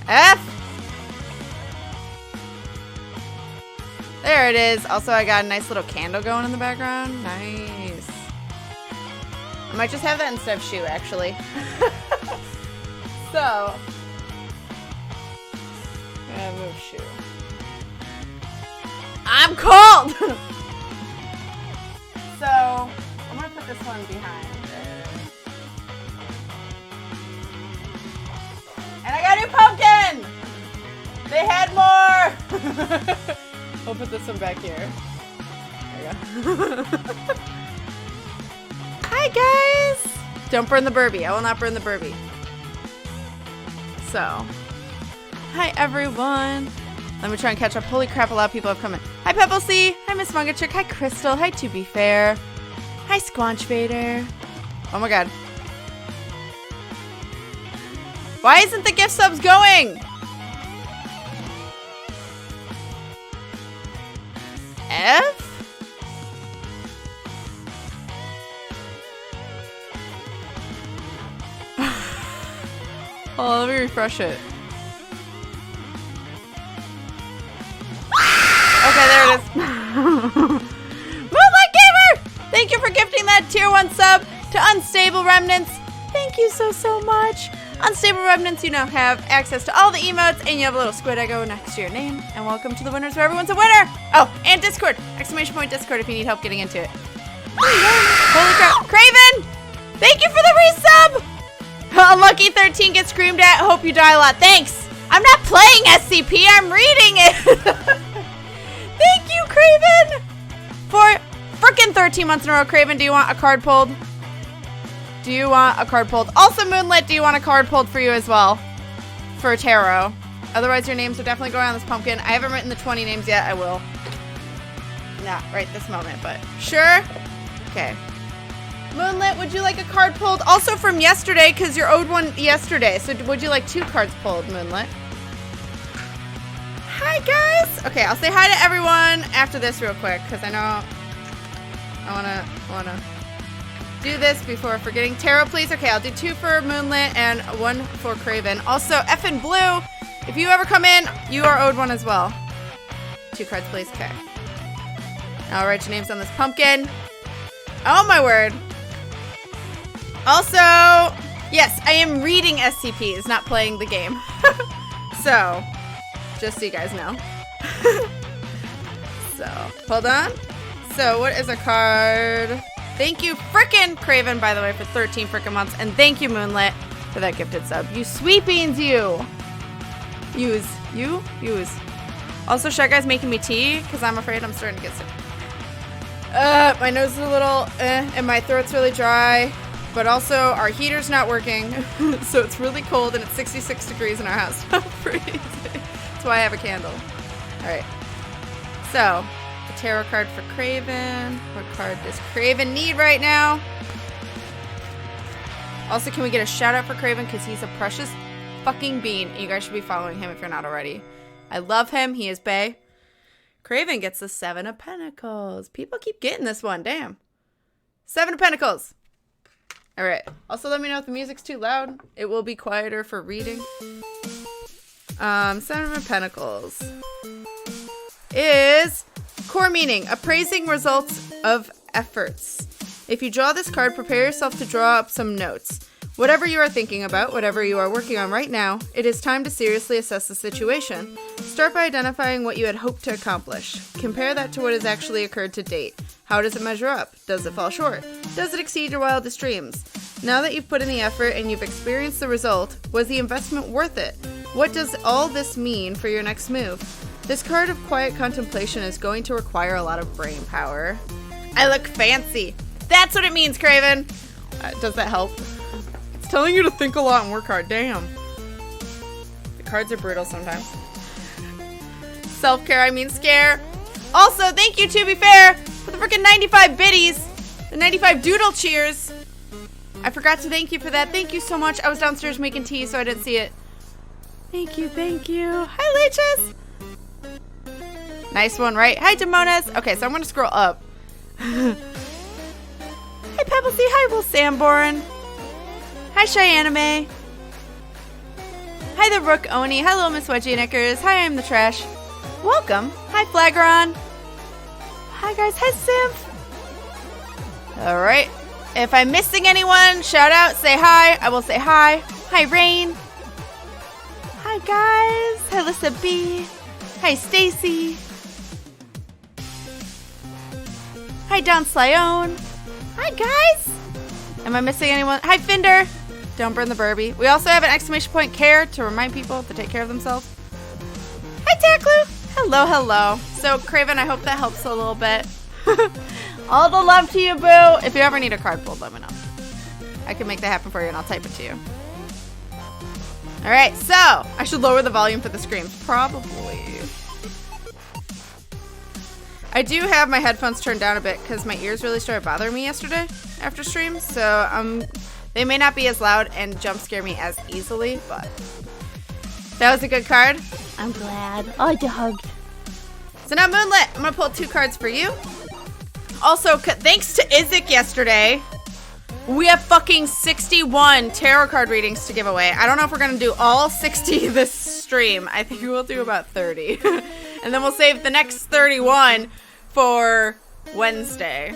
F. There it is. Also, I got a nice little candle going in the background. Nice. I might just have that instead of shoe, actually. So, I'm gonna move shoe. I'm cold! So, I'm gonna put this one behind. And I got a new pumpkin! They had more! We'll put this one back here. There you go. Hi, guys! Don't burn the Burby. I will not burn the Burby. So, hi, everyone. Let me try and catch up. Holy crap, a lot of people have come in. Hi, Pebble C. Hi, Miss Mungachick. Hi, Crystal. Hi, To Be Fair. Hi, Squanch Vader. Oh my god. Why isn't the gift subs going? F? Oh, let me refresh it. Okay, there it is. Moonlight Gamer! Thank you for gifting that tier 1 sub to Unstable Remnants. Thank you so much. Unstable Remnants, you now have access to all the emotes, and you have a little squid eggo next to your name. And welcome to the winners where everyone's a winner. Oh, and Discord. Exclamation point Discord if you need help getting into it. Holy crap. Craven! Thank you for the resub! Unlucky 13 gets screamed at. Hope you die a lot. Thanks. I'm not playing SCP. I'm reading it. Thank you, Craven. For frickin' 13 months in a row. Craven, do you want a card pulled? Do you want a card pulled? Also, Moonlit, do you want a card pulled for you as well? For tarot. Otherwise, your names are definitely going on this pumpkin. I haven't written the 20 names yet. I will. Not right this moment, but sure. Okay. Moonlit, would you like a card pulled? Also from yesterday, because you're owed one yesterday. So would you like 2 cards pulled, Moonlit? Hi, guys. Okay, I'll say hi to everyone after this real quick, because I know I wanna do this before forgetting. Tarot, please. Okay, I'll do 2 for Moonlit and 1 for Craven. Also, Effin' Blue, if you ever come in, you are owed one as well. 2 cards, please. Okay. I'll write your names on this pumpkin. Oh, my word. Also, yes, I am reading SCPs, not playing the game. So, just so you guys know. So, hold on. So, what is a card? Thank you, frickin' Craven, by the way, for 13 frickin' months. And thank you, Moonlit, for that gifted sub. You sweet beans, you. Use. Also, Shy Guy's making me tea, because I'm afraid I'm starting to get sick. My nose is a little and my throat's really dry. But also, our heater's not working, so it's really cold, and it's 66 degrees in our house. I'm freezing. That's why I have a candle. All right. So, a tarot card for Craven. What card does Craven need right now? Also, can we get a shout out for Craven, because he's a precious fucking bean. You guys should be following him if you're not already. I love him. He is bae. Craven gets the 7 of Pentacles. People keep getting this one. Damn. 7 of Pentacles. All right. Also, let me know if the music's too loud. It will be quieter for reading. 7 of Pentacles is core meaning, appraising results of efforts. If you draw this card, prepare yourself to draw up some notes. Whatever you are thinking about, whatever you are working on right now, it is time to seriously assess the situation. Start by identifying what you had hoped to accomplish. Compare that to what has actually occurred to date. How does it measure up? Does it fall short? Does it exceed your wildest dreams? Now that you've put in the effort and you've experienced the result, was the investment worth it? What does all this mean for your next move? This card of quiet contemplation is going to require a lot of brain power. I look fancy. That's what it means, Craven. Does that help? It's telling you to think a lot and work hard. Damn. The cards are brutal sometimes. Self-care, I mean scare. Also, thank you, To Be Fair, for the freaking 95 biddies. The 95 doodle cheers. I forgot to thank you for that. Thank you so much. I was downstairs making tea, so I didn't see it. Thank you, thank you. Hi, Leeches. Nice one, right? Hi, Demonas. Okay, so I'm going to scroll up. Hi, Pebblesy. Hi, Will Samborn. Hi, Shy Anime. Hi, Hi, the Rook Oni. Hello, Miss Wedgie Knickers. Hi, I'm the Trash. Welcome. Hi, Flagron. Hi, guys. Hi, Symph. All right. If I'm missing anyone, shout out, say hi. I will say hi. Hi, Rain. Hi, guys. Hi, Lisa B. Hi, Stacy. Hi, Don Slyone. Hi, guys. Am I missing anyone? Hi, Finder. Don't burn the Burby. We also have an exclamation point care to remind people to take care of themselves. Hi, Tacklu. Hello, hello. So, Craven, I hope that helps a little bit. All the love to you, boo. If you ever need a card pulled, let me know. I can make that happen for you, and I'll type it to you. All right, so I should lower the volume for the screams. Probably. I do have my headphones turned down a bit because my ears really started bothering me yesterday after stream. So they may not be as loud and jump scare me as easily, but that was a good card. I'm glad. Oh, I hugged. So now Moonlit, I'm going to pull 2 cards for you. Also, thanks to Isaac yesterday, we have fucking 61 tarot card readings to give away. I don't know if we're going to do all 60 this stream. I think we'll do about 30. And then we'll save the next 31 for Wednesday.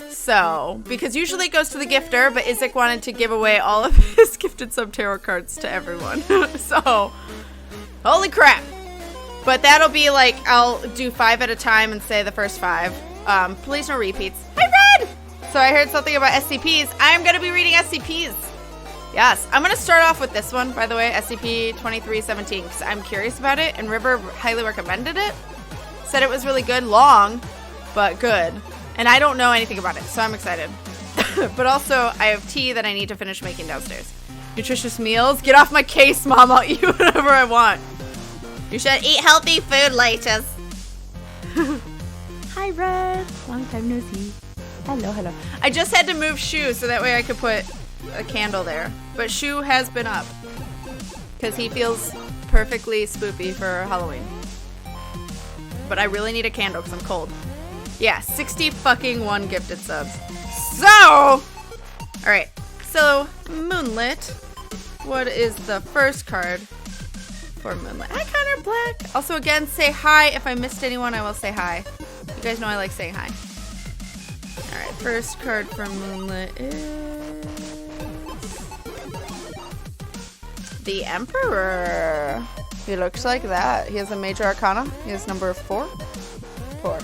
So, because usually it goes to the gifter, but Isaac wanted to give away all of his gifted sub tarot cards to everyone. So, holy crap. But that'll be like, I'll do 5 at a time and say the first 5. Please no repeats. Hi, Red! So I heard something about SCPs. I'm going to be reading SCPs. Yes, I'm going to start off with this one, by the way, SCP-2317, because I'm curious about it, and River highly recommended it. Said it was really good, long, but good. And I don't know anything about it, so I'm excited. But also, I have tea that I need to finish making downstairs. Nutritious meals? Get off my case, Mom. I'll eat whatever I want. You should eat healthy food, Laches. Hi, Red. Long time no see. Hello, hello. I just had to move Shu so that way I could put a candle there. But Shu has been up because he feels perfectly spoopy for Halloween. But I really need a candle because I'm cold. Yeah, 60 fucking 1 gifted subs. So, all right. So, Moonlit. What is the first card for Moonlit? Hi, Connor Black. Also, again, say hi. If I missed anyone, I will say hi. You guys know I like saying hi. All right, first card for Moonlit is the Emperor. He looks like that. He has a major arcana. He has number 4. 4.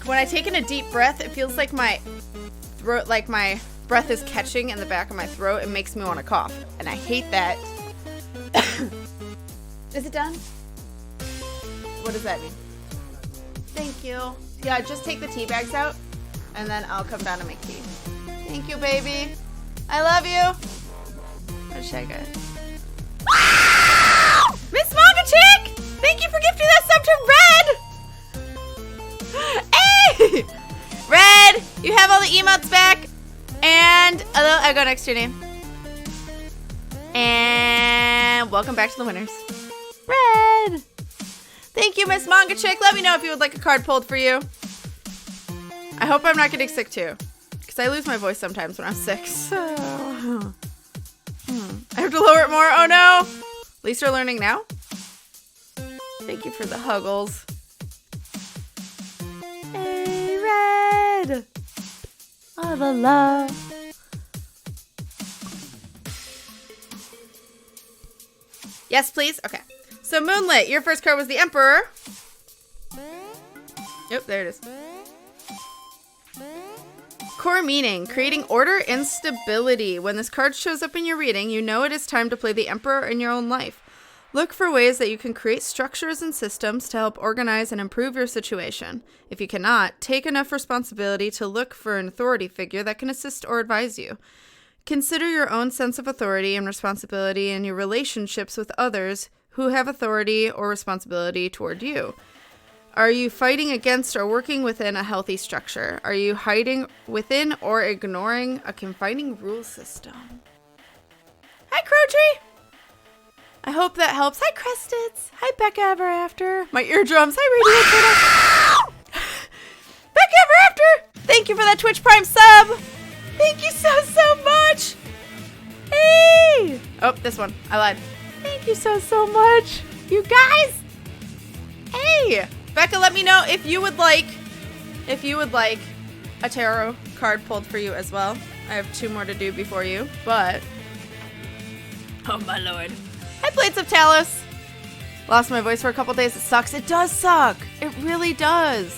When I take in a deep breath, it feels like my throat, like my breath is catching in the back of my throat. It makes me want to cough, and I hate that. Is it done? What does that mean? Thank you. Yeah, just take the tea bags out, and then I'll come down and make tea. Thank you, baby. I love you. What should I get? Miss Manga Chick! Thank you for gifting that sub to Red! Hey! Red, you have all the emotes back. And I go next to your name. And welcome back to the winners. Red! Thank you, Miss Manga Chick. Let me know if you would like a card pulled for you. I hope I'm not getting sick too. Because I lose my voice sometimes when I'm sick. So I have to lower it more. Oh no! At least you're learning now. Thank you for the huggles. Hey, Red! All the love. Yes, please? Okay. So, Moonlit, your first card was the Emperor. Yep, there it is. Core meaning, creating order and stability. When this card shows up in your reading, you know it is time to play the Emperor in your own life. Look for ways that you can create structures and systems to help organize and improve your situation. If you cannot, take enough responsibility to look for an authority figure that can assist or advise you. Consider your own sense of authority and responsibility in your relationships with others who have authority or responsibility toward you. Are you fighting against or working within a healthy structure? Are you hiding within or ignoring a confining rule system? Hi, Crowtree! I hope that helps. Hi, Cresteds. Hi, Becca Ever After. My eardrums. Hi, Radio Turtle. Becca Ever After! Thank you for that Twitch Prime sub! Thank you so much! Hey! Oh, this one. I lied. Thank you so much. You guys. Hey, Becca, let me know if you would like a tarot card pulled for you as well. I have 2 more to do before you, but oh my lord. Hi, Blades of Talos. Lost my voice for a couple days. It sucks. It does suck. It really does.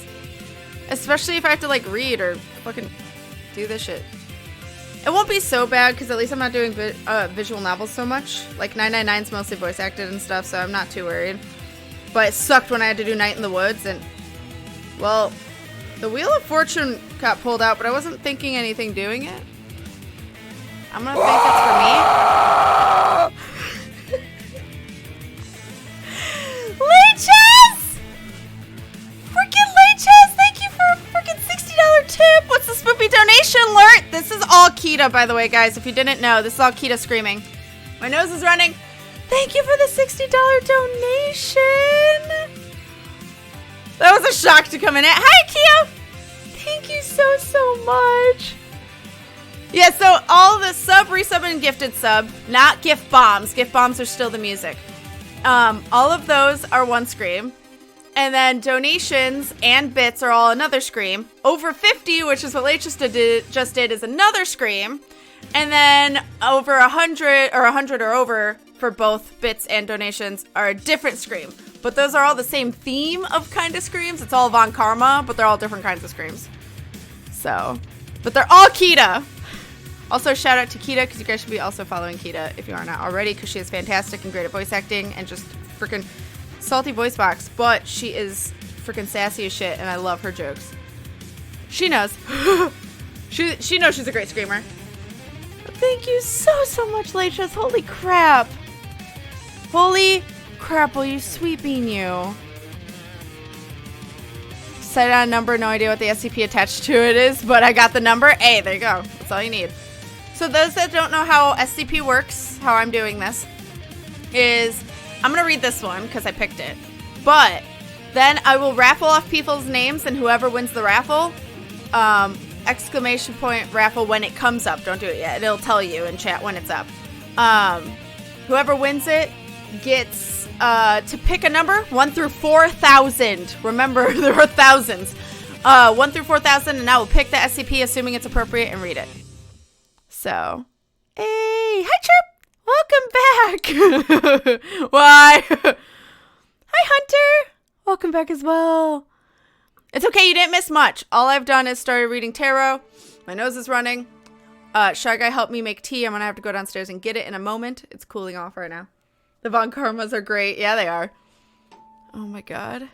Especially if I have to like read or fucking do this shit. It won't be so bad because at least I'm not doing visual novels so much. Like 999's mostly voice acted and stuff, so I'm not too worried. But it sucked when I had to do Night in the Woods, and well, the Wheel of Fortune got pulled out, but I wasn't thinking anything doing it. I'm gonna think it's for me. Leeches! Freaking Leeches! Thank you for a freaking $60 tip! What's the spoopy donation alert? This is all Kita, by the way, guys. If you didn't know, this is all Kita screaming. My nose is running. Thank you for the $60 donation! That was a shock to come in at. Hi, Kia! Thank you so much. Yeah, so all the sub, resub, and gifted sub, not gift bombs. Gift bombs are still the music. All of those are one scream. And then donations and bits are all another scream. Over 50, which is what Late just did, is another scream. And then over 100 or 100 or over for both bits and donations are a different scream. But those are all the same theme of kind of screams. It's all Von Karma, but they're all different kinds of screams. So, but they're all Kita. Also, shout out to Kita, because you guys should be also following Kita if you are not already, because she is fantastic and great at voice acting and just freaking salty voice box. But she is freaking sassy as shit, and I love her jokes. She knows. she knows she's a great screamer. Thank you so much, Latrice. Holy crap. Holy crap, will you sweet bean you? Set on a number, no idea what the SCP attached to it is, but I got the number. Hey, there you go. That's all you need. So those that don't know how SCP works, how I'm doing this, is I'm going to read this one because I picked it. But then I will raffle off people's names, and whoever wins the raffle, exclamation point raffle when it comes up. Don't do it yet. It'll tell you in chat when it's up. Whoever wins it gets to pick a number 1 through 4,000. Remember, there are thousands. 1 through 4,000, and I will pick the SCP, assuming it's appropriate, and read it. So, hey, hi Chirp, welcome back. Why? Hi Hunter, welcome back as well. It's okay, you didn't miss much. All I've done is started reading tarot. My nose is running. Shy Guy helped me make tea. I'm gonna have to go downstairs and get it in a moment. It's cooling off right now. The Von Karmas are great. Yeah, they are. Oh my god.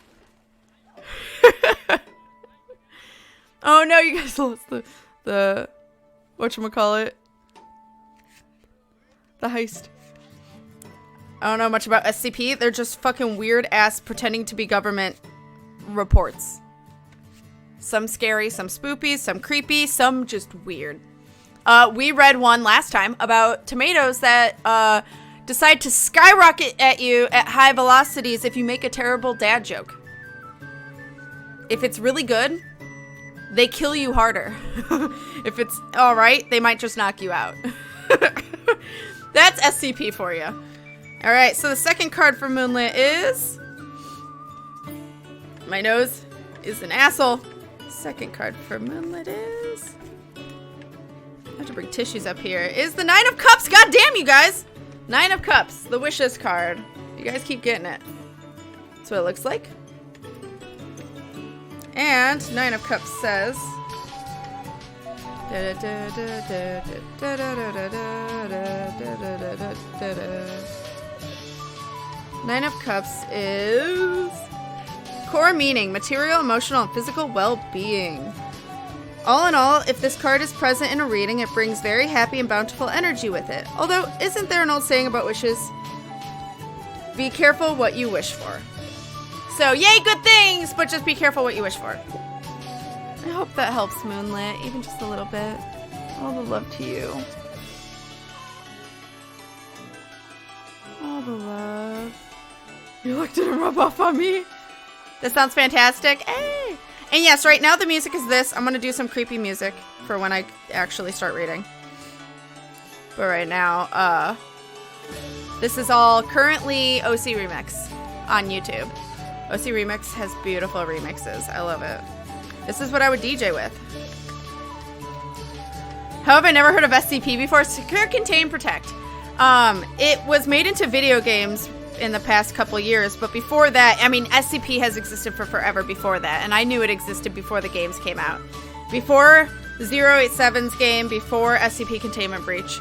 Oh no, you guys lost the whatchamacallit? The heist. I don't know much about SCP. They're just fucking weird ass pretending to be government reports. Some scary, some spoopy, some creepy, some just weird. We read one last time about tomatoes that decide to skyrocket at you at high velocities if you make a terrible dad joke. If it's really good, they kill you harder. If it's alright, they might just knock you out. That's SCP for you. Alright, so the second card for Moonlit is... My nose is an asshole. Second card for Moonlit is... I have to bring tissues up here. Is the 9 of Cups. God damn, you guys. 9 of Cups. The wishes card. You guys keep getting it. That's what it looks like. And 9 of Cups says... 9 of Cups is... Core meaning, material, emotional, and physical well-being. All in all, if this card is present in a reading, it brings very happy and bountiful energy with it. Although, isn't there an old saying about wishes? Be careful what you wish for. So, yay, good things, but just be careful what you wish for. I hope that helps, Moonlit, even just a little bit. All the love to you. All the love. You looked at him rub off on me? This sounds fantastic. Hey! And yes, right now the music is this. I'm going to do some creepy music for when I actually start reading. But right now, This is all currently OC Remix on YouTube. OC Remix has beautiful remixes. I love it. This is what I would DJ with. How have I never heard of SCP before? Secure, Contain, Protect. It was made into video games in the past couple years, but before that, I mean, SCP has existed for forever before that, and I knew it existed before the games came out. Before 087's game, before SCP Containment Breach,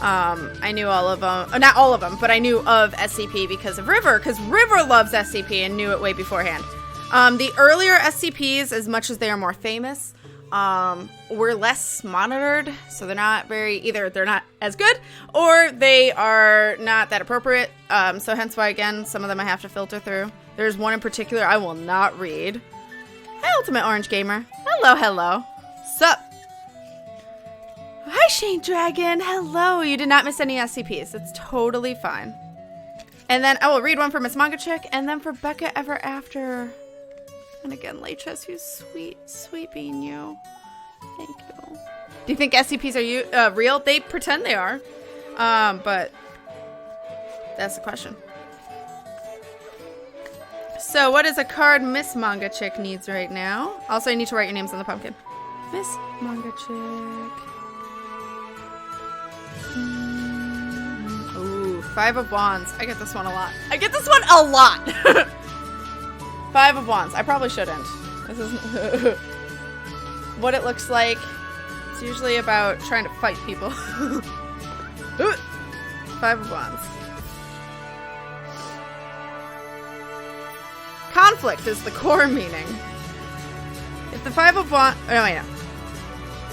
I knew all of them. Not all of them, but I knew of SCP because of River, because River loves SCP and knew it way beforehand. The earlier SCPs, as much as they are more famous, were less monitored, so they're not either they're not as good, or they are not that appropriate, so hence why, again, some of them I have to filter through. There's one in particular I will not read. Hi, Ultimate Orange Gamer. Hello, hello. Sup? Hi, Shane Dragon. Hello. You did not miss any SCPs. It's totally fine. And then I will read one for Miss Manga Chick, and then for Becca Ever After. And again, Latris, you sweet bean, you. Thank you. Do you think SCPs are real? They pretend they are. But that's the question. So what is a card Miss Manga Chick needs right now? Also, I need to write your names on the pumpkin. Miss Manga Chick. Ooh, 5 of Wands. I get this one a lot. I get this one a lot. 5 of Wands. I probably shouldn't. This is what it looks like. It's usually about trying to fight people. 5 of Wands. Conflict is the core meaning. If the 5 of Wands... Oh, wait, no.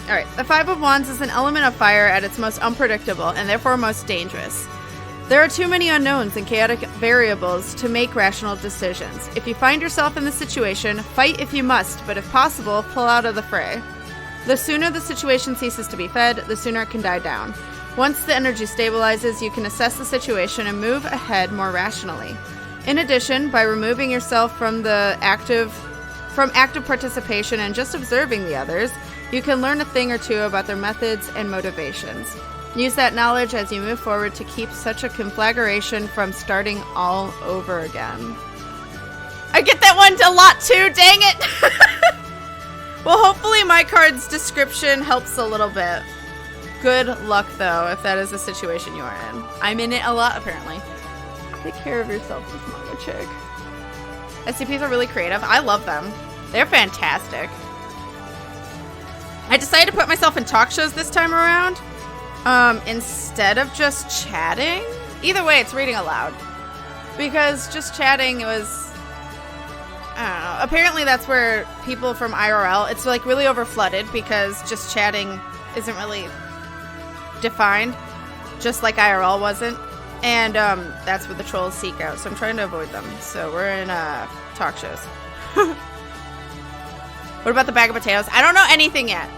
Alright, the 5 of Wands is an element of fire at its most unpredictable and therefore most dangerous. There are too many unknowns and chaotic variables to make rational decisions. If you find yourself in this situation, fight if you must, but if possible, pull out of the fray. The sooner the situation ceases to be fed, the sooner it can die down. Once the energy stabilizes, you can assess the situation and move ahead more rationally. In addition, by removing yourself from active participation and just observing the others, you can learn a thing or two about their methods and motivations. Use that knowledge as you move forward to keep such a conflagration from starting all over again. I get that one a lot too, dang it! Well, hopefully my card's description helps a little bit. Good luck, though, if that is the situation you are in. I'm in it a lot, apparently. Take care of yourself, Miss Manga Chick. SCPs are really creative. I love them. They're fantastic. I decided to put myself in talk shows this time around, instead of just chatting. Either way, it's reading aloud. Because just chatting was, I don't know, apparently that's where people from IRL, it's like really overflooded because just chatting isn't really defined, just like IRL wasn't. And that's where the trolls seek out, so I'm trying to avoid them. So we're in talk shows. What about the bag of potatoes? I don't know anything yet.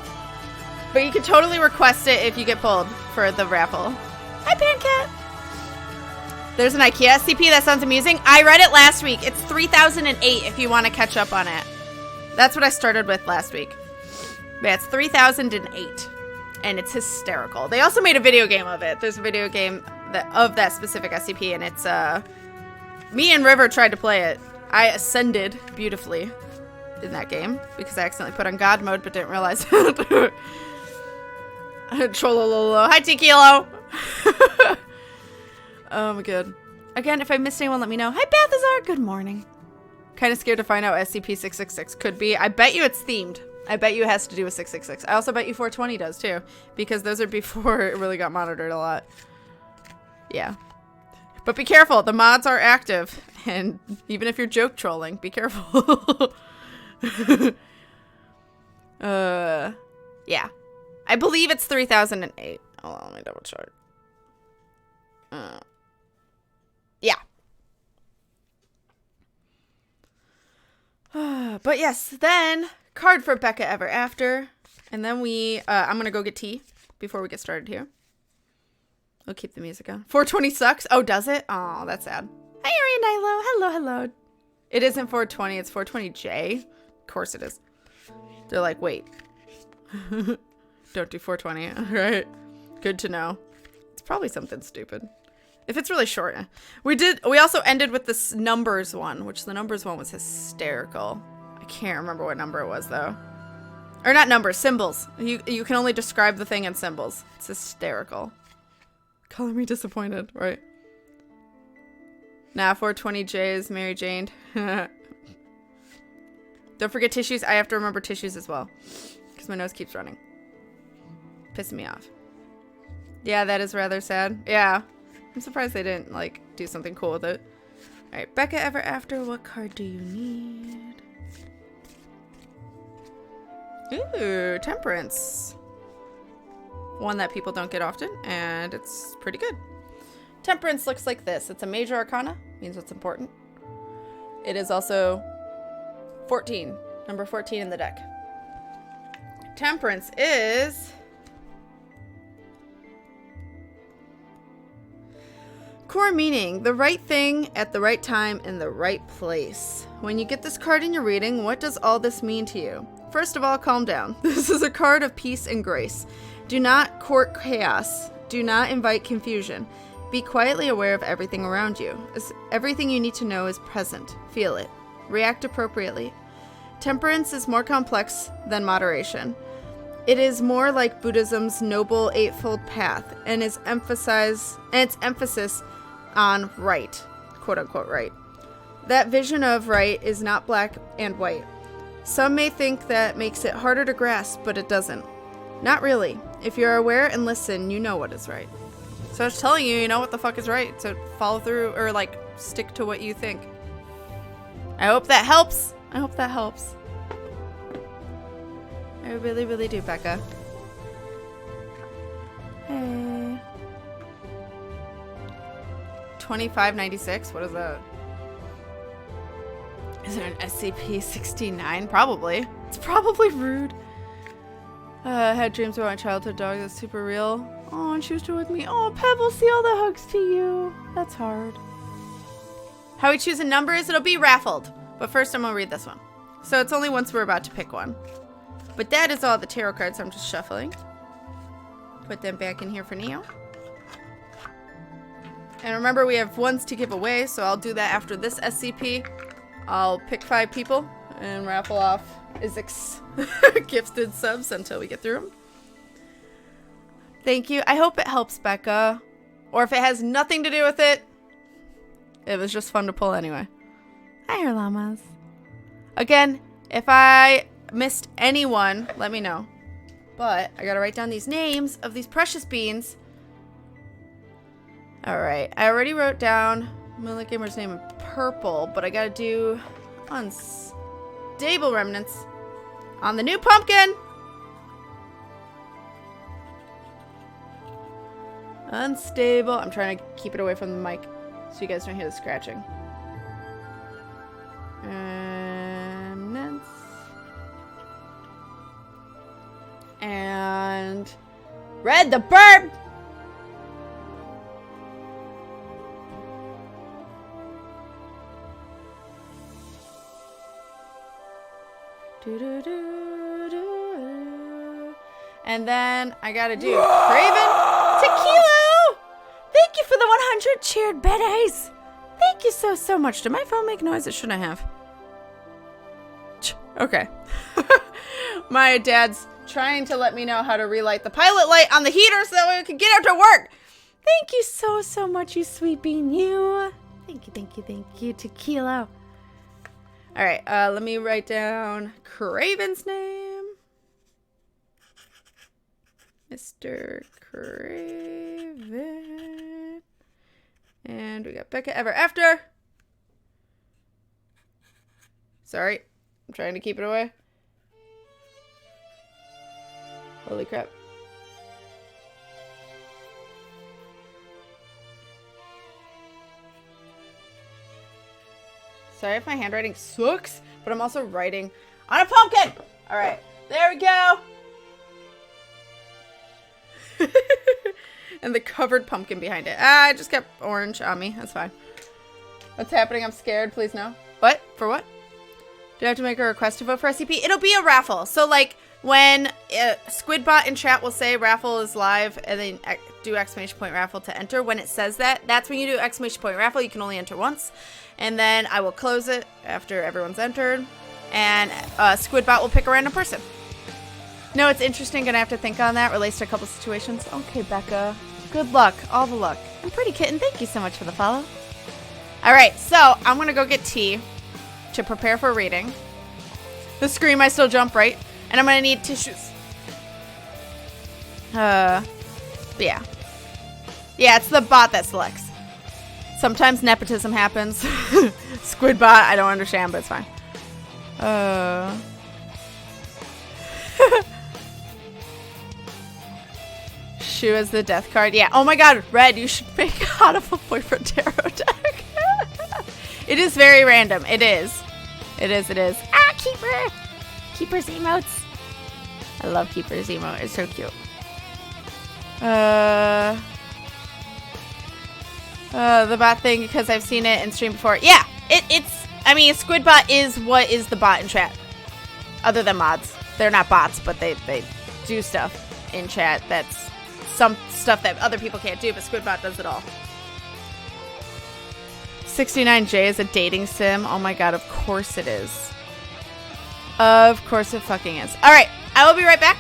But you can totally request it if you get pulled for the raffle. Hi, Pancat! There's an IKEA SCP. That sounds amusing. I read it last week. It's 3008 if you want to catch up on it. That's what I started with last week. Yeah, it's 3008. And it's hysterical. They also made a video game of it. There's a video game of that specific SCP, and it's, me and River tried to play it. I ascended beautifully in that game because I accidentally put on God mode but didn't realize it. Trollololo. Hi, Tikilo. Oh my god. Again, if I missed anyone, let me know. Hi, Balthazar. Good morning. Kind of scared to find out what SCP-666 could be. I bet you it's themed. I bet you it has to do with 666. I also bet you 420 does too, because those are before it really got monitored a lot. Yeah. But be careful. The mods are active. And even if you're joke trolling, be careful. Yeah. I believe it's 3008. Hold on, let me double check. Yeah. But yes, then card for Becca Ever After. And then I'm gonna go get tea before we get started here. We'll keep the music on. 420 sucks. Oh, does it? Oh, that's sad. Hi, Arianilo. Hello, hello. It isn't 420, it's 420J. Of course it is. They're like, wait. Don't do 420. All right. Good to know. It's probably something stupid. If it's really short. We also ended with this numbers one, which the numbers one was hysterical. I can't remember what number it was, though. Or not numbers, symbols. You can only describe the thing in symbols. It's hysterical. Color me disappointed, right? Nah, 420J is Mary Jane. Don't forget tissues. I have to remember tissues as well. Because my nose keeps running. Pissing me off. Yeah, that is rather sad. Yeah. I'm surprised they didn't, like, do something cool with it. Alright, Becca Ever After. What card do you need? Ooh, Temperance. One that people don't get often, and it's pretty good. Temperance looks like this. It's a major arcana, means it's important. It is also 14, number 14 in the deck. Temperance is core meaning, the right thing at the right time in the right place. When you get this card in your reading, what does all this mean to you? First of all, calm down. This is a card of peace and grace. Do not court chaos. Do not invite confusion. Be quietly aware of everything around you. Everything you need to know is present. Feel it. React appropriately. Temperance is more complex than moderation. It is more like Buddhism's Noble Eightfold Path and its emphasis on right, quote unquote right. That vision of right is not black and white. Some may think that makes it harder to grasp, but it doesn't. Not really. If you're aware and listen, you know what is right. So I was telling you, you know what the fuck is right. So follow through or like stick to what you think. I hope that helps. I hope that helps. I really, really do, Becca. Hey. 2596? What is that? Is there an SCP-69? Probably. It's probably rude. I had dreams about my childhood dog that's super real. Oh, and she was still with me. Oh, Pebble, see all the hugs to you. That's hard. How we choose a number is it'll be raffled. But first I'm going to read this one. So it's only once we're about to pick one. But that is all the tarot cards I'm just shuffling. Put them back in here for Neo. And remember, we have ones to give away, so I'll do that after this SCP. I'll pick 5 people and raffle off Isaac's gifted subs until we get through them. Thank you. I hope it helps, Becca. Or if it has nothing to do with it, it was just fun to pull anyway. Hi, Hair Llamas. Again, if I missed anyone, let me know. But I gotta write down these names of these precious beans. Alright, I already wrote down Moonlight Gamer's name in purple, but I gotta do unstable remnants on the new pumpkin. Unstable. I'm trying to keep it away from the mic so you guys don't hear the scratching. Remnants. And Red the Bird. And then I gotta do Craven Tequila. Thank you for the 100 cheered biddies. Thank you so much. Did my phone make noise? It shouldn't have. Okay. My dad's trying to let me know how to relight the pilot light on the heater so that we can get out to work. Thank you so much, you sweet bean. You. Thank you, Tequila. All right, let me write down Craven's name. Mr. Craven. And we got Becca Ever After. Sorry, I'm trying to keep it away. Holy crap. Sorry if my handwriting sucks, but I'm also writing on a pumpkin. All right, there we go. And the covered pumpkin behind it. I just kept orange on me. That's fine. What's happening? I'm scared. Please no. What? For what? Do I have to make a request to vote for SCP? It'll be a raffle. So like when Squidbot in chat will say raffle is live, and then do exclamation point raffle to enter. When it says that, that's when you do exclamation point raffle. You can only enter once. And then I will close it after everyone's entered. And Squidbot will pick a random person. No, it's interesting. Gonna have to think on that. Relates to a couple situations. Okay, Becca. Good luck. All the luck. And Pretty Kitten, thank you so much for the follow. All right, so I'm gonna go get tea to prepare for reading. The scream, I still jump, right? And I'm gonna need tissues. Yeah. Yeah, it's the bot that selects. Sometimes nepotism happens. Squidbot, I don't understand, but it's fine. Shoe as the death card. Yeah. Oh my god, Red, you should make out of a boyfriend tarot deck. It is very random. It is. It is. Ah, Keeper! Keeper's emotes. I love Keeper's emote. It's so cute. The bot thing, because I've seen it in stream before. Yeah, I mean, Squidbot is what is the bot in chat. Other than mods. They're not bots, but they do stuff in chat that's some stuff that other people can't do, but Squidbot does it all. 69J is a dating sim. Oh my god, of course it is. Of course it fucking is. Alright, I will be right back.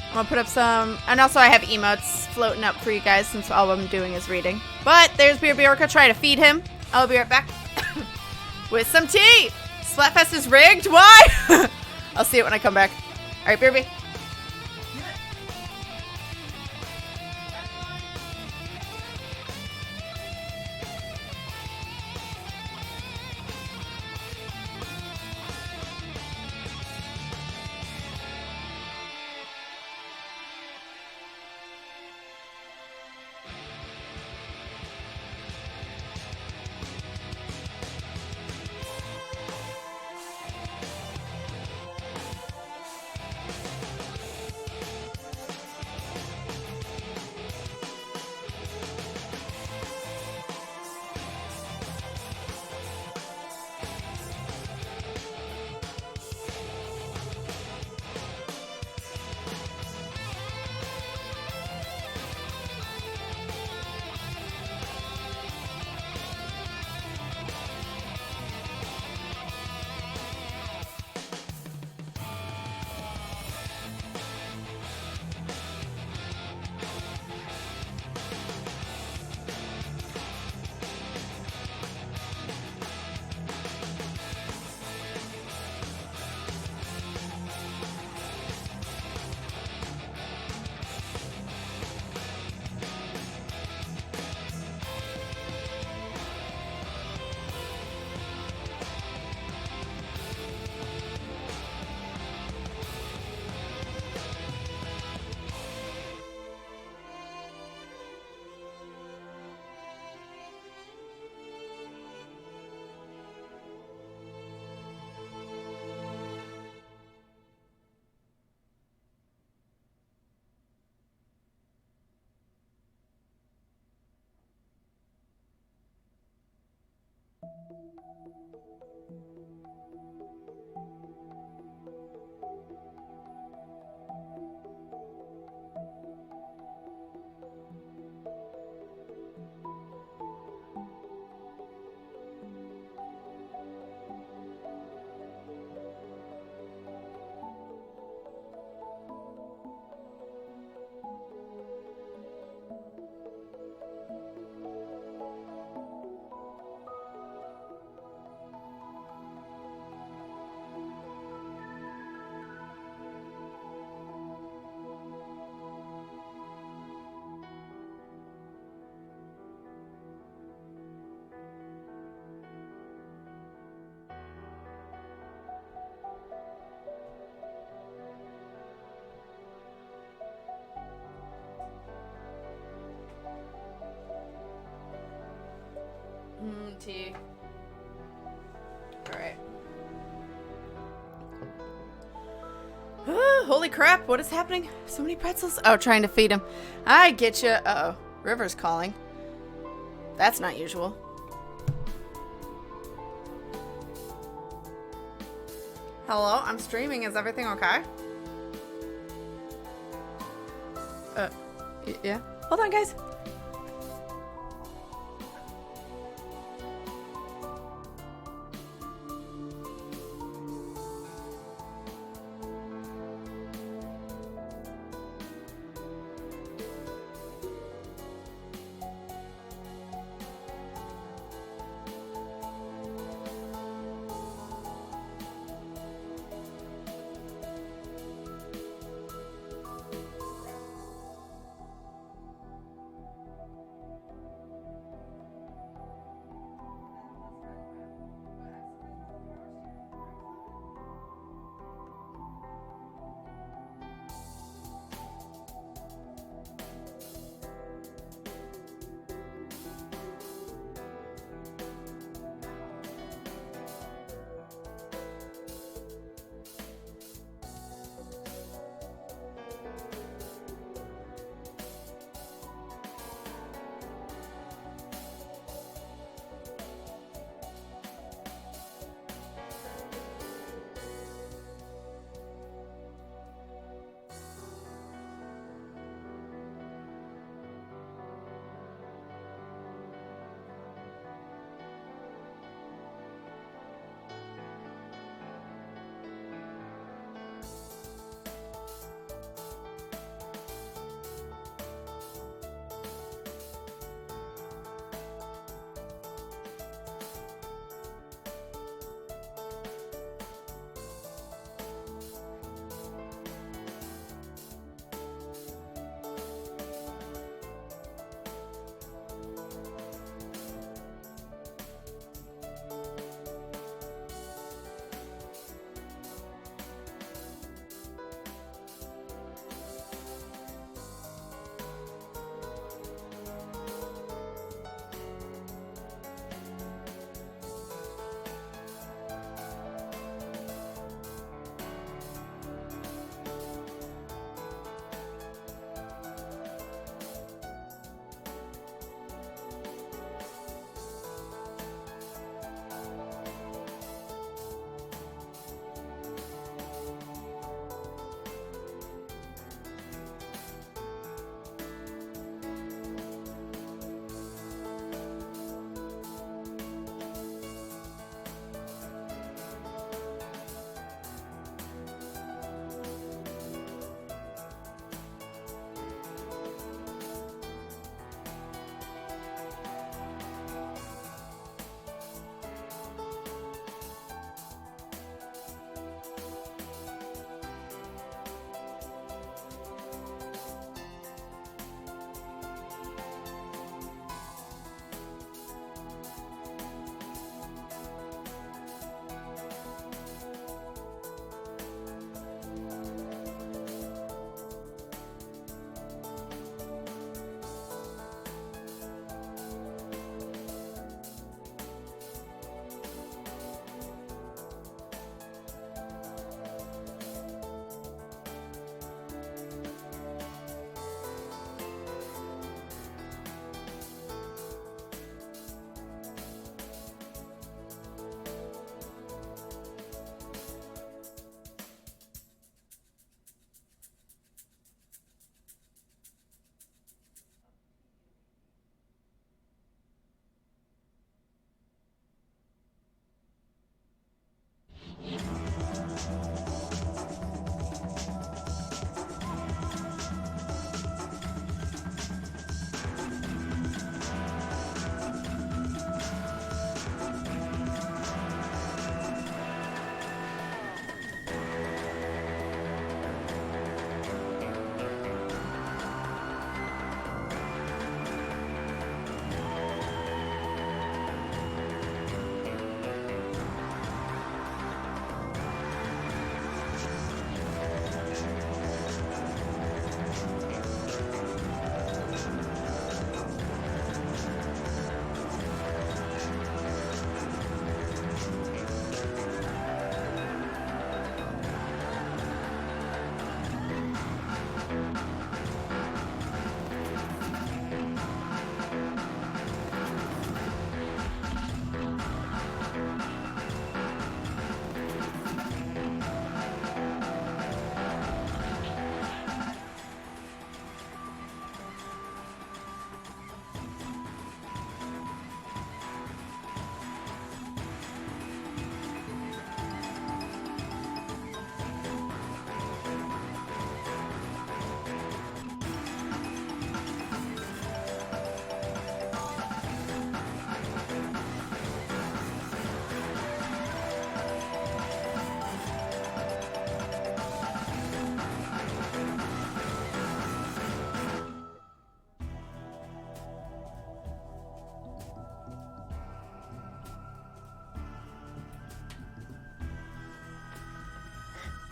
I'm gonna put up some, and also I have emotes floating up for you guys since all I'm doing is reading. But there's Beer Biorka, try to feed him. I'll be right back with some tea. Splatfest is rigged. Why? I'll see it when I come back. All right, Beer B. Tea. Alright. Holy crap, what is happening? So many pretzels. Oh, trying to feed him. I get you. Uh-oh. River's calling. That's not usual. Hello, I'm streaming. Is everything okay? Yeah? Hold on, guys.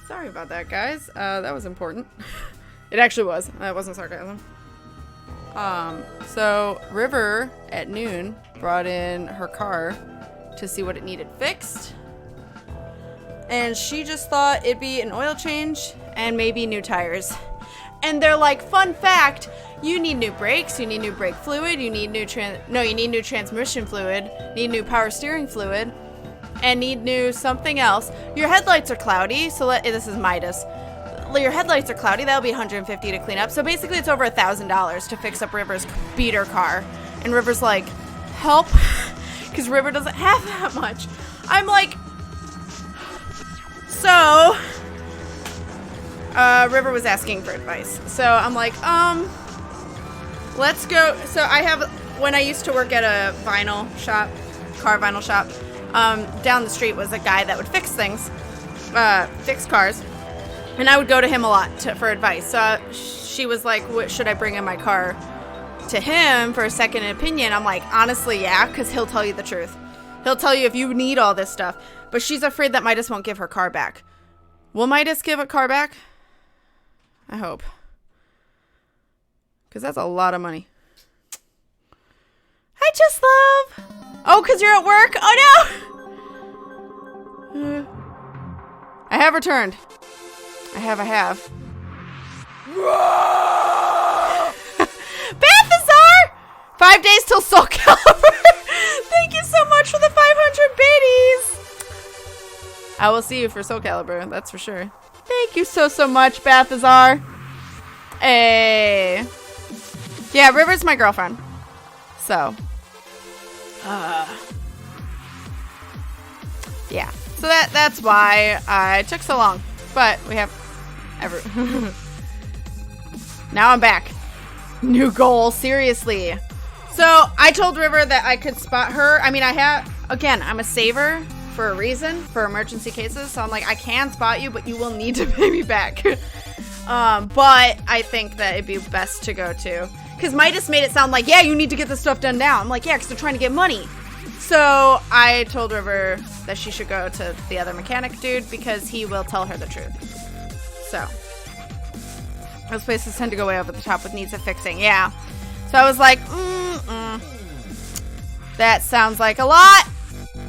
Sorry about that, guys. That was important. It actually was. That wasn't sarcasm. So River at noon brought in her car to see what it needed fixed. And she just thought it'd be an oil change and maybe new tires. And they're like, fun fact, you need new brakes, you need new brake fluid, you need new you need new transmission fluid, need new power steering fluid, and need new something else. Your headlights are cloudy, so this is Midas. Your headlights are cloudy, that'll be $150 to clean up. So basically it's over $1,000 to fix up River's beater car. And River's like, help? Because River doesn't have that much. I'm like, so River was asking for advice. So I'm like, let's go. So I have, when I used to work at a vinyl shop, car vinyl shop, down the street was a guy that would fix things, fix cars. And I would go to him a lot for advice. So she was like, should I bring in my car to him for a second opinion? I'm like, honestly, yeah, because he'll tell you the truth. He'll tell you if you need all this stuff. But she's afraid that Midas won't give her car back. Will Midas give a car back? I hope. Because that's a lot of money. I just love... Oh, because you're at work? Oh, no! I have returned. I have. Balthazar! 5 days till Soul Calibur. Thank you so much for the 500 biddies. I will see you for Soul Calibur, that's for sure. Thank you so much, Balthazar. Hey. Yeah, River's my girlfriend. So. Yeah. So that's why I took so long. But we have now I'm back. New goal, seriously. So I told River that I could spot her. I mean, I'm a saver for a reason, for emergency cases. So I'm like, I can spot you, but you will need to pay me back. But I think that it'd be best to go to. Because Midas made it sound like, yeah, you need to get this stuff done now. I'm like, yeah, because they're trying to get money. So I told River that she should go to the other mechanic dude because he will tell her the truth. So those places tend to go way over the top with needs of fixing. Yeah. So I was like, that sounds like a lot.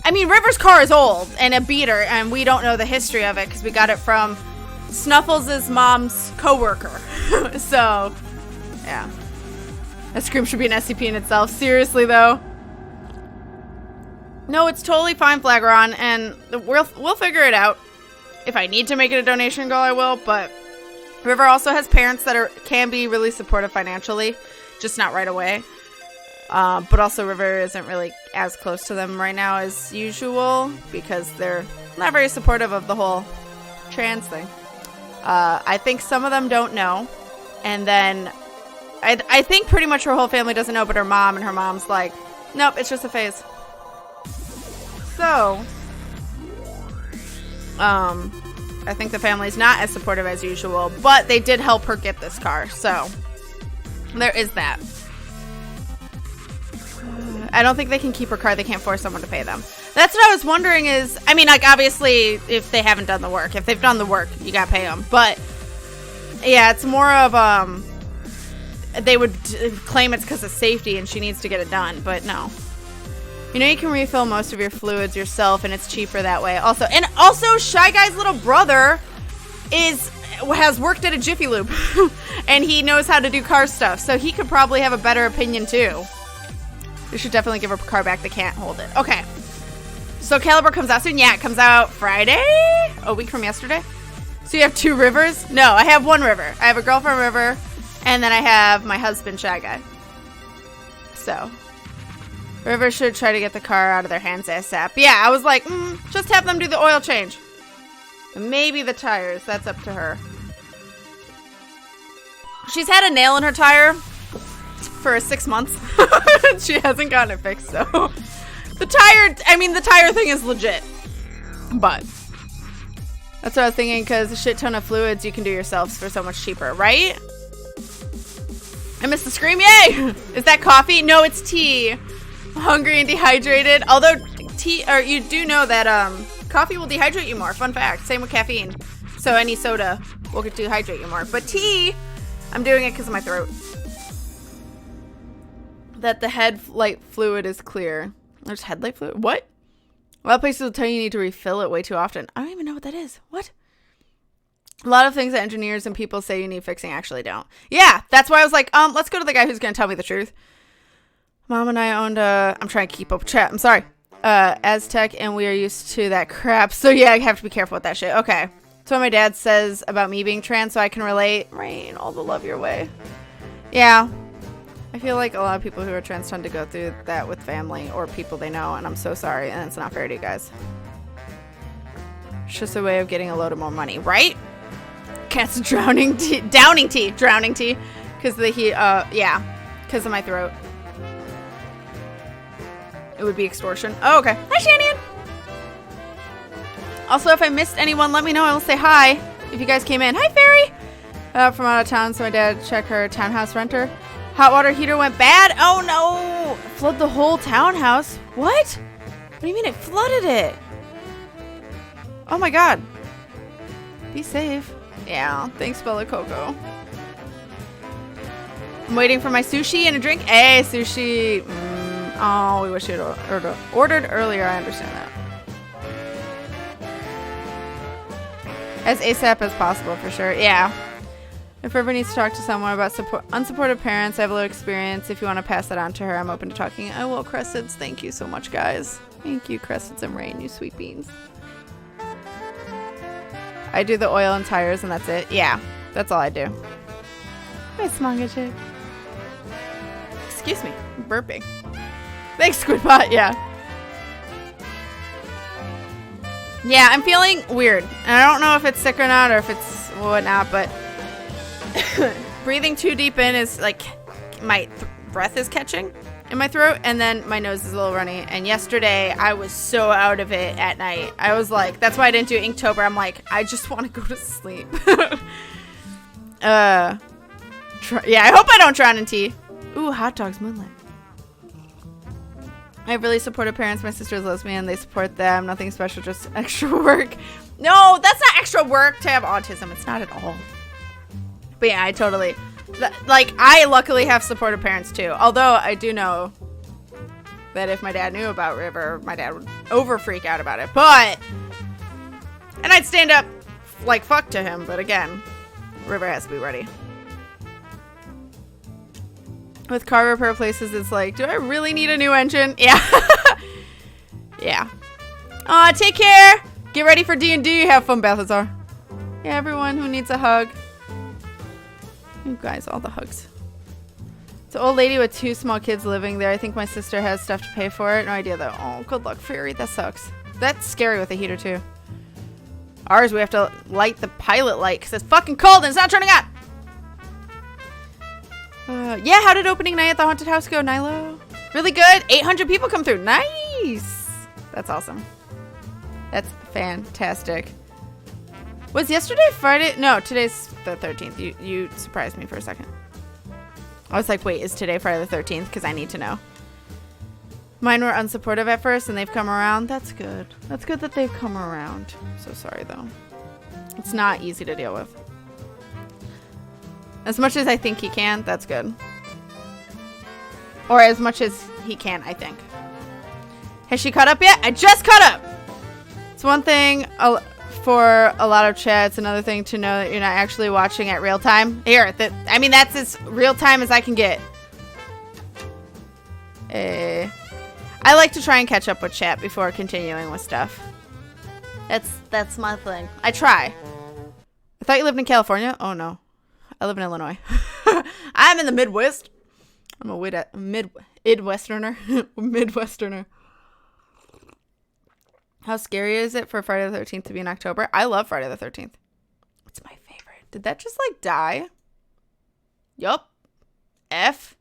I mean, River's car is old and a beater, and we don't know the history of it because we got it from Snuffles' mom's coworker. So, yeah. That scream should be an SCP in itself. Seriously, though. No, it's totally fine, Flagron, and we'll figure it out. If I need to make it a donation goal, I will, but River also has parents that can be really supportive financially, just not right away. But also River isn't really as close to them right now as usual because they're not very supportive of the whole trans thing. I think some of them don't know, and then I think pretty much her whole family doesn't know but her mom, and her mom's like, nope, it's just a phase. So, I think the family's not as supportive as usual, but they did help her get this car, so there is that. I don't think they can keep her car. They can't force someone to pay them. That's what I was wondering is, I mean, like, obviously, if they haven't done the work. If they've done the work, you gotta pay them. But, yeah, it's more of, they would claim it's because of safety and she needs to get it done, but no. You know, you can refill most of your fluids yourself, and it's cheaper that way. Also, Shy Guy's little brother has worked at a Jiffy Lube, and he knows how to do car stuff, so he could probably have a better opinion too. You should definitely give her car back. They can't hold it. Okay. So Calibur comes out soon. Yeah, it comes out Friday, a week from yesterday. So you have 2 Rivers? No, I have 1 River. I have a girlfriend River, and then I have my husband Shy Guy. So River should try to get the car out of their hands ASAP. Yeah, I was like, just have them do the oil change. And maybe the tires. That's up to her. She's had a nail in her tire for 6 months. She hasn't gotten it fixed, so. The tire thing is legit. But that's what I was thinking, because a shit ton of fluids you can do yourselves for so much cheaper, right? I missed the scream, yay! Is that coffee? No, it's tea. Hungry and dehydrated. Although tea, or you do know that coffee will dehydrate you more. Fun fact. Same with caffeine. So any soda will dehydrate you more. But tea, I'm doing it because of my throat. That the headlight fluid is clear. There's headlight fluid? What? A lot of places will tell you need to refill it way too often. I don't even know what that is. What? A lot of things that engineers and people say you need fixing actually don't. Yeah, that's why I was like, let's go to the guy who's going to tell me the truth. Mom and I owned I'm trying to keep up with chat. I'm sorry. Aztec, and we are used to that crap. So yeah, I have to be careful with that shit. Okay. That's what my dad says about me being trans, so I can relate. Rain, all the love your way. Yeah. I feel like a lot of people who are trans tend to go through that with family or people they know, and I'm so sorry, and it's not fair to you guys. It's just a way of getting a load of more money, right? Cat's drowning tea. Drowning tea. Because the heat, yeah. Because of my throat. It would be extortion. Oh, okay. Hi, Shannon. Also, if I missed anyone, let me know. I will say hi if you guys came in. Hi, Fairy. From out of town, so my dad checked her townhouse renter. Hot water heater went bad. Oh, no. Flood the whole townhouse. What? What do you mean it flooded it? Oh, my God. Be safe. Yeah. Thanks, Bella Coco. I'm waiting for my sushi and a drink. Hey, sushi. Oh, we wish you'd ordered earlier. I understand that. As ASAP as possible, for sure. Yeah. If ever needs to talk to someone about unsupportive parents, I have a little experience. If you want to pass that on to her, I'm open to talking. I will, Cressids. Thank you so much, guys. Thank you, Cressids and Rain, you sweet beans. I do the oil and tires, and that's it. Yeah, that's all I do. Nice manga chick. Excuse me, I'm burping. Thanks, Squidpot. Yeah. Yeah, I'm feeling weird. And I don't know if it's sick or not, or if it's whatnot, but breathing too deep in is like my breath is catching in my throat, and then my nose is a little runny. And yesterday I was so out of it at night. I was like, that's why I didn't do Inktober. I'm like, I just want to go to sleep. Yeah, I hope I don't drown in tea. Ooh, hot dogs, moonlight. I have really supportive parents. My sister's lesbian. They support them. Nothing special, just extra work. No, that's not extra work to have autism. It's not at all. But yeah, I totally... Like, I luckily have supportive parents too. Although I do know that if my dad knew about River, my dad would over-freak out about it. But... And I'd stand up like fuck to him. But again, River has to be ready. With car repair places, it's like, do I really need a new engine? Yeah. Yeah. Take care. Get ready for D&D. Have fun, Balthazar. Yeah, everyone who needs a hug. You guys, all the hugs. It's an old lady with 2 small kids living there. I think my sister has stuff to pay for it. No idea, though. Oh, good luck, Fairy. That sucks. That's scary with a heater, too. Ours, we have to light the pilot light because it's fucking cold and it's not turning on. Yeah, how did opening night at the haunted house go, Nilo? Really good. 800 people come through. Nice. That's awesome. That's fantastic. Was yesterday Friday? No, today's the 13th. You surprised me for a second. I was like, wait, is today Friday the 13th? Because I need to know. Mine were unsupportive at first, and they've come around. That's good. That's good that they've come around. So sorry, though. It's not easy to deal with. As much as I think he can, that's good. Or as much as he can, I think. Has she caught up yet? I just caught up! It's one thing for a lot of chats, another thing to know that you're not actually watching at real time. Here, I mean, that's as real time as I can get. I like to try and catch up with chat before continuing with stuff. That's my thing. I try. I thought you lived in California? Oh, no. I live in Illinois. I'm in the Midwest. I'm a Midwesterner. Midwesterner. How scary is it for Friday the 13th to be in October? I love Friday the 13th. It's my favorite. Did that just like die? Yup. F.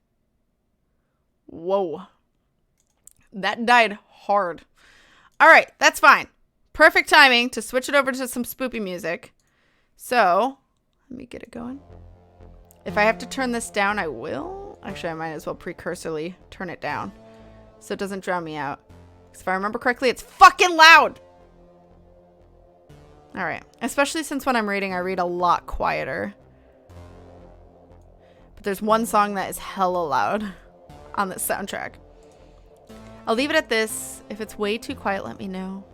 Whoa. That died hard. All right, that's fine. Perfect timing to switch it over to some spoopy music. So, let me get it going. If I have to turn this down, I will. Actually, I might as well precursorily turn it down so it doesn't drown me out. Because if I remember correctly, it's fucking loud. All right. Especially since when I'm reading, I read a lot quieter. But there's one song that is hella loud on this soundtrack. I'll leave it at this. If it's way too quiet, let me know.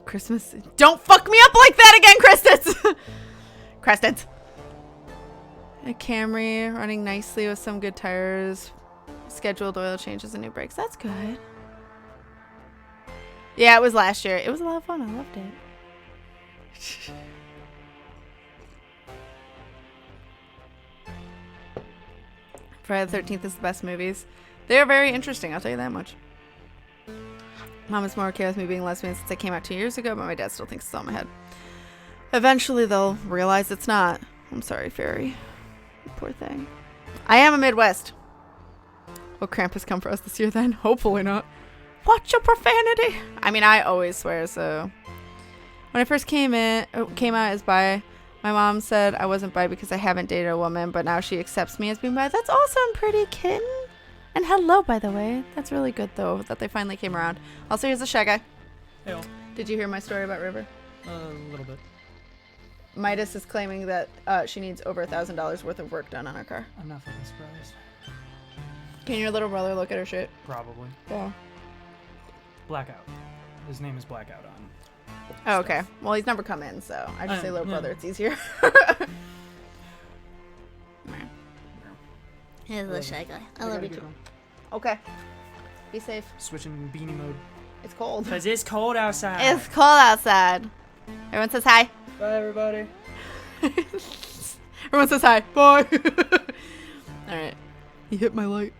Christmas. Don't fuck me up like that again, Kristens. Kristens. A Camry running nicely with some good tires. Scheduled oil changes and new brakes. That's good. Yeah, it was last year. It was a lot of fun. I loved it. Friday the 13th is the best movies. They are very interesting, I'll tell you that much. Mom is more okay with me being lesbian since I came out 2 years ago, but my dad still thinks it's on my head. Eventually, they'll realize it's not. I'm sorry, Fairy. Poor thing. I am a Midwest. Will Krampus come for us this year then? Hopefully not. Watch your profanity. I mean, I always swear, so. When I first came out as bi, my mom said I wasn't bi because I haven't dated a woman, but now she accepts me as being bi. That's awesome, pretty kitten. And hello, by the way. That's really good, though, that they finally came around. Also, here's a Shy Guy. Hey. Did you hear my story about River? A little bit. Midas is claiming that she needs over $1,000 worth of work done on her car. I'm not fucking surprised. Can your little brother look at her shit? Probably. Yeah. Blackout. His name is Blackout on. Oh, okay. Well, he's never come in, so I just say little brother. It's easier. He's a little Shy Guy. I love you too. Okay. Be safe. Switching beanie mode. It's cold. Because it's cold outside. It's cold outside. Everyone says hi. Bye, everybody. Everyone says hi. Bye. Alright. He hit my light.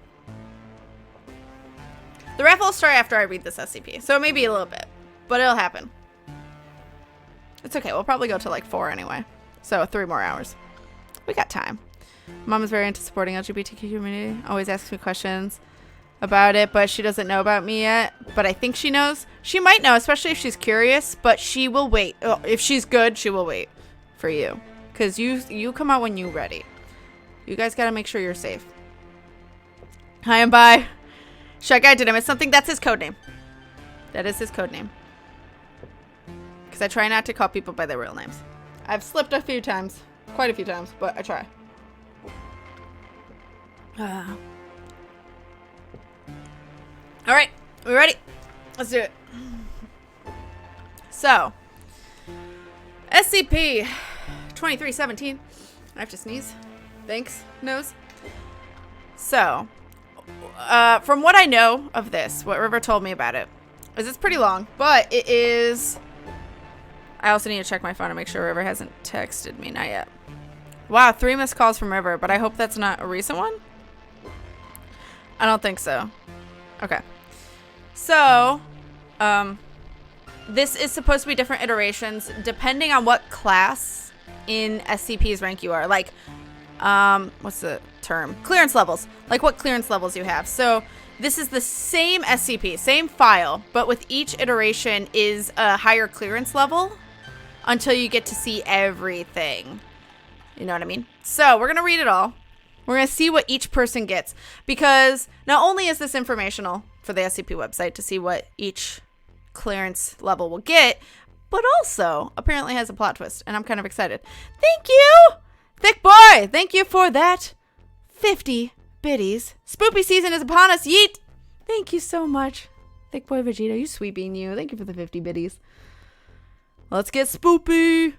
The raffle will start after I read this SCP, so it may be a little bit, but it'll happen. It's okay. We'll probably go to like 4 anyway. So 3 more hours. We got time. Mom is very into supporting LGBTQ community. Always asks me questions about it, but she doesn't know about me yet. But I think she knows. She might know, especially if she's curious, but she will wait. Oh, if she's good, she will wait for you. Because you come out when you're ready. You guys got to make sure you're safe. Hi, I'm bi. Shy Guy, did I miss something? That's his code name. That is his code name. Because I try not to call people by their real names. I've slipped a few times. Quite a few times, but I try. Alright, we ready? Let's do it. So, SCP 2317. I have to sneeze. Thanks, nose. So, from what I know of this, what River told me about it, is it's pretty long, but it is... I also need to check my phone to make sure River hasn't texted me. Not yet. Wow, 3 missed calls from River, but I hope that's not a recent one. I don't think so. Okay. So, this is supposed to be different iterations depending on what class in SCP's rank you are. Like, what's the term? Clearance levels. Like what clearance levels you have. So, this is the same SCP, same file, but with each iteration is a higher clearance level until you get to see everything. You know what I mean? So, we're going to read it all. We're going to see what each person gets. Because not only is this informational for the SCP website to see what each clearance level will get, but also apparently has a plot twist. And I'm kind of excited. Thank you! Thick boy! Thank you for that 50 biddies. Spoopy season is upon us. Yeet! Thank you so much. Thick boy Vegeta, you sweet bean you. Thank you for the 50 biddies. Let's get spoopy.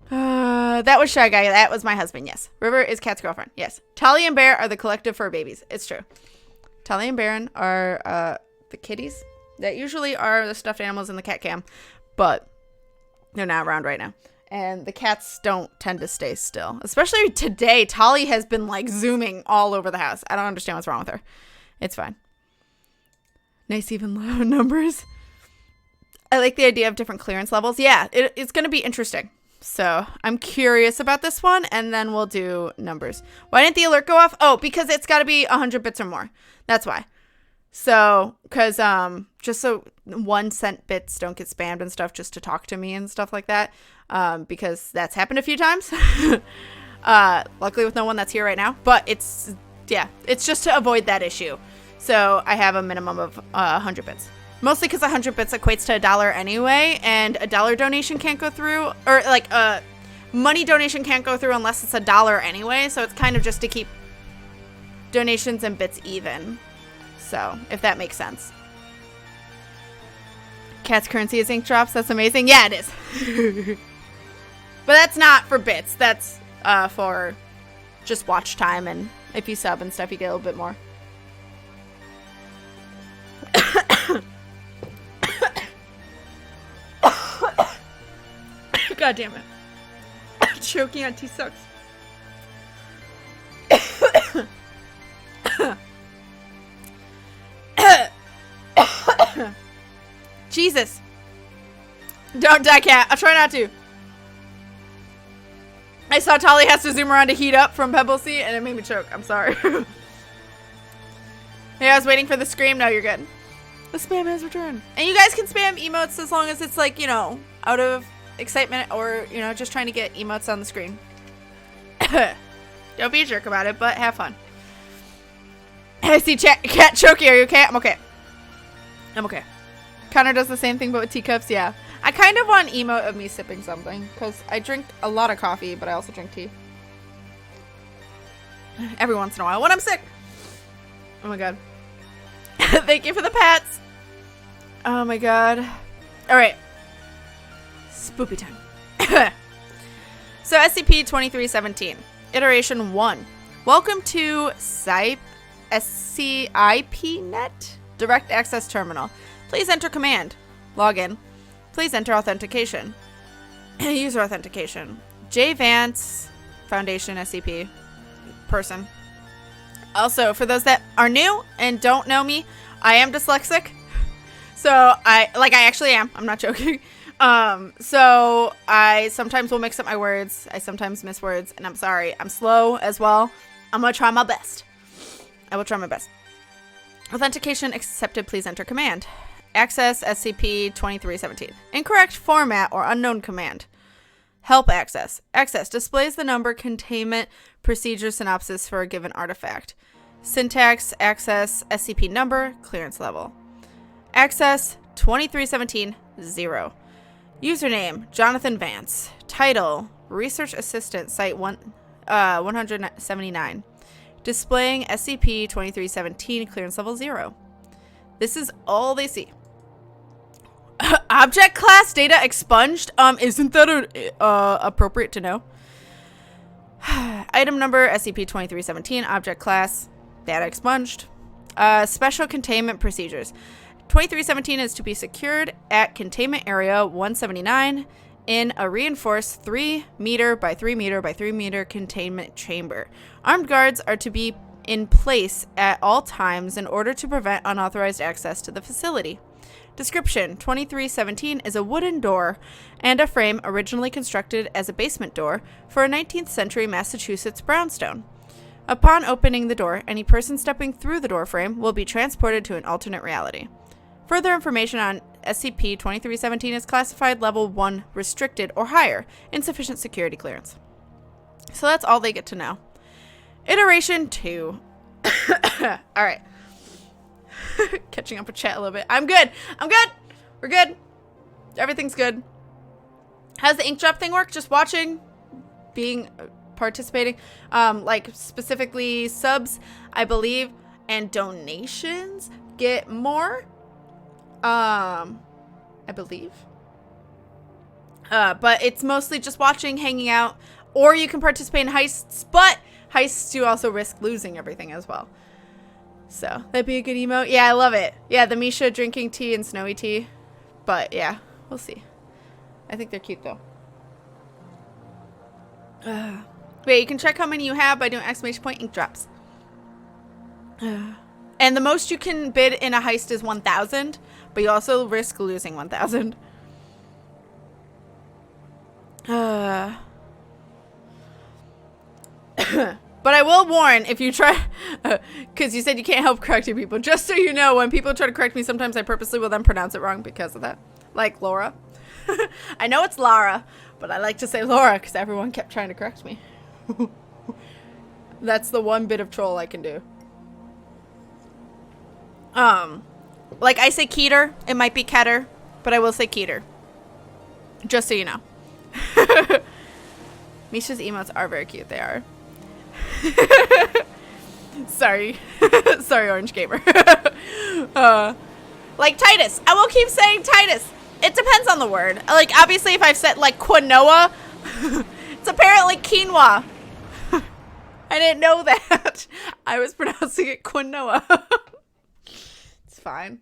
That was Shy Guy. That was my husband. Yes. River is Cat's girlfriend. Yes. Tally and Bear are the collective fur babies. It's true. Tally and Baron are the kitties that usually are the stuffed animals in the cat cam, but they're not around right now. And the cats don't tend to stay still. Especially today. Tally has been like zooming all over the house. I don't understand what's wrong with her. It's fine. Nice even loud numbers. I like the idea of different clearance levels. Yeah, it's going to be interesting. So I'm curious about this one, and then we'll do numbers. Why didn't the alert go off? Oh, because it's got to be 100 bits or more. That's why. So, because just so 1 cent bits don't get spammed and stuff, just to talk to me and stuff like that, because that's happened a few times. Luckily with no one that's here right now, but it's just to avoid that issue. So I have a minimum of 100 bits. Mostly because 100 bits equates to $1 anyway, and a dollar donation can't go through, or like a money donation can't go through unless it's $1 anyway, so it's kind of just to keep donations and bits even. So, if that makes sense. Cat's currency is ink drops. That's amazing. Yeah, it is. But that's not for bits. That's for just watch time, and if you sub and stuff, you get a little bit more. God damn it. Choking on tea sucks. Jesus. Don't die, cat. I'll try not to. I saw Tolly has to zoom around to heat up from Pebble Sea, and it made me choke. I'm sorry. Yeah, I was waiting for the scream. No, you're good. The spam has returned. And you guys can spam emotes as long as it's like, you know, out of excitement or, you know, just trying to get emotes on the screen. Don't be a jerk about it, but have fun. I see cat choking. Are you okay? I'm okay. I'm okay. Connor does the same thing, but with teacups. Yeah. I kind of want an emote of me sipping something, because I drink a lot of coffee, but I also drink tea. Every once in a while when I'm sick. Oh my god. Thank you for the pats. Oh my god. Alright. Spoopy time. So SCP-2317. Iteration 1. Welcome to SCIPnet Direct Access Terminal. Please enter command. Login. Please enter authentication. User authentication. J. Vance, Foundation, SCP. Person. Also, for those that are new and don't know me, I am dyslexic. So, I actually am. I'm not joking. So, I sometimes will mix up my words. I sometimes miss words, and I'm sorry. I'm slow as well. I'm gonna try my best. I will try my best. Authentication accepted. Please enter command. Access SCP-2317. Incorrect format or unknown command. Help access. Access displays the number containment procedure synopsis for a given artifact. Syntax, access, SCP number, clearance level. Access 2317 0. Username Jonathan Vance. Title Research Assistant Site 179. Displaying SCP-2317 clearance level 0. This is all they see. Object class data expunged. Isn't that appropriate to know? Item number SCP-2317. Object class data expunged. Special containment procedures. 2317 is to be secured at containment area 179 in a reinforced 3 meter by 3 meter by 3 meter containment chamber. Armed guards are to be in place at all times in order to prevent unauthorized access to the facility. Description: 2317 is a wooden door and a frame originally constructed as a basement door for a 19th century Massachusetts brownstone. Upon opening the door, any person stepping through the door frame will be transported to an alternate reality. Further information on SCP-2317 is classified level 1 restricted or higher, insufficient security clearance. So that's all they get to know. Iteration 2. Alright. Catching up with chat a little bit. I'm good. We're good. Everything's good. How's the ink drop thing work? Just watching? Participating? Like specifically subs, I believe, and donations get more. I believe. But it's mostly just watching, hanging out, or you can participate in heists, but heists you also risk losing everything as well. So, that'd be a good emote. Yeah, I love it. Yeah, the Misha drinking tea and snowy tea. But, yeah, we'll see. I think they're cute, though. Wait, you can check how many you have by doing exclamation point ink drops. And the most you can bid in a heist is 1,000, but you also risk losing 1,000. But I will warn, if you try, because you said you can't help correcting people, just so you know, when people try to correct me, sometimes I purposely will then pronounce it wrong because of that. Like Laura. I know it's Lara, but I like to say Laura because everyone kept trying to correct me. That's the one bit of troll I can do. Like, I say Keter. It might be Keter, but I will say Keter. Just so you know. Misha's emotes are very cute. They are. Sorry. Sorry, Orange Gamer. Like Titus. I will keep saying Titus. It depends on the word. Like, obviously, if I've said, like, quinoa, it's apparently quinoa. I didn't know that. I was pronouncing it quinoa. It's fine.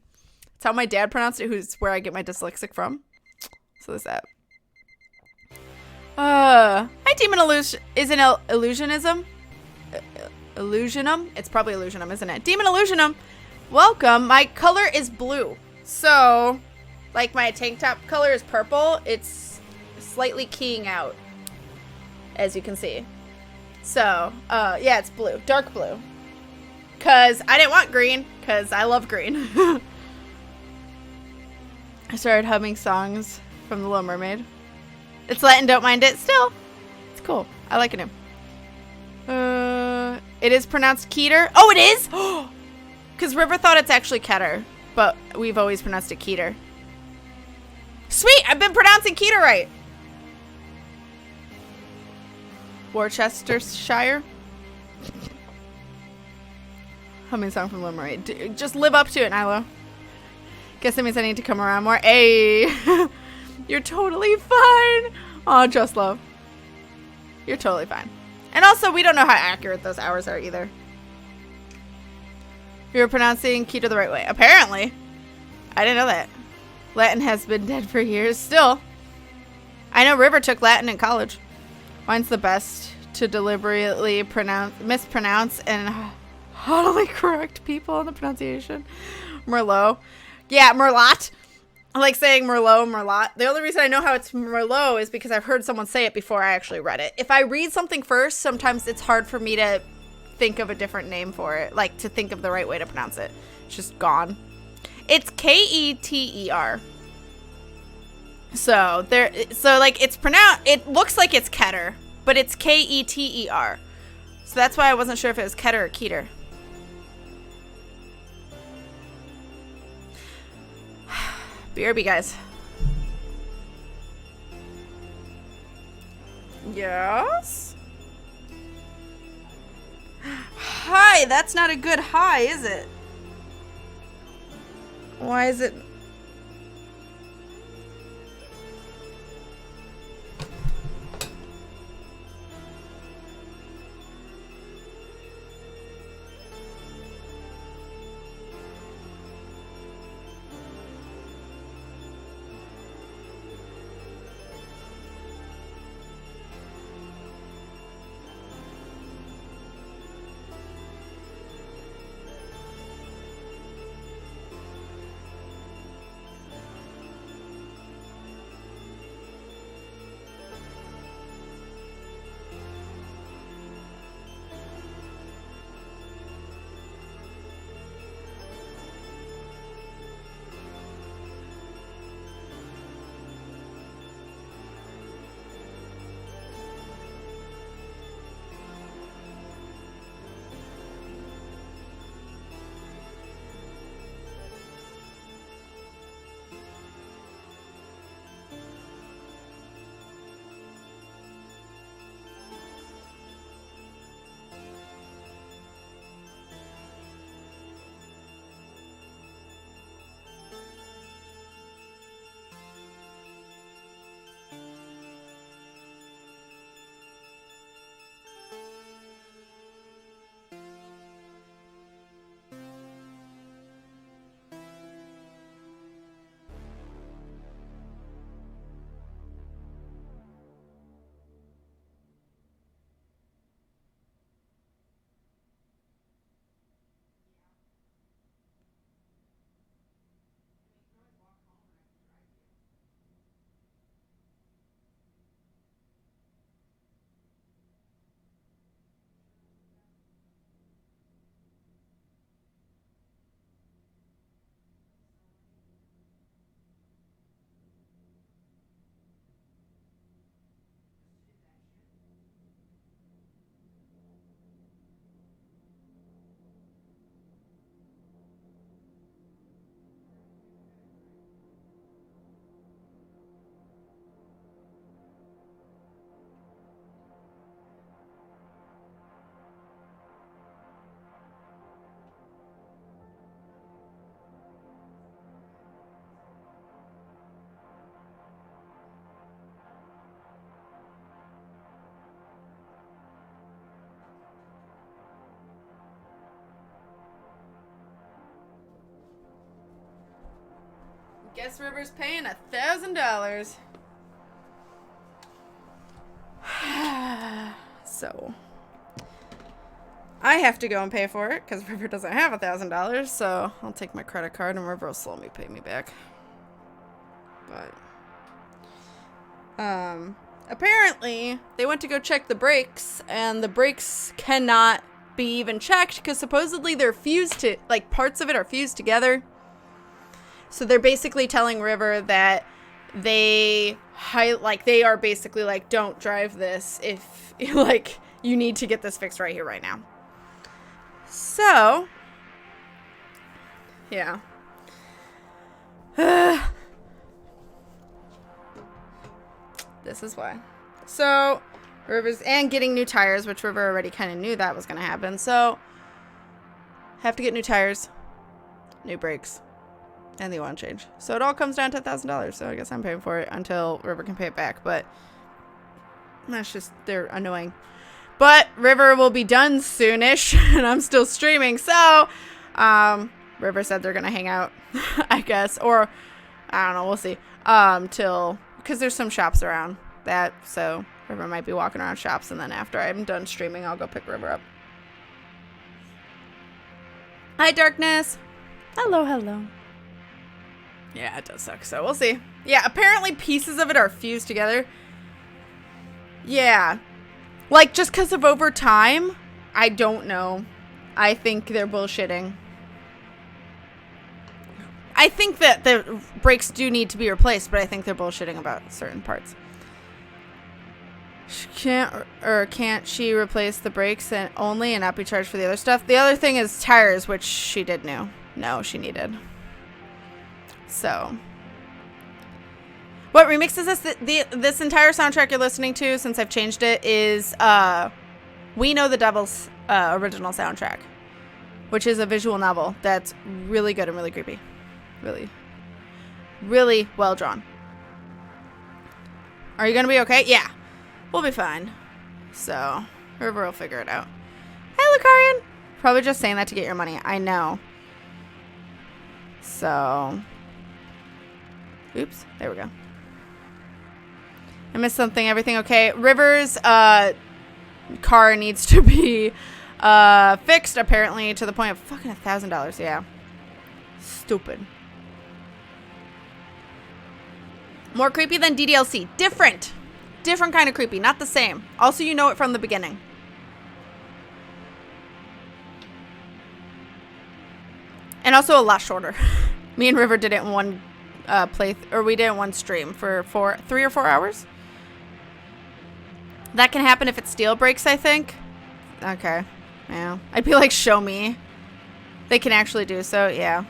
It's how my dad pronounced it, who's where I get my dyslexic from. So there's that. Hi, Demon Illusion. Is it Illusionism? Illusionum? It's probably Illusionum, isn't it? Demon Illusionum. Welcome. My color is blue. So, like my tank top color is purple. It's slightly keying out, as you can see. So, yeah, it's blue. Dark blue. Because I didn't want green, because I love green. I started humming songs from The Little Mermaid. It's Latin, don't mind it. Still, it's cool. I like it now. It is pronounced Keter. Oh, it is? Because River thought it's actually Keter, but we've always pronounced it Keter. Sweet, I've been pronouncing Keter right. Worcestershire. Humming song from Little Mermaid. Just live up to it, Nilo. Guess that means I need to come around more. Hey, you're totally fine. Aw, Just Love. You're totally fine. And also, we don't know how accurate those hours are either. You're pronouncing Keter the right way. Apparently. I didn't know that. Latin has been dead for years. Still. I know River took Latin in college. Mine's the best to deliberately mispronounce and haughtily correct people on the pronunciation. Merlot. Yeah, Merlot. I like saying Merlot, Merlot. The only reason I know how it's Merlot is because I've heard someone say it before I actually read it. If I read something first, sometimes it's hard for me to think of a different name for it. Like, to think of the right way to pronounce it. It's just gone. It's Keter. So, like, it's pronounced, it looks like it's Keter, but it's Keter. So that's why I wasn't sure if it was Keter or Keter. BRB, guys. Yes? Hi, that's not a good hi, is it? Why is it... Guess River's paying $1,000. So I have to go and pay for it because River doesn't have $1,000. So I'll take my credit card and River will slowly pay me back. But apparently they went to go check the brakes, and the brakes cannot be even checked because supposedly they're fused to, like, parts of it are fused together. So they're basically telling River that they are basically like, don't drive this if like you need to get this fixed right here right now. So yeah. This is why. So River's and getting new tires, which River already kind of knew that was going to happen. So have to get new tires, new brakes, and the oil change. So it all comes down to $1,000. So I guess I'm paying for it until River can pay it back. But that's just, they're annoying. But River will be done soonish, and I'm still streaming. So River said they're gonna hang out, I guess, or I don't know. We'll see. Till, because there's some shops around that. So River might be walking around shops, and then after I'm done streaming, I'll go pick River up. Hi, Darkness. Hello, hello. Yeah, it does suck. So we'll see. Yeah, apparently pieces of it are fused together. Yeah. Like, just because of over time, I don't know. I think they're bullshitting. I think that the brakes do need to be replaced, but I think they're bullshitting about certain parts. Can't she replace the brakes and only and not be charged for the other stuff? The other thing is tires, which she did know. No, she needed. So, what remix is this? This entire soundtrack you're listening to, since I've changed it, is We Know the Devil's original soundtrack, which is a visual novel that's really good and really creepy. Really, really well drawn. Are you going to be okay? Yeah, we'll be fine. So, River will figure it out. Hey, Lucarian! Probably just saying that to get your money. I know. So, oops, there we go. I missed something. Everything okay? River's car needs to be fixed, apparently, to the point of fucking $1,000. Yeah. Stupid. More creepy than DDLC. Different. Different kind of creepy. Not the same. Also, you know it from the beginning. And also a lot shorter. Me and River did it in one we did it in one stream for 3 or 4 hours. That can happen if it steel breaks, I think. Okay. Yeah. I'd be like, show me. They can actually do so, yeah.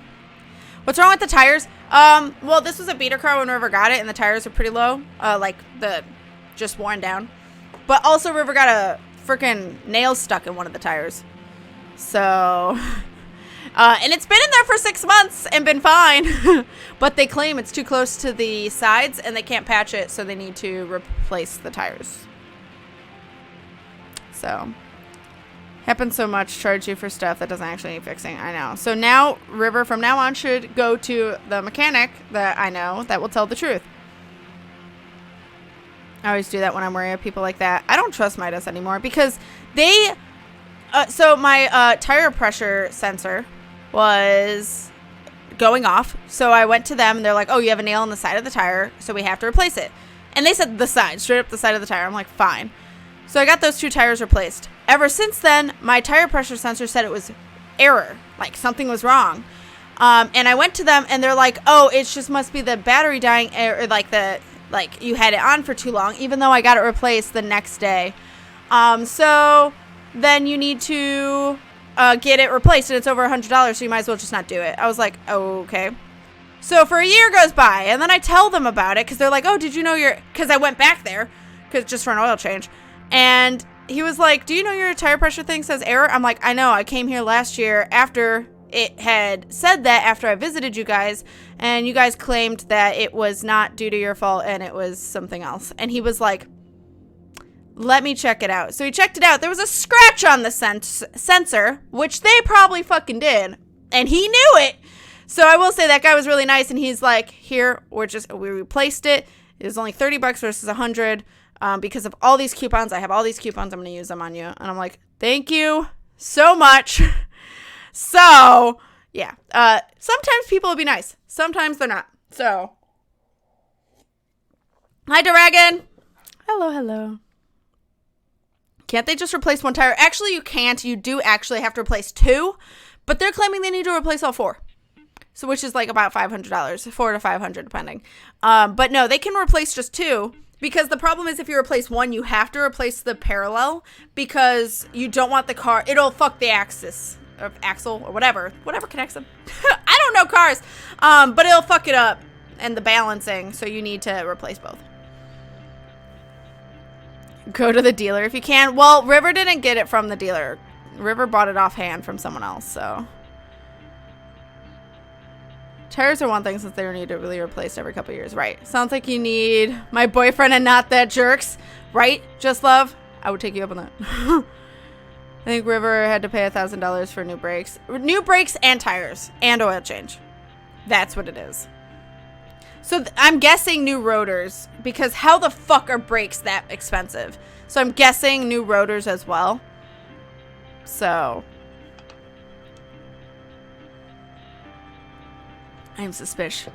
What's wrong with the tires? Well, this was a beater car when River got it, and the tires are pretty low. Just worn down. But also, River got a freaking nail stuck in one of the tires. So, and it's been in there for 6 months and been fine. But they claim it's too close to the sides, and they can't patch it, so they need to replace the tires. So, happens so much, charge you for stuff that doesn't actually need fixing. I know. So now, River from now on should go to the mechanic that I know that will tell the truth. I always do that when I'm worried of people like that. I don't trust Midas anymore because they... so my tire pressure sensor was going off. So I went to them and they're like, oh, you have a nail in the side of the tire, so we have to replace it. And they said the side, straight up the side of the tire. I'm like, fine. So I got those 2 tires replaced. Ever since then, my tire pressure sensor said it was error, like something was wrong. And I went to them and they're like, oh, it just must be the battery dying, or like you had it on for too long, even though I got it replaced the next day. So then you need to get it replaced, and it's over $100, so you might as well just not do it. I was like, oh, okay. So for a year goes by, and then I tell them about it because they're like, oh, did you know because I went back there just for an oil change. And he was like, do you know your tire pressure thing says error? I'm like, I know. I came here last year after it had said that, after I visited you guys, and you guys claimed that it was not due to your fault and it was something else. And he was like, let me check it out. So he checked it out. There was a scratch on the sensor, which they probably fucking did. And he knew it. So I will say that guy was really nice, and he's like, here, we replaced it. It was only $30 versus $100 because of all these coupons. I have all these coupons. I'm going to use them on you. And I'm like, thank you so much. So, yeah. Sometimes people will be nice. Sometimes they're not. So, hi, Dragon. Hello, hello. Can't they just replace one tire? Actually, you can't. You do actually have to replace 2, but they're claiming they need to replace all 4. So, which is like about $500, $400 to $500 depending. But no, they can replace just 2 because the problem is if you replace 1, you have to replace the parallel because you don't want the car. It'll fuck the axle or whatever connects them. I don't know cars, but it'll fuck it up and the balancing. So you need to replace both. Go to the dealer if you can. Well, River didn't get it from the dealer. River bought it offhand from someone else, so. Tires are one thing since they need to really replaced every couple years. Right. Sounds like you need my boyfriend and not that jerks. Right? Just love. I would take you up on that. I think River had to pay $1,000 for new brakes. New brakes and tires. And oil change. That's what it is. So I'm guessing new rotors, because how the fuck are brakes that expensive? So I'm guessing new rotors as well. So I'm suspicious.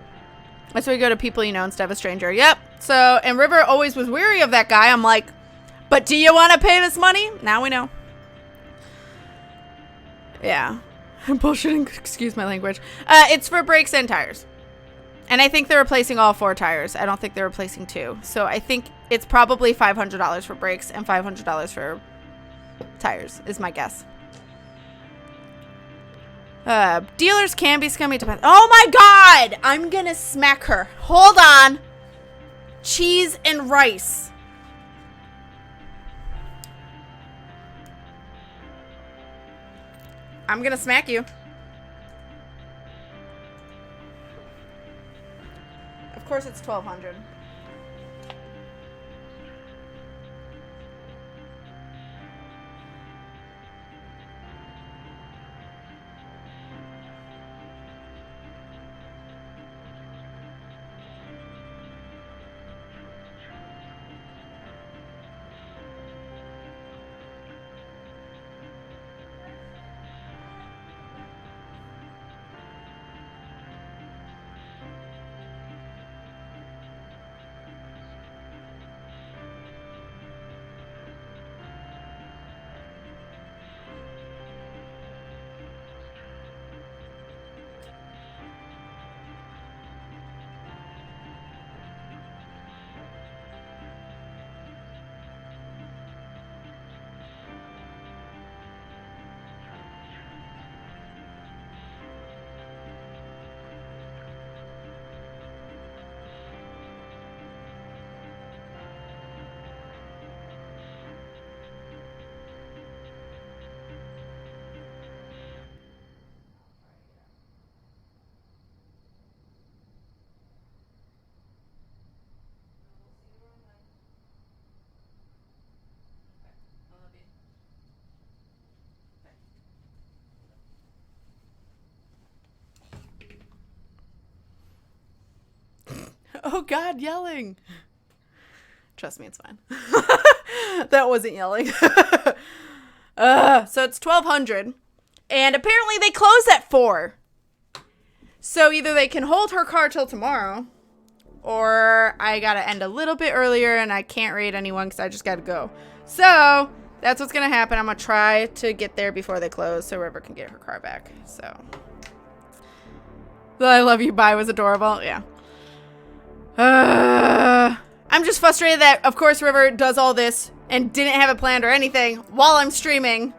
That's why we go to people you know instead of a stranger. Yep. So, and River always was weary of that guy. I'm like, but do you want to pay this money? Now we know. Yeah. I'm bullshitting. Excuse my language. It's for brakes and tires. And I think they're replacing all 4 tires. I don't think they're replacing 2. So I think it's probably $500 for brakes and $500 for tires is my guess. Dealers can be scummy. Oh my god! I'm gonna smack her. Hold on. Cheese and rice. I'm gonna smack you. Of course it's 1,200. Oh god, yelling. Trust me, it's fine. That wasn't yelling. So it's 1,200. And apparently they close at 4. So either they can hold her car till tomorrow, or I gotta end a little bit earlier and I can't raid anyone because I just gotta go. So that's what's gonna happen. I'm gonna try to get there before they close so River can get her car back. So the I love you bye was adorable. Yeah. I'm just frustrated that, of course, River does all this and didn't have it planned or anything while I'm streaming.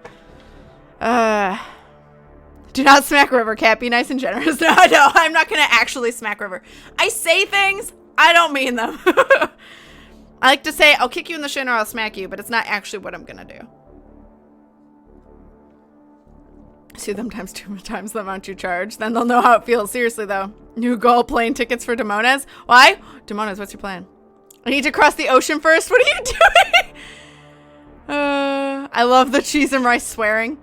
Do not smack River, Cat. Be nice and generous. No, I'm not going to actually smack River. I say things, I don't mean them. I like to say, I'll kick you in the shin or I'll smack you, but it's not actually what I'm going to do. Sue them times 2 times the amount you charge. Then they'll know how it feels. Seriously, though. New goal, plane tickets for Demones. Why? Demones, what's your plan? I need to cross the ocean first. What are you doing? I love the cheese and rice swearing.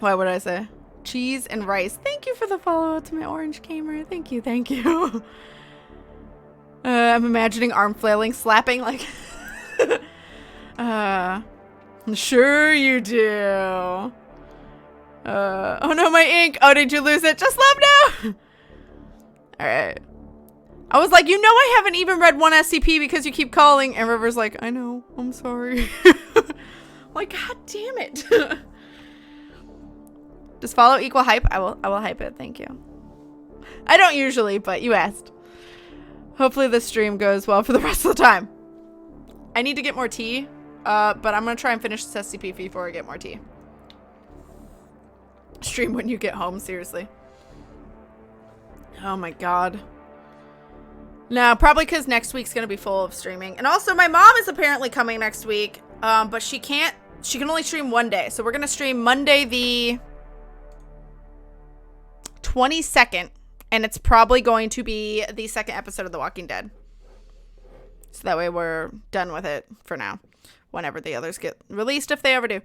Why would I say? cheese and rice. Thank you for the follow to my orange gamer. Thank you, thank you. I'm imagining arm flailing, slapping like. Sure you do. Oh no, my ink. Oh, did you lose it? Just let me know. All right. I was like, you know, I haven't even read one SCP because you keep calling. And River's like, I know. I'm sorry. Like, god damn it. Does follow equal hype? I will hype it. Thank you. I don't usually, but you asked. Hopefully this stream goes well for the rest of the time. I need to get more tea, but I'm going to try and finish this SCP before I get more tea. Stream when you get home, seriously. Oh my god. No, probably because next week's going to be full of streaming. And also, my mom is apparently coming next week, but she can only stream one day. So we're going to stream Monday the 22nd, and it's probably going to be the second episode of The Walking Dead. So that way we're done with it for now, whenever the others get released, if they ever do,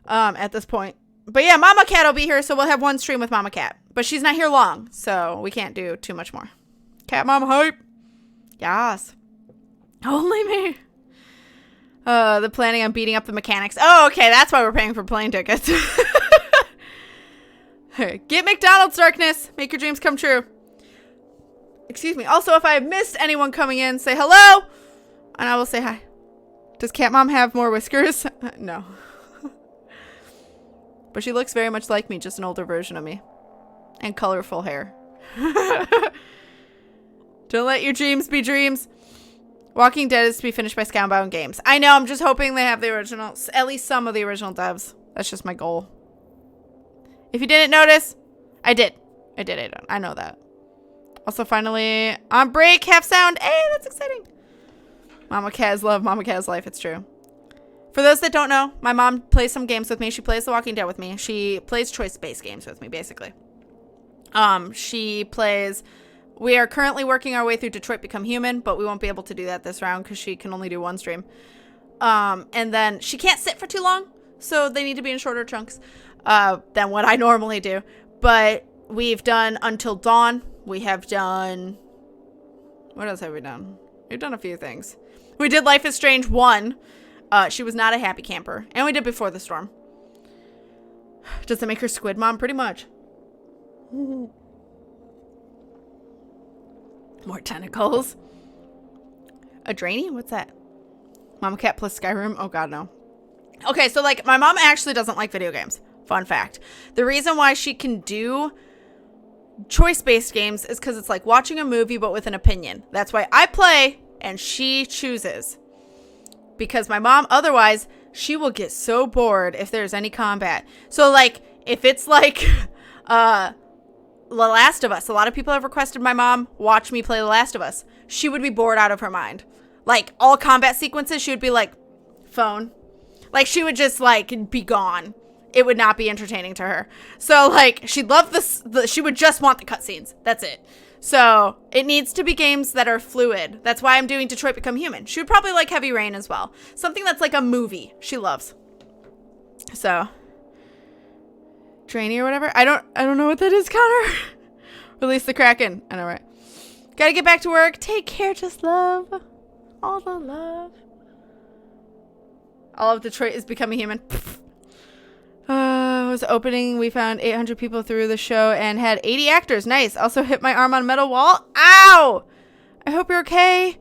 at this point. But yeah, Mama Cat will be here, so we'll have one stream with Mama Cat. But she's not here long, so we can't do too much more. Cat Mama hype. Yes. Only me. They're planning on beating up the mechanics. Oh, okay, that's why we're paying for plane tickets. Get McDonald's, Darkness. Make your dreams come true. Excuse me. Also, if I have missed anyone coming in, say hello, and I will say hi. Does Cat Mom have more whiskers? No. But she looks very much like me, just an older version of me. And colorful hair. Don't let your dreams be dreams. Walking Dead is to be finished by Scoundbound Games. I know, I'm just hoping they have the original, at least some of the original devs. That's just my goal. If you didn't notice, I did. I know that. Also, finally, on break, half sound. Hey, that's exciting. Mama Kaz love, Mama Kaz life. It's true. For those that don't know, my mom plays some games with me. She plays The Walking Dead with me. She plays choice-based games with me, basically. She plays... We are currently working our way through Detroit Become Human, but we won't be able to do that this round because she can only do one stream. And then she can't sit for too long, so they need to be in shorter chunks than what I normally do. But we've done Until Dawn. We have done... What else have we done? We've done a few things. We did Life is Strange 1. She was not a happy camper. And we did Before the Storm. Does it make her Squid Mom? Pretty much. More tentacles. A Drainy? What's that? Mama Cat plus Skyrim? Oh god, no. Okay, so like my mom actually doesn't like video games. Fun fact. The reason why she can do choice-based games is because it's like watching a movie but with an opinion. That's why I play and she chooses. Because my mom, otherwise, she will get so bored if there's any combat. So like, if it's like, The Last of Us. A lot of people have requested my mom watch me play The Last of Us. She would be bored out of her mind. Like, all combat sequences, she would be like, phone. Like, she would just, like, be gone. It would not be entertaining to her. So, like, she'd love this. She would just want the cutscenes. That's it. So, it needs to be games that are fluid. That's why I'm doing Detroit Become Human. She would probably like Heavy Rain as well. Something that's like a movie. She loves. So... Drainy or whatever. I don't know what that is, Connor. Release the Kraken. I know, right? Gotta get back to work. Take care. Just love. All the love. All of Detroit is becoming human. Was opening. We found 800 people through the show and had 80 actors. Nice. Also hit my arm on a metal wall. Ow! I hope you're okay.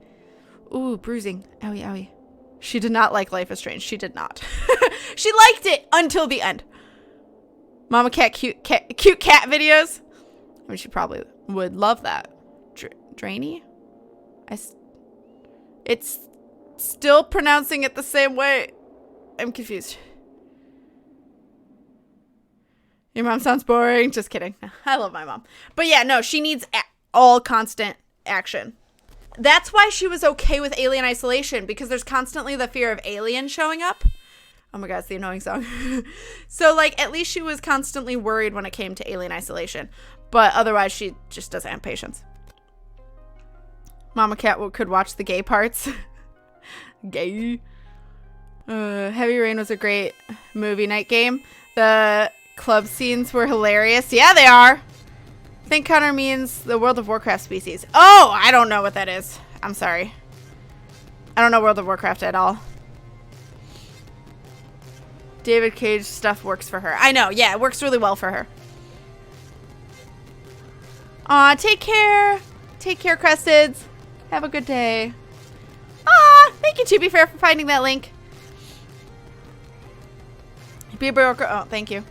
Ooh, bruising. Owie, owie. She did not like Life is Strange. She did not. She liked it until the end. Mama Cat cute cat videos. I mean, she probably would love that. Drainy? It's still pronouncing it the same way. I'm confused. Your mom sounds boring. Just kidding. I love my mom. But yeah, no, she needs all constant action. That's why she was okay with Alien Isolation, because there's constantly the fear of aliens showing up. Oh my god, it's the annoying song. So, like, at least she was constantly worried when it came to Alien Isolation. But otherwise, she just doesn't have patience. Mama Cat could watch the gay parts. Gay. Heavy Rain was a great movie night game. The Club scenes were hilarious. Yeah, they are. Think counter means the World of Warcraft species. Oh, I don't know what that is. I'm sorry. I don't know World of Warcraft at all. David Cage stuff works for her. I know. Yeah, it works really well for her. Aw, take care. Take care, Cresteds. Have a good day. Aw, thank you, To Be Fair, for finding that link. Be a broker. Oh, thank you.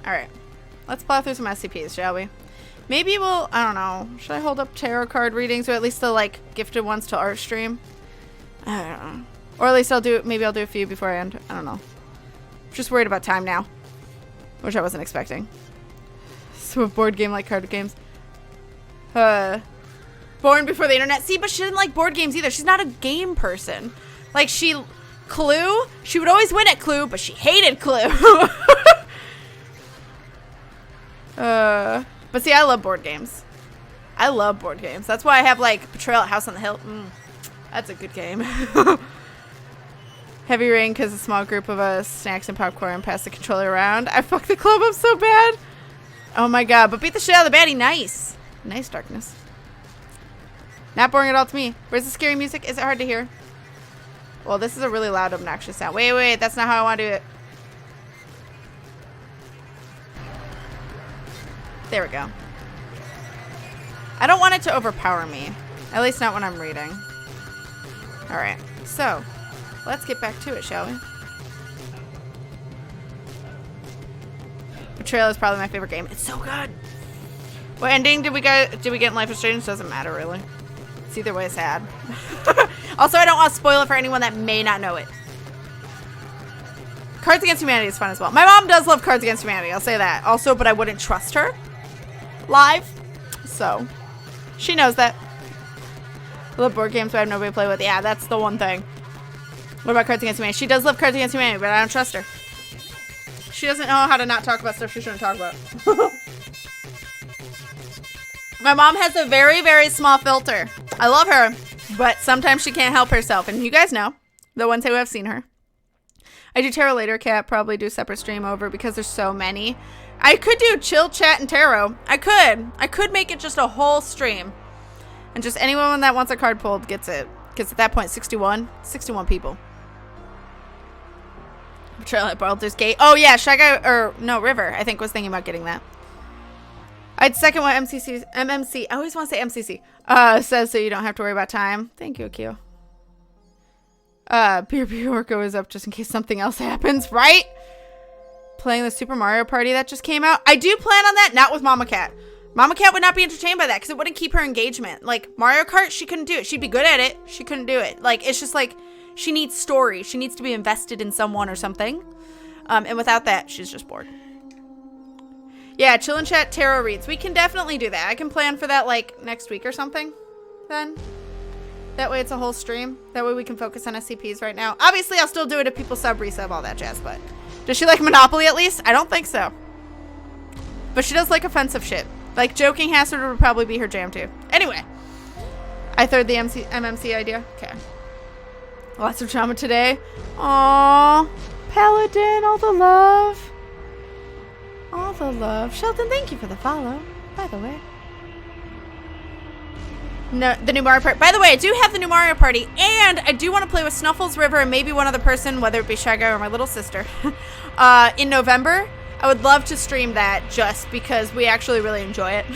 All right. Let's plow through some SCPs, shall we? Maybe we'll, I don't know. Should I hold up tarot card readings or at least the, like, gifted ones to art stream? I don't know. Or at least maybe I'll do a few before I end. I don't know. Just worried about time now. Which I wasn't expecting. So a board game like card games. Born before the internet. See, but she didn't like board games either. She's not a game person. Like, Clue, she would always win at Clue, but she hated Clue. But see, I love board games. I love board games. That's why I have, like, Betrayal at House on the Hill. That's a good game. Heavy rain because a small group of us, snacks and popcorn, pass the controller around. I fucked the club up so bad. Oh my god, but beat the shit out of the baddie. Nice. Nice, Darkness. Not boring at all to me. Where's the scary music? Is it hard to hear? Well, this is a really loud, obnoxious sound. Wait, that's not how I want to do it. There we go. I don't want it to overpower me. At least not when I'm reading. Alright, so let's get back to it, shall we? Betrayal is probably my favorite game. It's so good. What ending did we get in Life is Strange? Doesn't matter, really. It's either way sad. Also, I don't want to spoil it for anyone that may not know it. Cards Against Humanity is fun as well. My mom does love Cards Against Humanity, I'll say that. Also, but I wouldn't trust her live. So, she knows that. I love board games, but I have nobody to play with. Yeah, that's the one thing. What about Cards Against Humanity? She does love Cards Against Humanity, but I don't trust her. She doesn't know how to not talk about stuff she shouldn't talk about. My mom has a very, very small filter. I love her, but sometimes she can't help herself. And you guys know, the ones who have seen her. I do tarot later, Kat. Probably do a separate stream over because there's so many. I could do chill, chat, and tarot. I could make it just a whole stream. And just anyone that wants a card pulled gets it. Because at that point, 61 people. Betrayal at Baldur's Gate. Oh, yeah. River, I think, was thinking about getting that. I'd second what MMC, I always want to say MCC, says so you don't have to worry about time. Thank you, Akio. Beer Orko is up just in case something else happens, right? Playing the Super Mario Party that just came out. I do plan on that, not with Mama Cat. Mama Cat would not be entertained by that because it wouldn't keep her engagement. Like, Mario Kart, she couldn't do it. She'd be good at it. She couldn't do it. Like, it's just like, she needs story. She needs to be invested in someone or something. And without that, she's just bored. Yeah, chill and chat tarot reads. We can definitely do that. I can plan for that, like, next week or something then. That way it's a whole stream. That way we can focus on SCPs right now. Obviously, I'll still do it if people sub, resub, all that jazz, but... Does she like Monopoly at least? I don't think so. But she does like offensive shit. Like, joking hazard would probably be her jam, too. Anyway. I third the MMC idea. Okay. Lots of drama today. Aww. Paladin, all the love. All the love. Shelton, thank you for the follow, by the way. No, the new Mario Party. By the way, I do have the new Mario Party, and I do want to play with Snuffles, River, and maybe one other person, whether it be Shy Guy or my little sister, in November. I would love to stream that just because we actually really enjoy it.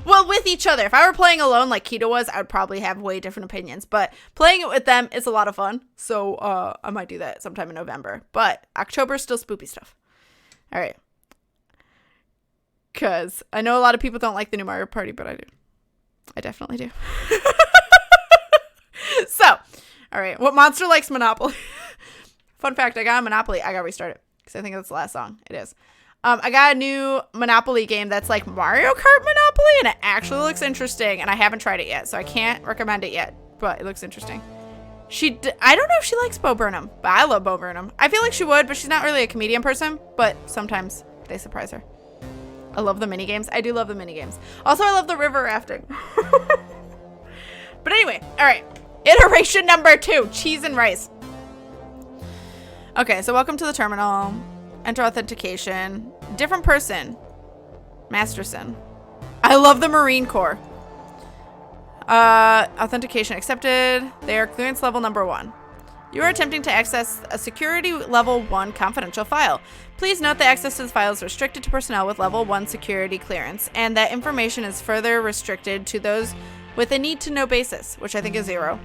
Well, with each other. If I were playing alone like Keto was, I would probably have way different opinions. But playing it with them is a lot of fun. So I might do that sometime in November. But October is still spoopy stuff. All right. Because I know a lot of people don't like the new Mario Party, but I do. I definitely do. So, all right. What monster likes Monopoly? Fun fact, I got a Monopoly. I got restarted because I think that's the last song. It is. I got a new Monopoly game that's like Mario Kart Monopoly, and it actually looks interesting, and I haven't tried it yet, so I can't recommend it yet, but it looks interesting. I don't know if she likes Bo Burnham, but I love Bo Burnham. I feel like she would, but she's not really a comedian person, but sometimes they surprise her. I love the minigames. I do love the minigames. Also, I love the river rafting. But anyway, all right. Iteration number 2, cheese and rice. Okay, so welcome to the terminal. Enter authentication. Different person. Masterson. I love the Marine Corps. Authentication accepted. They are clearance level number 1. You are attempting to access a security level 1 confidential file. Please note that access to the file is restricted to personnel with level 1 security clearance, and that information is further restricted to those with a need-to-know basis, which I think is 0.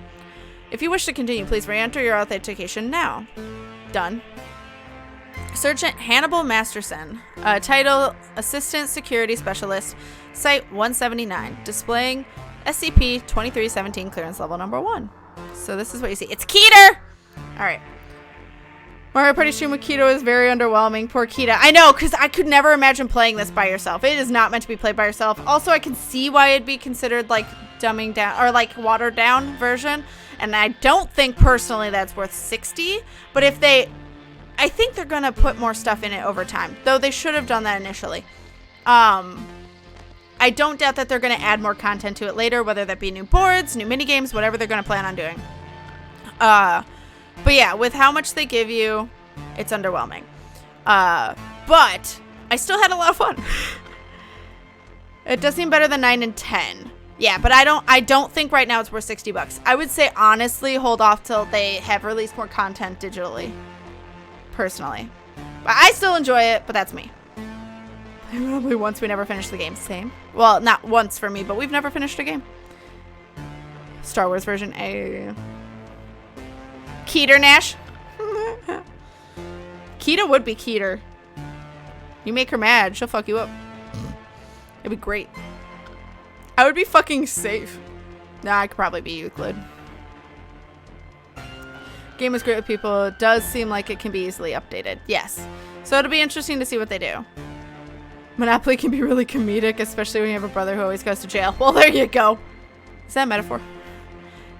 If you wish to continue, please re-enter your authentication now. Done. Sergeant Hannibal Masterson. Title, Assistant Security Specialist. Site 179. Displaying SCP-2317 clearance level number 1. So this is what you see. It's Keter! Alright. Mario Party stream with Keto is very underwhelming. Poor Kita. I know, because I could never imagine playing this by yourself. It is not meant to be played by yourself. Also, I can see why it'd be considered like dumbing down or like watered down version. And I don't think personally that's worth 60. But if they... I think they're going to put more stuff in it over time. Though they should have done that initially. I don't doubt that they're going to add more content to it later. Whether that be new boards, new minigames, whatever they're going to plan on doing. But yeah, with how much they give you, it's underwhelming. But I still had a lot of fun. It does seem better than 9 and 10. Yeah, but I don't think right now it's worth $60. I would say honestly hold off till they have released more content digitally. Personally. But I still enjoy it, but that's me. Probably once we never finished the game. Same. Well, not once for me, but we've never finished a game. Star Wars version A. Keter Nash. Keita would be Keter. You make her mad, she'll fuck you up. It'd be great. I would be fucking safe. Nah, I could probably be Euclid. Game is great with people. It does seem like it can be easily updated. Yes. So it'll be interesting to see what they do. Monopoly can be really comedic, especially when you have a brother who always goes to jail. Well, there you go. Is that a metaphor?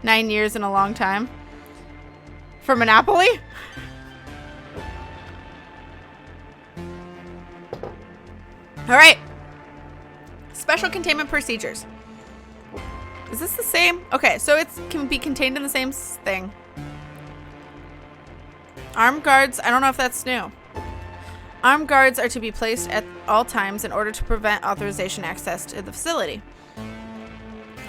9 years in a long time. For Monopoly? Alright. Special containment procedures. Is this the same? Okay, so it can be contained in the same thing. Armed guards, I don't know if that's new. Armed guards are to be placed at all times in order to prevent authorization access to the facility.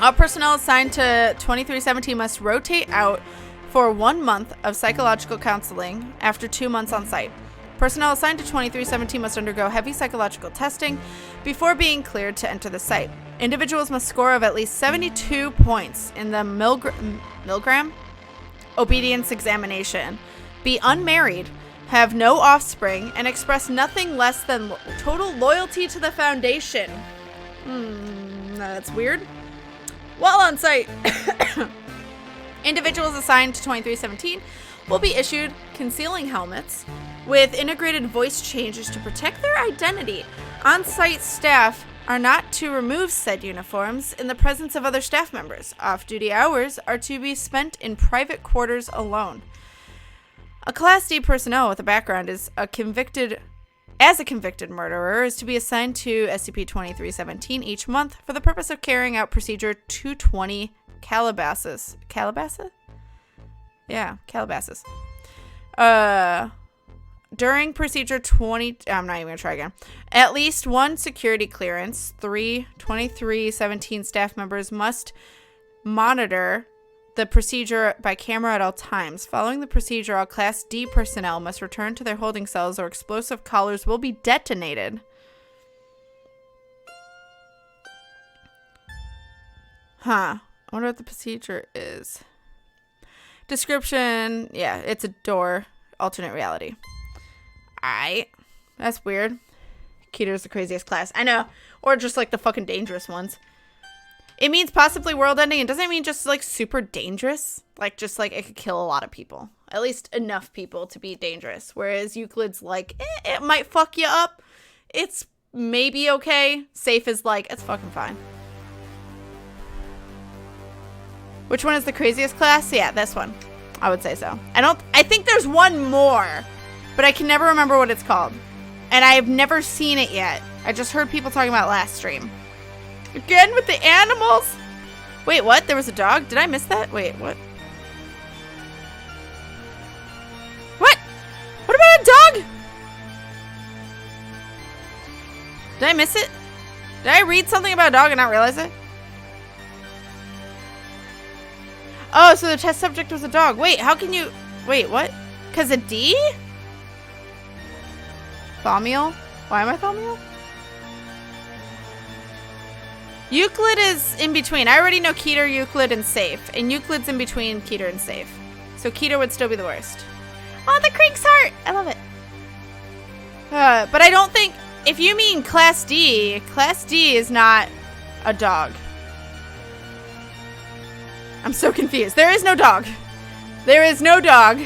All personnel assigned to 2317 must rotate out for 1 month of psychological counseling after 2 months on site. Personnel assigned to 2317 must undergo heavy psychological testing before being cleared to enter the site. Individuals must score of at least 72 points in the Milgram obedience examination, be unmarried, have no offspring, and express nothing less than total loyalty to the Foundation. That's weird. While on site, individuals assigned to 2317 will be issued concealing helmets with integrated voice changes to protect their identity. On-site staff are not to remove said uniforms in the presence of other staff members. Off-duty hours are to be spent in private quarters alone. A Class D personnel with a background as a convicted murderer is to be assigned to SCP-2317 each month for the purpose of carrying out Procedure 220 Calabasas. Calabasas? Yeah, Calabasas. During Procedure 20... I'm not even going to try again. At least 1 security clearance. 3 2317 staff members must monitor the procedure by camera at all times. Following the procedure, all Class D personnel must return to their holding cells or explosive collars will be detonated. Huh. I wonder what the procedure is. Description. Yeah, it's a door. Alternate reality. Alright. That's weird. Keter's the craziest class. I know. Or just like the fucking dangerous ones. It means possibly world ending. It doesn't mean just like super dangerous. Like just like it could kill a lot of people. At least enough people to be dangerous. Whereas Euclid's like, it might fuck you up. It's maybe okay. Safe is like, it's fucking fine. Which one is the craziest class? Yeah, this one. I would say so. I think there's one more. But I can never remember what it's called. And I have never seen it yet. I just heard people talking about it last stream. Again with the animals? Wait, what? There was a dog? Did I miss that? Wait, what? What? What about a dog? Did I miss it? Did I read something about a dog and not realize it? Oh, so the test subject was a dog. Wait, how can you... Wait, what? Because a D? Thaumiel? Why am I Thaumiel? Euclid is in between. I already know Keter, Euclid, and Safe. And Euclid's in between Keter and Safe. So Keter would still be the worst. Oh, the Creek's heart! I love it. But I don't think... If you mean Class D is not a dog. I'm so confused. There is no dog. There is no dog.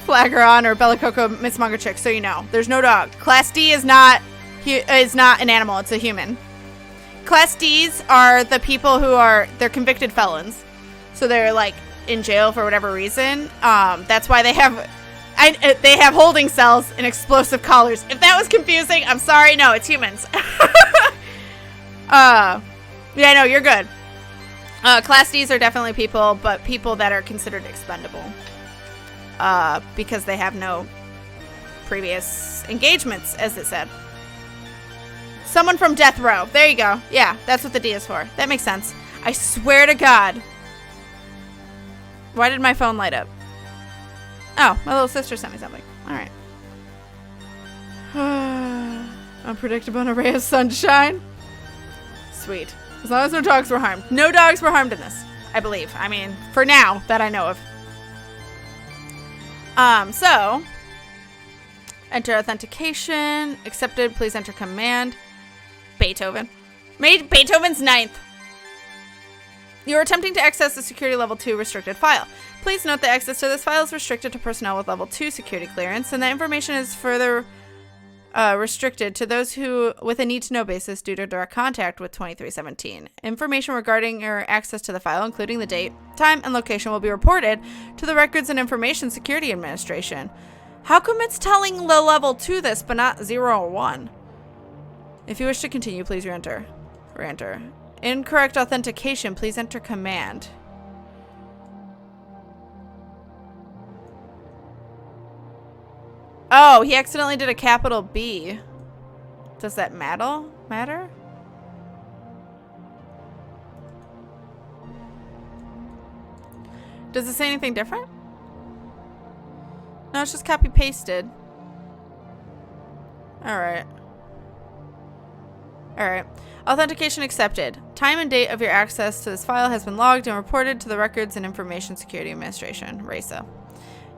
Flaggeron or Bellicoco Miss Manga Chick, so you know. There's no dog. Class D is not an animal. It's a human. Class Ds are the people who they're convicted felons. So they're like in jail for whatever reason. That's why they have holding cells and explosive collars. If that was confusing, I'm sorry. No, it's humans. Yeah, no, you're good. Class Ds are definitely people, but people that are considered expendable. Because they have no previous engagements, as it said. Someone from death row. There you go. Yeah, that's what the D is for. That makes sense. I swear to God. Why did my phone light up? Oh, my little sister sent me something. Alright. Unpredictable and a ray of sunshine. Sweet. As long as no dogs were harmed. No dogs were harmed in this, I believe. I mean, for now, that I know of. So. Enter authentication. Accepted. Please enter command. Beethoven. Made Beethoven's 9th. You are attempting to access the security level 2 restricted file. Please note that access to this file is restricted to personnel with level 2 security clearance, and that information is further restricted to those who with a need-to-know basis due to direct contact with 2317. Information regarding your access to the file, including the date, time, and location, will be reported to the Records and Information Security Administration. How come it's telling the level 2 this, but not 0 or 1? If you wish to continue, please re-enter. Re-enter. Incorrect authentication, please enter command. Oh, he accidentally did a capital B. Does that matter? Does it say anything different? No, it's just copy pasted. Alright. Alright. Authentication accepted. Time and date of your access to this file has been logged and reported to the Records and Information Security Administration, RASA.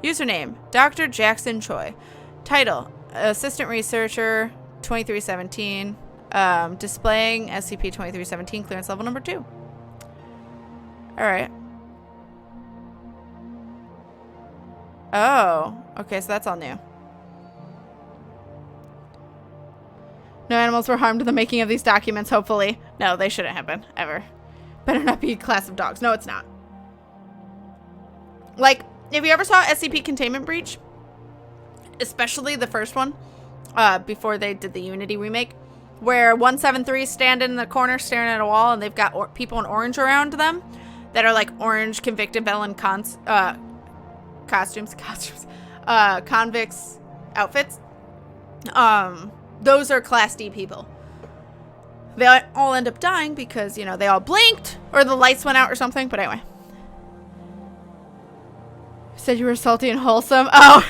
Username, Dr. Jackson Choi. Title, Assistant Researcher, 2317. Displaying SCP-2317, clearance level number 2. Alright. Oh, okay, so that's all new. No animals were harmed in the making of these documents, hopefully. No, they shouldn't have been, ever. Better not be a class of dogs. No, it's not. Like, if you ever saw SCP Containment Breach, especially the first one, before they did the Unity remake, where 173 is standing in the corner staring at a wall and they've got people in orange around them that are like orange convicted felon costumes, convicts outfits. Those are Class D people. They all end up dying because, you know, they all blinked or the lights went out or something. But anyway. Said you were salty and wholesome. Oh.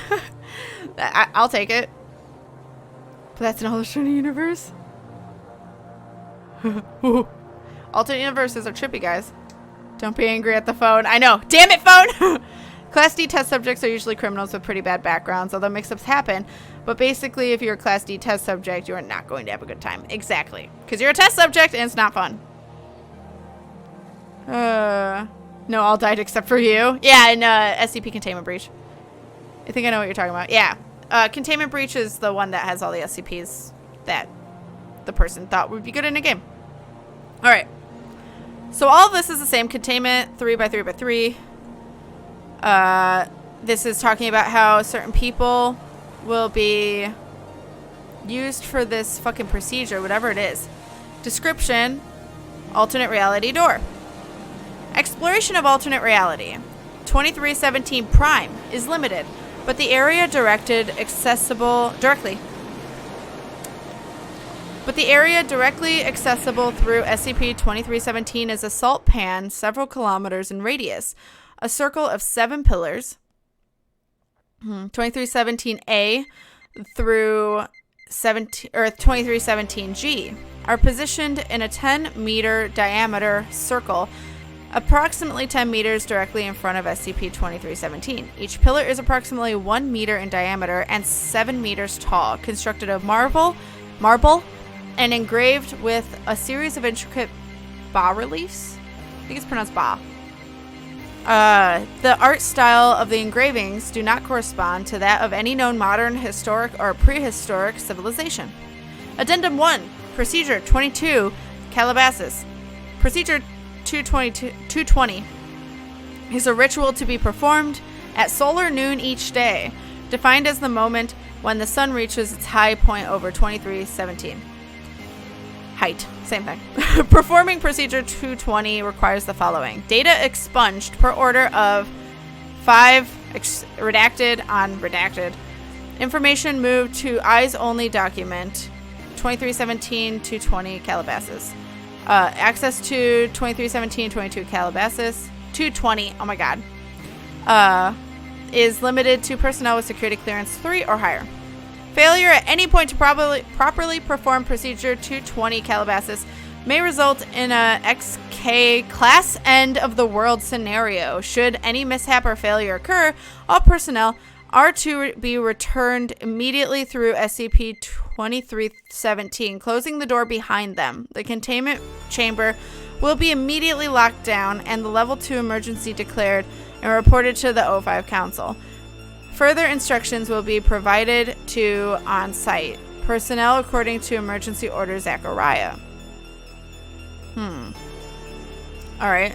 I'll take it. But that's an alternate universe. Alternate universes are trippy, guys. Don't be angry at the phone. I know. Damn it, phone! Class D test subjects are usually criminals with pretty bad backgrounds, although mix-ups happen. But basically, if you're a Class D test subject, you are not going to have a good time. Exactly. Because you're a test subject and it's not fun. No, all died except for you. Yeah, in SCP Containment Breach. I think I know what you're talking about. Yeah. Containment Breach is the one that has all the SCPs that the person thought would be good in a game. Alright. So all of this is the same. Containment, 3x3x3. This is talking about how certain people will be used for this fucking procedure, whatever it is. Description, alternate reality door. Exploration of alternate reality. 2317 Prime is limited, but the area directly But the area directly accessible through SCP-2317 is a salt pan several kilometers in radius. A circle of 7 pillars, 2317A through 2317G, are positioned in a 10-meter diameter circle approximately 10 meters directly in front of SCP-2317. Each pillar is approximately 1 meter in diameter and 7 meters tall, constructed of marble, and engraved with a series of intricate bas-reliefs. I think it's pronounced ba. The art style of the engravings do not correspond to that of any known modern, historic, or prehistoric civilization. Addendum 1, Procedure 22, Calabasas. Procedure 220 is a ritual to be performed at solar noon each day, defined as the moment when the sun reaches its high point over 2317. Height, same thing. Performing Procedure 220 requires the following. Data expunged per order of 5 redacted on redacted. Information moved to eyes only document 2317-220 Calabasas. Access to 2317-22 Calabasas. 220, oh my god. Is limited to personnel with security clearance 3 or higher. Failure at any point to properly perform Procedure 220 Calabasas may result in a XK class end of the world scenario. Should any mishap or failure occur, all personnel are to be returned immediately through SCP-2317, closing the door behind them. The containment chamber will be immediately locked down and the Level 2 emergency declared and reported to the O5 Council. Further instructions will be provided to on-site personnel according to Emergency Order Zachariah. Alright.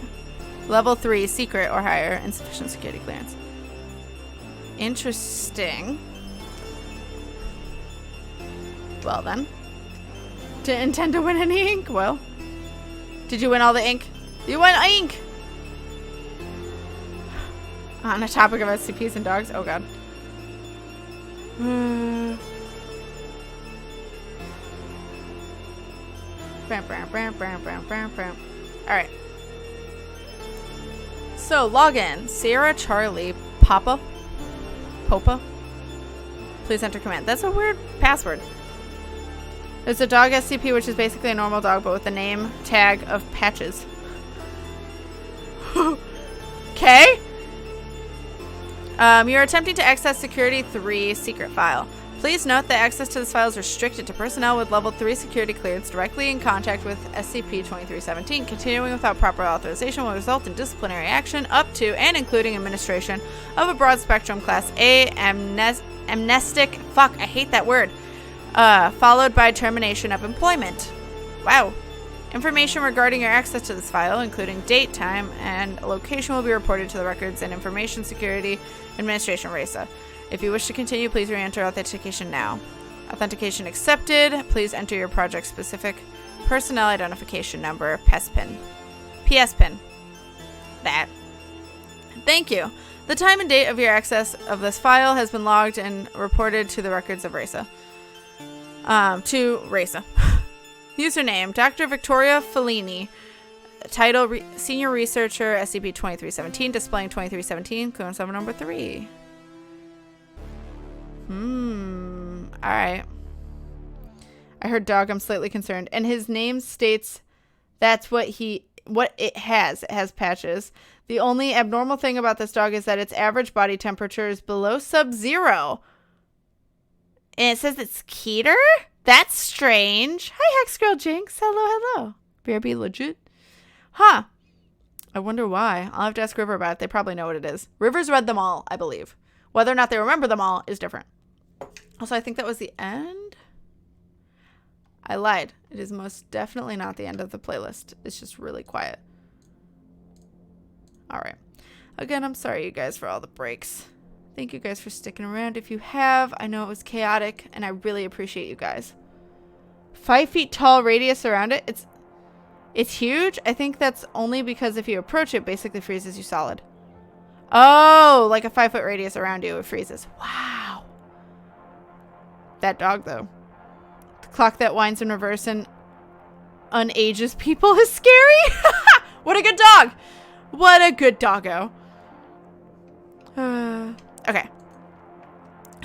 Level 3, secret or higher, insufficient security clearance. Interesting. Well then. Didn't intend to win any ink? Well. Did you win all the ink? You won ink! On the topic of SCPs and dogs. Oh god. Alright. So, login. Sierra Charlie Popa. Please enter command. That's a weird password. There's a dog SCP, which is basically a normal dog, but with the name tag of Patches. Okay. You're attempting to access Security 3 secret file. Please note that access to this file is restricted to personnel with Level 3 security clearance directly in contact with SCP-2317. Continuing without proper authorization will result in disciplinary action up to and including administration of a broad spectrum Class A amnestic, fuck, I hate that word, followed by termination of employment. Wow. Information regarding your access to this file, including date, time, and location, will be reported to the Records and Information Security Administration, RASA. If you wish to continue, please re-enter authentication now. Authentication accepted. Please enter your project-specific personnel identification number, PS PIN. That. Thank you. The time and date of your access of this file has been logged and reported to the records of RASA. To RASA. Username, Dr. Victoria Fellini. Title, Senior Researcher, SCP-2317, displaying 2317, clearance level number 3. Alright. I heard dog, I'm slightly concerned. And his name states that's what it has. It has patches. The only abnormal thing about this dog is that its average body temperature is below sub-zero. And it says it's Keter? That's strange. Hi, Hex Girl Jinx. Hello. BRB legit? Huh. I wonder why. I'll have to ask River about it. They probably know what it is. River's read them all, I believe. Whether or not they remember them all is different. Also, I think that was the end. I lied. It is most definitely not the end of the playlist. It's just really quiet. Alright. Again, I'm sorry, you guys, for all the breaks. Thank you guys for sticking around. If you have, I know it was chaotic, and I really appreciate you guys. 5 feet tall radius around it. It's huge. I think that's only because if you approach it, it basically freezes you solid. Oh, like a 5-foot radius around you, it freezes. Wow. That dog, though. clock that winds in reverse and unages people is scary. What a good dog. What a good doggo. Okay.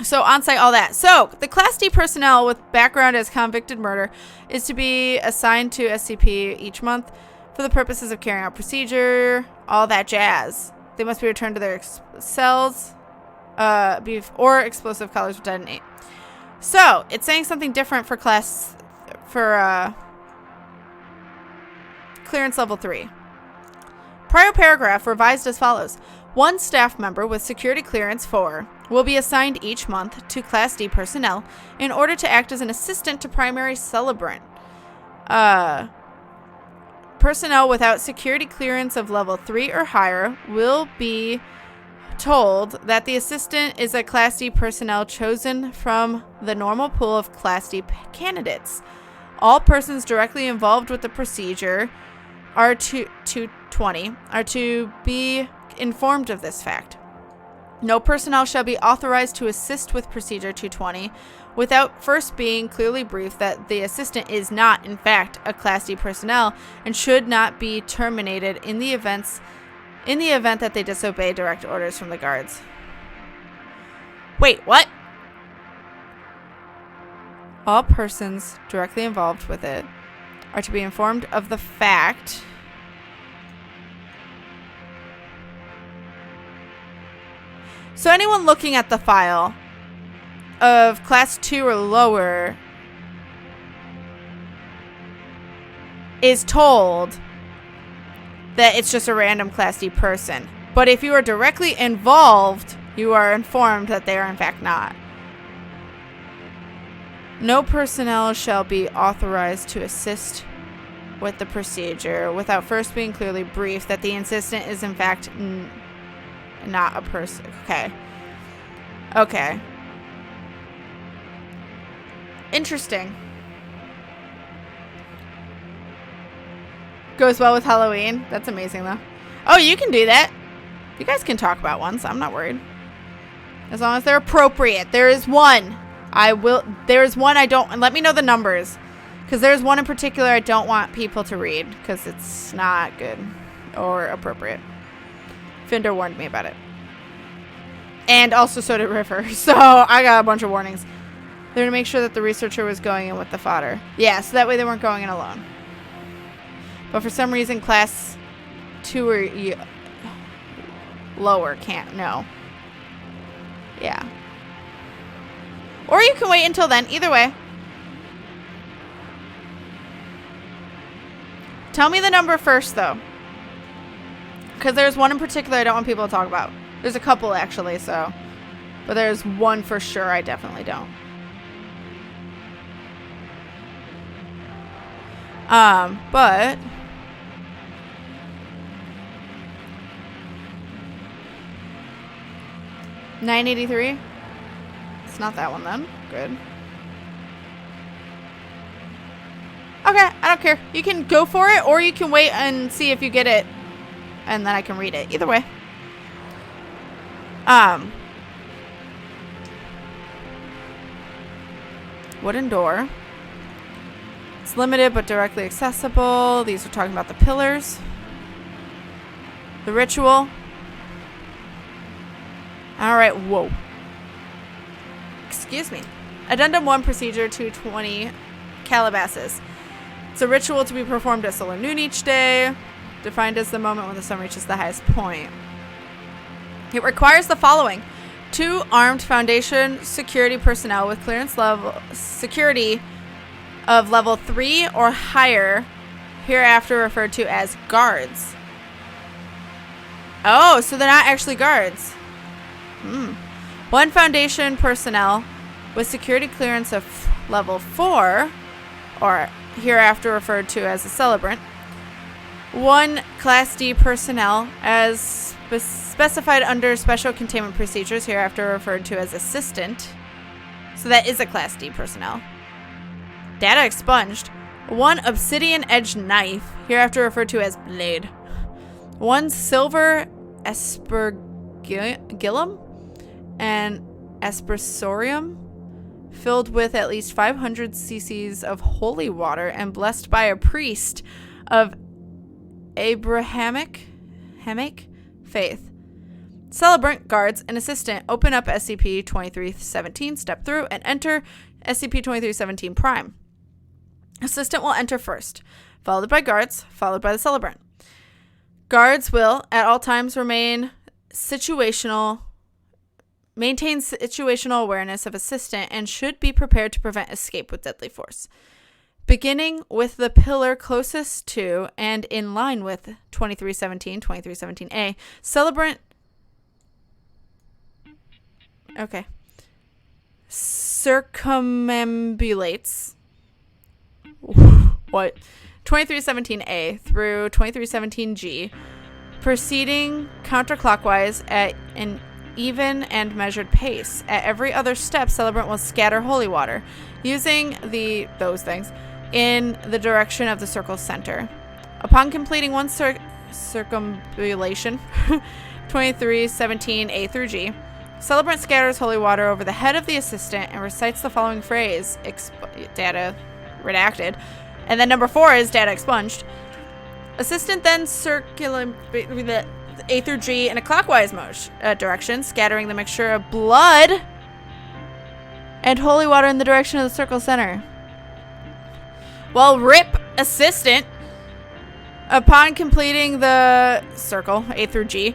So on-site, all that. So the Class D personnel with background as convicted murder is to be assigned to SCP each month for the purposes of carrying out procedure, all that jazz. They must be returned to their cells or explosive collars will detonate. So it's saying something different for clearance level 3. Prior paragraph revised as follows. One staff member with security clearance 4 will be assigned each month to Class D personnel in order to act as an assistant to primary celebrant. Personnel without security clearance of level 3 or higher will be told that the assistant is a Class D personnel chosen from the normal pool of Class D candidates. All persons directly involved with the procedure are to be informed of this fact. No personnel shall be authorized to assist with Procedure 220 without first being clearly briefed that the assistant is not, in fact, a Class D personnel and should not be terminated in the event that they disobey direct orders from the guards. Wait, what? All persons directly involved with it are to be informed of the fact so anyone looking at the file of Class 2 or lower is told that it's just a random Class D person. But if you are directly involved, you are informed that they are in fact not. No personnel shall be authorized to assist with the procedure without first being clearly briefed that the assistant is in fact not a person. Okay. Interesting. Goes well with Halloween. That's amazing, though. Oh, you can do that. You guys can talk about ones. I'm not worried. As long as they're appropriate. There is one. There is one I don't... Let me know the numbers. Because there's one in particular I don't want people to read. Because it's not good. Or appropriate. Finder warned me about it. And also so did River. So I got a bunch of warnings. They're to make sure that the researcher was going in with the fodder. Yeah, so that way they weren't going in alone. But for some reason, Class 2 or lower can't. No. Yeah. Or you can wait until then. Either way. Tell me the number first, though. Because there's one in particular I don't want people to talk about. There's a couple, actually, so. But there's one for sure I definitely don't. But... $9.83? It's not that one, then. Good. Okay, I don't care. You can go for it, or you can wait and see if you get it. And then I can read it. Either way. Wooden door. It's limited but directly accessible. These are talking about the pillars. The ritual. Alright, whoa. Excuse me. Addendum 1, Procedure 220, Calabasas. It's a ritual to be performed at solar noon each day, defined as the moment when the sun reaches the highest point. It requires the following. 2 armed Foundation security personnel with clearance level security of level 3 or higher, hereafter referred to as guards. Oh, so they're not actually guards. 1 Foundation personnel with security clearance of level 4, or hereafter referred to as a celebrant. 1 Class D personnel as specified under special containment procedures, hereafter referred to as assistant. So that is a Class D personnel. Data expunged. 1 obsidian edged knife, hereafter referred to as blade. 1 silver aspergillum and aspersorium, filled with at least 500 cc's of holy water and blessed by a priest of Abrahamic faith. Celebrant, guards, and assistant open up SCP-2317, step through, and enter SCP-2317 Prime. Assistant will enter first, followed by guards, followed by the celebrant. Guards will, at all times, maintain situational awareness of assistant and should be prepared to prevent escape with deadly force. Beginning with the pillar closest to and in line with 2317, 2317A, celebrant circumambulates what 2317A through 2317G, proceeding counterclockwise at an even and measured pace. At every other step, celebrant will scatter holy water using those things in the direction of the circle's center. Upon completing one circumambulation, 2317A through G, celebrant scatters holy water over the head of the assistant and recites the following phrase: data redacted, and then number 4 is data expunged. Assistant then circulates A through G in a clockwise direction, scattering the mixture of blood and holy water in the direction of the circle center. While RIP assistant, upon completing the circle A through G,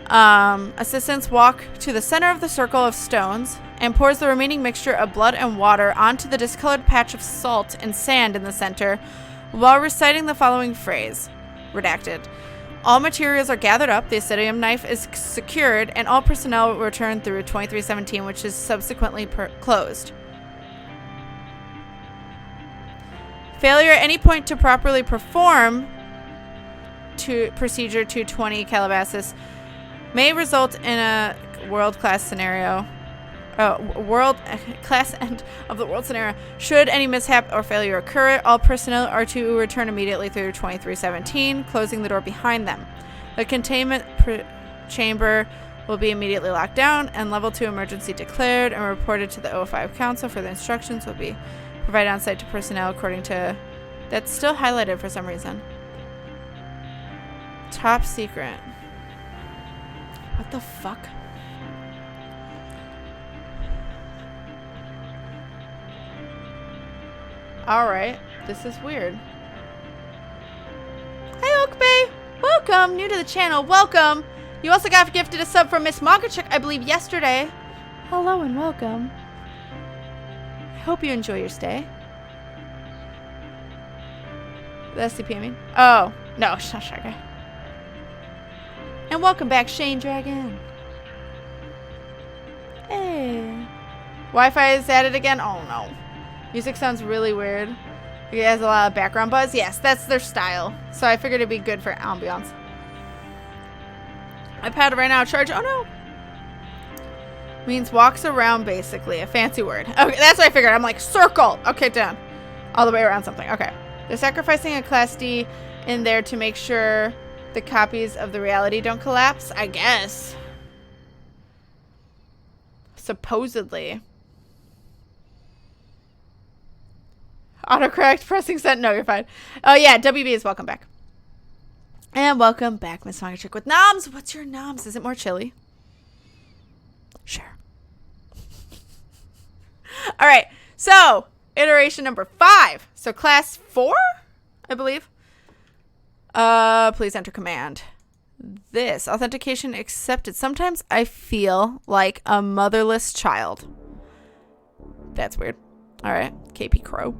assistants walk to the center of the circle of stones and pours the remaining mixture of blood and water onto the discolored patch of salt and sand in the center while reciting the following phrase: redacted. All materials are gathered up, the acidium knife is secured, and all personnel return through 2317, which is subsequently closed. Failure at any point to properly perform procedure 220 Calabasas may result in a world-class scenario. Class end of the world scenario. Should any mishap or failure occur, all personnel are to return immediately through 2317, closing the door behind them. The containment chamber will be immediately locked down and level 2 emergency declared and reported to the O5 Council. For the instructions will be provided on site to personnel according to... That's still highlighted for some reason. Top secret. What the fuck? Alright, this is weird. Hi, Oak Bay! Welcome! New to the channel, welcome! You also got gifted a sub from Miss Mogachuk, I believe, yesterday. Hello and welcome. I hope you enjoy your stay. The SCP, I mean? Oh, no, shush, okay. And welcome back, Shane Dragon. Hey. Wi-Fi is added again? Oh, no. Music sounds really weird. It has a lot of background buzz. Yes, that's their style. So I figured it'd be good for ambiance. iPad right now, charge. Oh no. Means walks around, basically. A fancy word. Okay, that's what I figured. I'm like, circle. Okay, done. All the way around something. Okay. They're sacrificing a Class D in there to make sure the copies of the reality don't collapse, I guess. Supposedly. Autocorrect, pressing send. No, you're fine. Oh, yeah, WB is welcome back. And welcome back, Miss Mogachuk with noms. What's your noms? Is it more chili? Sure. All right, so iteration number 5. So class 4, I believe. Please enter command. This authentication accepted. Sometimes I feel like a motherless child. That's weird. All right, KP Crow.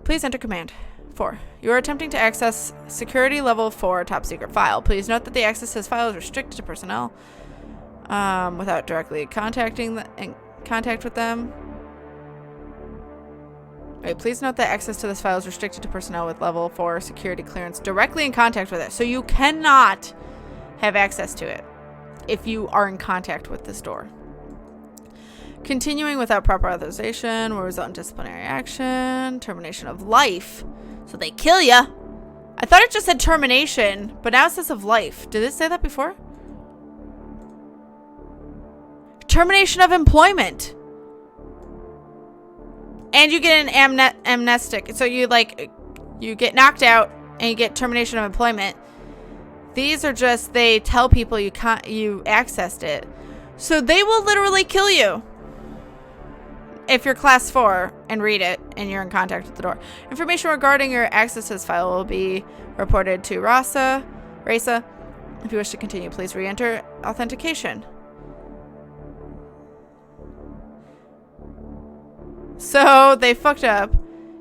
Please enter command. 4. You are attempting to access security level 4 top secret file. Please note that the access to this file is restricted to personnel without directly in contact with them. Wait, please note that access to this file is restricted to personnel with level 4 security clearance directly in contact with it. So you cannot have access to it if you are in contact with this door. Continuing without proper authorization will result in disciplinary action, termination of life. So they kill ya. I thought it just said termination, but now it says of life. Did it say that before? Termination of employment. And you get an amnestic. So you get knocked out and you get termination of employment. These are just, they tell people you accessed it. So they will literally kill you if you're class 4 and read it and you're in contact with the door. Information regarding your access to this file will be reported to RASA. If you wish to continue, please re-enter authentication. So they fucked up.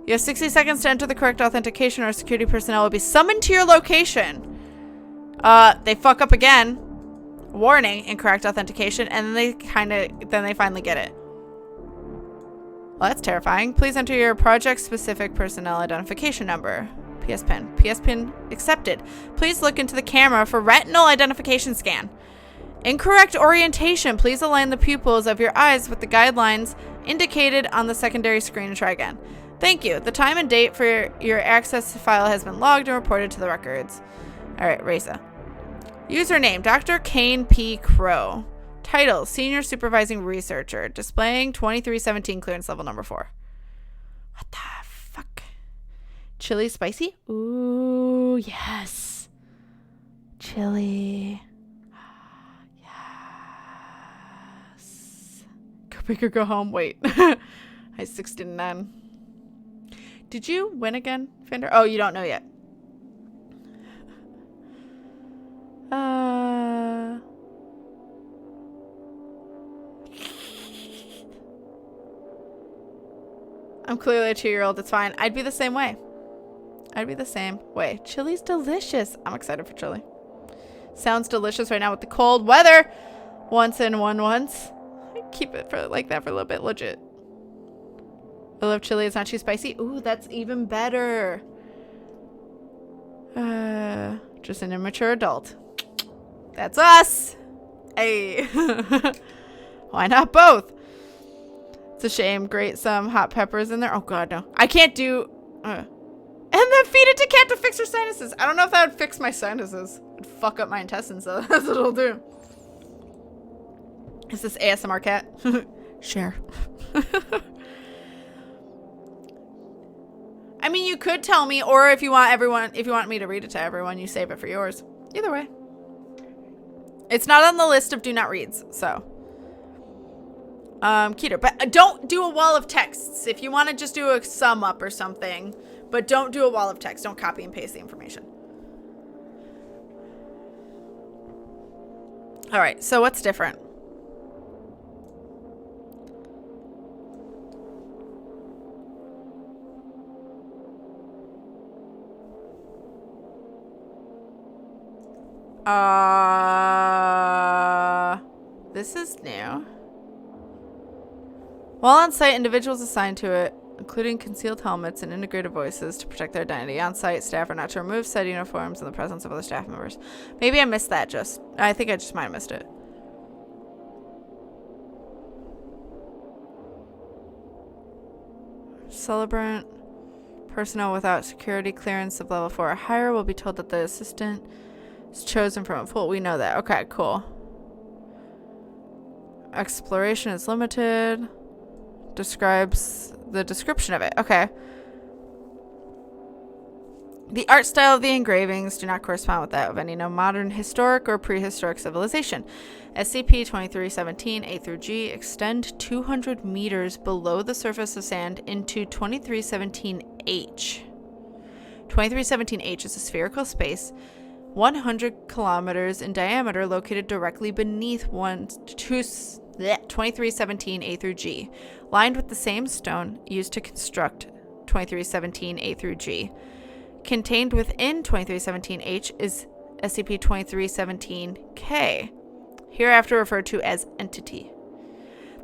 You have 60 seconds to enter the correct authentication or security personnel will be summoned to your location. They fuck up again. Warning, incorrect authentication, and then they finally get it. Well, that's terrifying. Please enter your project-specific personnel identification number. PS pin. PS pin accepted. Please look into the camera for retinal identification scan. Incorrect orientation. Please align the pupils of your eyes with the guidelines indicated on the secondary screen and try again. Thank you. The time and date for your access file has been logged and reported to the records. All right, Reza. Username, Dr. Kane P. Crow. Title, Senior Supervising Researcher. Displaying 2317 clearance level number 4. What the fuck? Chili spicy? Ooh, yes. Chili. Yes. Go big or go home. Wait. I 69. Did you win again, Fender? Oh, you don't know yet. I'm clearly a 2-year-old. It's fine. I'd be the same way. Chili's delicious. I'm excited for chili. Sounds delicious right now with the cold weather. Once. Keep it for like that for a little bit. Legit. I love chili. It's not too spicy. Ooh, that's even better. Just an immature adult. That's us. Hey. Why not both? It's a shame. Grate some hot peppers in there. Oh god, no. I can't do and then feed it to cat to fix her sinuses. I don't know if that would fix my sinuses. It'd fuck up my intestines though. That's what it'll do. Is this ASMR cat? Share. I mean, you could tell me, or if you want me to read it to everyone, you save it for yours. Either way. It's not on the list of do not reads, so. Keter, but don't do a wall of texts. If you want to just do a sum up or something, but don't do a wall of text. Don't copy and paste the information. All right, so what's different? This is new. While on site, individuals assigned to it, including concealed helmets and integrated voices to protect their identity. On site, staff are not to remove said uniforms in the presence of other staff members. Maybe I missed that I think I just might have missed it. Celebrant. Personnel without security clearance of level 4 or higher will be told that the assistant is chosen from a pool. We know that. Okay, cool. Exploration is limited. Describes the description of it. Okay. The art style of the engravings do not correspond with that of any modern historic or prehistoric civilization. SCP-2317 A through G extend 200 meters below the surface of sand into 2317H. 2317H is a spherical space 100 kilometers in diameter located directly beneath 2317 A through G, lined with the same stone used to construct 2317 A through G. Contained within 2317H is SCP-2317K, hereafter referred to as Entity.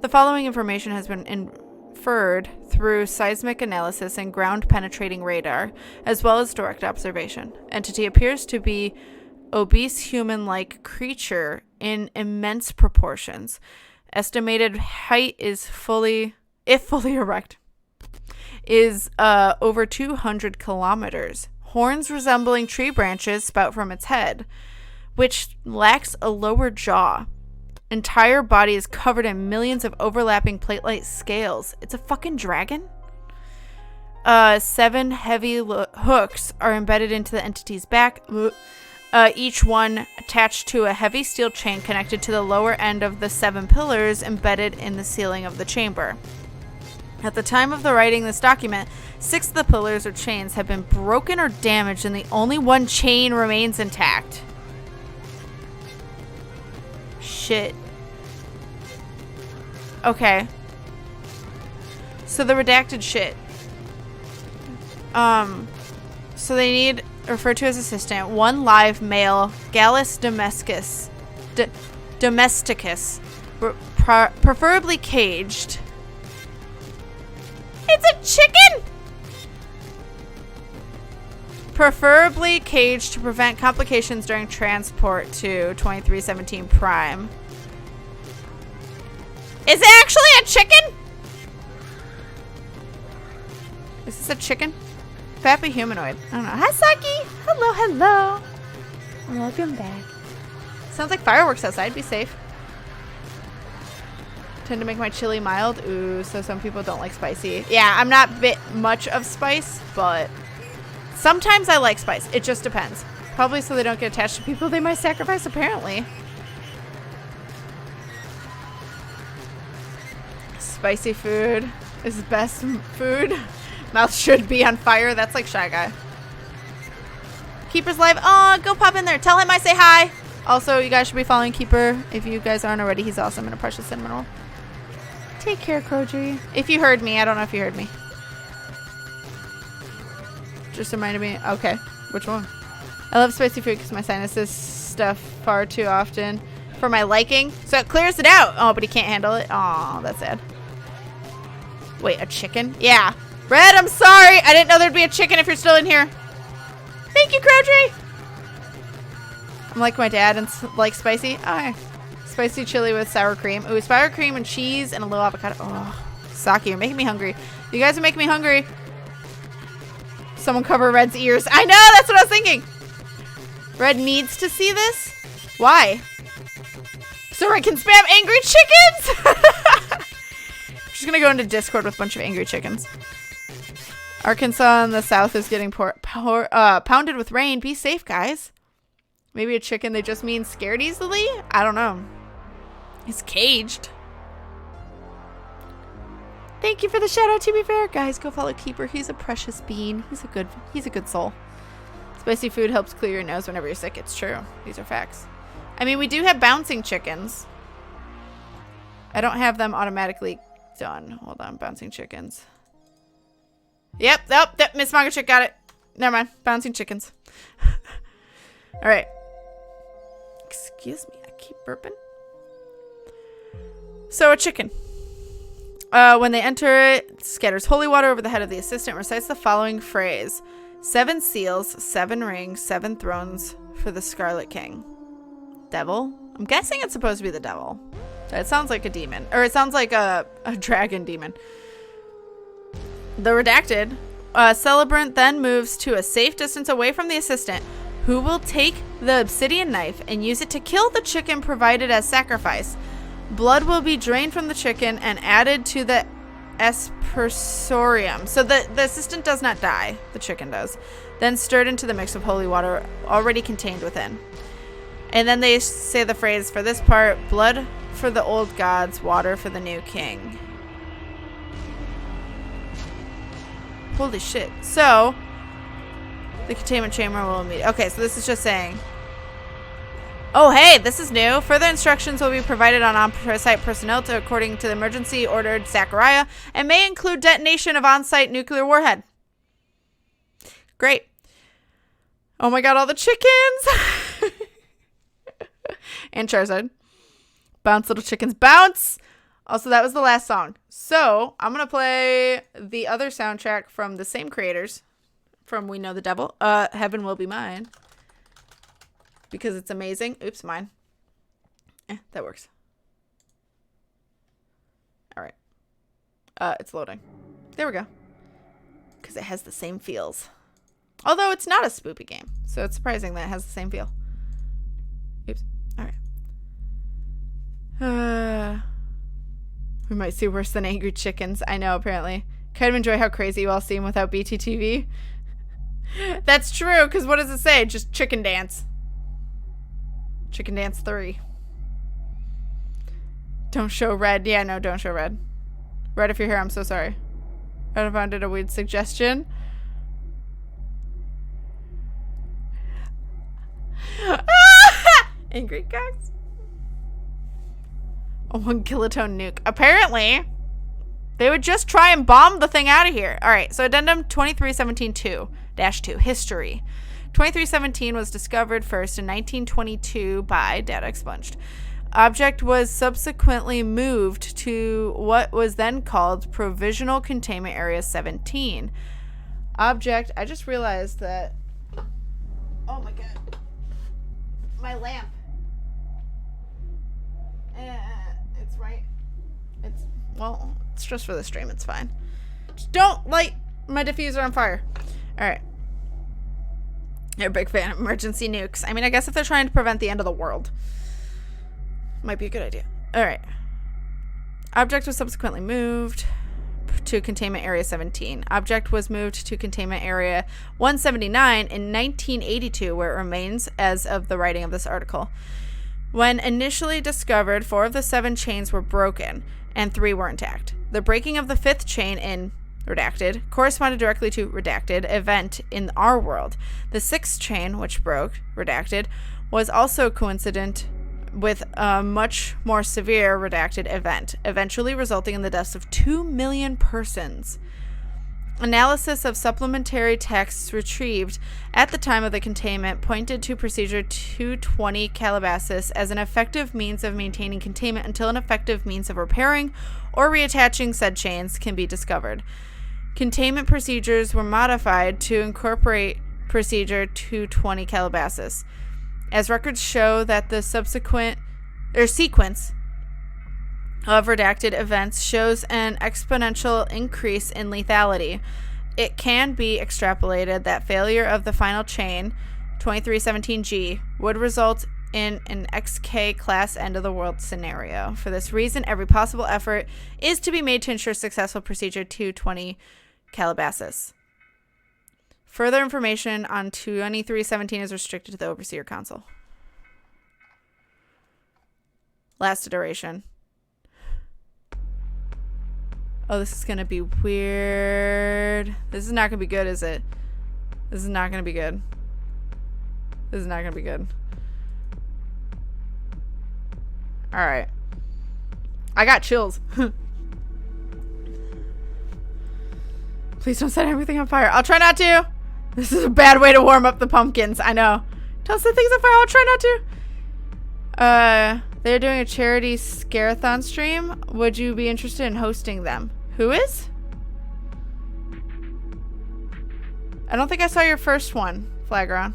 The following information has been inferred through seismic analysis and ground-penetrating radar, as well as direct observation. Entity appears to be obese human-like creature in immense proportions. Estimated height is fully erect, is over 200 kilometers. Horns resembling tree branches spout from its head, which lacks a lower jaw. Entire body is covered in millions of overlapping plate-like scales. It's a fucking dragon? 7 heavy hooks are embedded into the entity's back, each one attached to a heavy steel chain connected to the lower end of the 7 pillars embedded in the ceiling of the chamber. At the time of the writing this document, 6 of the pillars or chains have been broken or damaged, and the only one chain remains intact. Shit. Okay. So the redacted shit. So they need, referred to as assistant, 1 live male Gallus domesticus, preferably caged. It's a chicken! Preferably caged to prevent complications during transport to 2317 Prime. Is it actually a chicken? Is this a chicken? Fappy humanoid. I don't know. Hi, Saki. Hello, hello. Welcome back. Sounds like fireworks outside. Be safe. Tend to make my chili mild. Ooh, so some people don't like spicy. Yeah, I'm not bit much of spice, but sometimes I like spice. It just depends. Probably so they don't get attached to people they might sacrifice, apparently. Spicy food is best food. Mouth should be on fire. That's like Shy Guy. Keeper's live. Oh, go pop in there. Tell him I say hi. Also, you guys should be following Keeper. If you guys aren't already, he's awesome and a precious cinnamon roll. Take care, Croji. If you heard me. I don't know if you heard me. Just reminded me. Okay. Which one? I love spicy food because my sinuses stuff far too often for my liking. So it clears it out. Oh, but he can't handle it. Oh, that's sad. Wait, a chicken? Yeah. Red, I'm sorry. I didn't know there'd be a chicken if you're still in here. Thank you, Crowtree. I'm like my dad and like spicy. Okay. Spicy chili with sour cream. Ooh, sour cream and cheese and a little avocado. Oh, Saki, you're making me hungry. You guys are making me hungry. Someone cover Red's ears. I know, that's what I was thinking. Red needs to see this. Why? So Red can spam angry chickens. Just gonna go into Discord with a bunch of angry chickens. Arkansas in the south is getting pounded with rain. Be safe, guys. Maybe a chicken, they just mean scared easily? I don't know. He's caged. Thank you for the shout out, to be fair. Guys, go follow Keeper. He's a precious bean. He's a good soul. Spicy food helps clear your nose whenever you're sick. It's true. These are facts. I mean, we do have bouncing chickens. I don't have them automatically done. Hold on, bouncing chickens. Yep, Miss Manga Chick got it. Never mind, bouncing chickens. All right. Excuse me, I keep burping. So a chicken. When they enter it, scatters holy water over the head of the assistant, recites the following phrase: 7 seals, 7 rings, 7 thrones for the Scarlet King. Devil? I'm guessing it's supposed to be the devil. It sounds like a demon. Or it sounds like a dragon demon. The redacted. Celebrant then moves to a safe distance away from the assistant, who will take the obsidian knife and use it to kill the chicken provided as sacrifice. Blood will be drained from the chicken and added to the aspersorium. So the assistant does not die. The chicken does. Then stirred into the mix of holy water already contained within. And then they say the phrase for this part: blood for the old gods, water for the new king. Holy shit. So, the containment chamber will meet. Okay, so this is just saying. Oh, hey, this is new. Further instructions will be provided on on-site personnel according to the emergency ordered Zachariah, and may include detonation of on-site nuclear warhead. Great. Oh my god, all the chickens! And Charizard. Bounce, little chickens, bounce! Also, that was the last song. So, I'm going to play the other soundtrack from the same creators from We Know the Devil. Heaven Will Be Mine. Because it's amazing. Oops, mine. That works. Alright. It's loading. There we go. Because it has the same feels. Although it's not a spoopy game. So it's surprising that it has the same feel. Oops. Alright. We might see worse than angry chickens. I know, apparently. Kind of enjoy how crazy you all seem without BTTV. That's true, because what does it say? Just chicken dance. Chicken dance 3. Don't show red. Yeah, no, don't show red. Red if you're here, I'm so sorry. I found it a weird suggestion. Angry cocks. A 1 kilotone nuke. Apparently, they would just try and bomb the thing out of here. Alright, so addendum 2317-2. History. 2317 was discovered first in 1922 by data expunged. Object was subsequently moved to what was then called Provisional Containment Area 17. Object, I just realized that, oh my god, my lamp. It's right. Well, it's just for the stream, it's fine. Just don't light my diffuser on fire. Alright. You're a big fan of emergency nukes. I mean, I guess if they're trying to prevent the end of the world, might be a good idea. Alright. Object was subsequently moved to Containment Area 17. Object was moved to Containment Area 179 in 1982, where it remains as of the writing of this article. When initially discovered, 4 of the 7 chains were broken, and 3 were intact. The breaking of the 5th chain in redacted corresponded directly to redacted event in our world. The 6th chain, which broke redacted, was also coincident with a much more severe redacted event, eventually resulting in the deaths of 2 million persons. Analysis of supplementary texts retrieved at the time of the containment pointed to Procedure 220 Calabasas as an effective means of maintaining containment until an effective means of repairing or reattaching said chains can be discovered. Containment procedures were modified to incorporate Procedure 220 Calabasas, as records show that the sequence of redacted events shows an exponential increase in lethality. It can be extrapolated that failure of the final chain, 2317G, would result in an XK class end of the world scenario. For this reason, every possible effort is to be made to ensure successful Procedure 220 Calabasas. Further information on 2317 is restricted to the Overseer Council. Lasted duration. Oh, this is going to be weird. This is not going to be good, is it? This is not going to be good. This is not going to be good. Alright. I got chills. Please don't set everything on fire. I'll try not to. This is a bad way to warm up the pumpkins. I know. Don't set things on fire. I'll try not to. They're doing a charity scare-a-thon stream. Would you be interested in hosting them? Who is? I don't think I saw your first one, Flagron.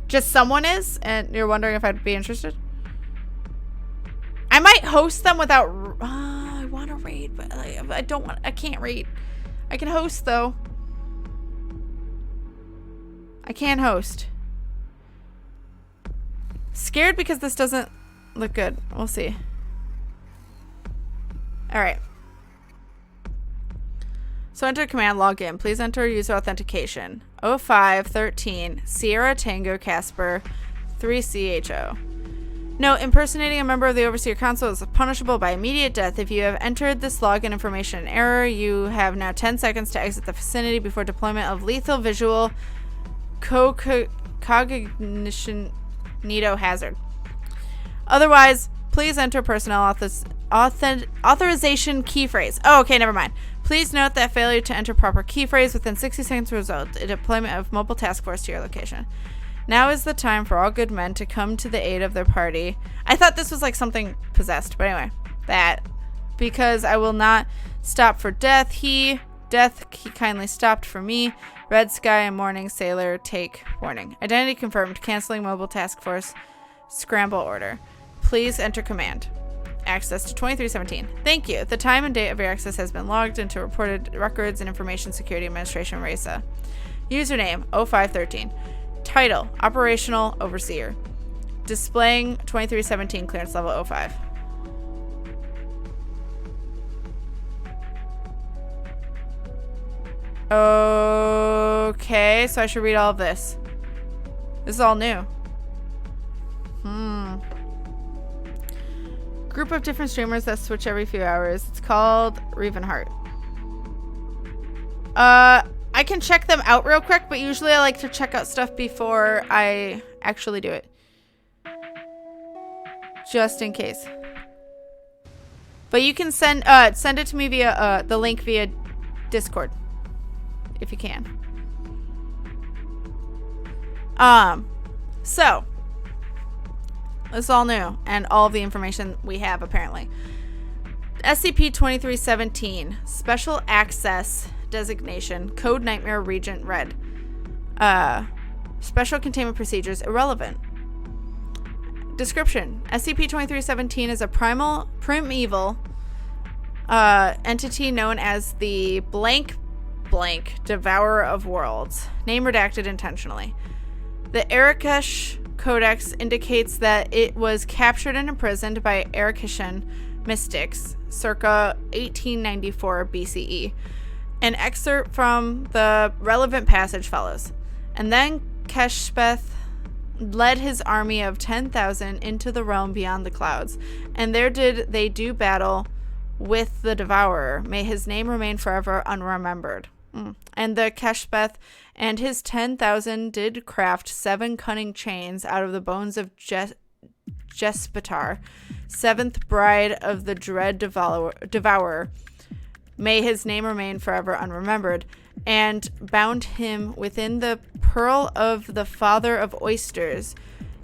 Just someone is, and you're wondering if I'd be interested? I might host them without... I want to raid, but I don't want... I can't raid. I can host, though. I can host. Scared because this doesn't look good. We'll see. Alright. So enter command, log in. Please enter user authentication. 0513 Sierra Tango Casper 3CHO. Note, impersonating a member of the Overseer Council is punishable by immediate death. If you have entered this login information in error, you have now 10 seconds to exit the vicinity before deployment of lethal visual cognition hazard. Otherwise, please enter personnel authorization key phrase. Oh, okay, never mind. Please note that failure to enter proper key phrase within 60 seconds will result in deployment of mobile task force to your location. Now is the time for all good men to come to the aid of their party. I thought this was like something possessed, but anyway, that. Because I will not stop for death. He kindly stopped for me. Red sky and morning sailor take warning. Identity confirmed. Canceling mobile task force. Scramble order. Please enter command. Access to 2317. Thank you. The time and date of your access has been logged into reported records and information security administration RASA. Username 0513. Title Operational Overseer. Displaying 2317 clearance level 05. Okay, so I should read all of this. This is all new. Group of different streamers that switch every few hours. It's called Ravenheart. I can check them out real quick, but usually I like to check out stuff before I actually do it. Just in case. But you can send it to me via the link via Discord. If you can. So this is all new and all of the information we have apparently. SCP-2317 Special Access Designation Code Nightmare Regent Red. Special Containment Procedures irrelevant. Description: SCP-2317 is a primeval entity known as the blank Devourer of Worlds. Name redacted intentionally. The Arakesh Codex indicates that it was captured and imprisoned by Arakeshan mystics circa 1894 BCE. An excerpt from the relevant passage follows. And then Keshbeth led his army of 10,000 into the realm beyond the clouds, and there did they do battle with the Devourer. May his name remain forever unremembered. And the Keshbeth and his 10,000 did craft 7 cunning chains out of the bones of Jespetar, 7th bride of the dread Devourer. May his name remain forever unremembered, and bound him within the pearl of the father of oysters,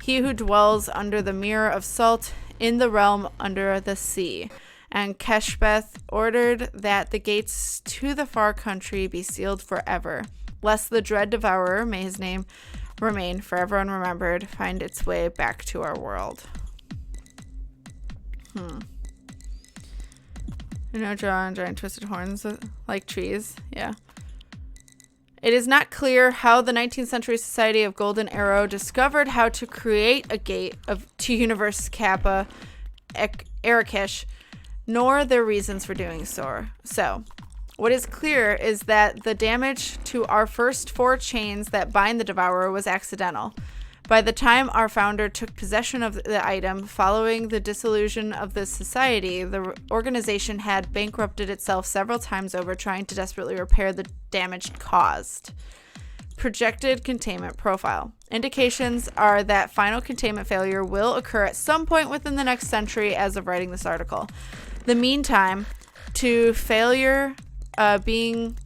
he who dwells under the mirror of salt in the realm under the sea. And Keshbeth ordered that the gates to the far country be sealed forever, lest the dread Devourer, may his name remain forever unremembered, find its way back to our world. You know, giant twisted horns like trees. Yeah. It is not clear how the 19th Century Society of Golden Arrow discovered how to create a gate to Universe Kappa Arakesh, nor their reasons for doing so. What is clear is that the damage to our first 4 chains that bind the Devourer was accidental. By the time our founder took possession of the item following the dissolution of the society, the organization had bankrupted itself several times over, trying to desperately repair the damage caused. Projected containment profile. Indications are that final containment failure will occur at some point within the next century as of writing this article. The meantime, to failure being...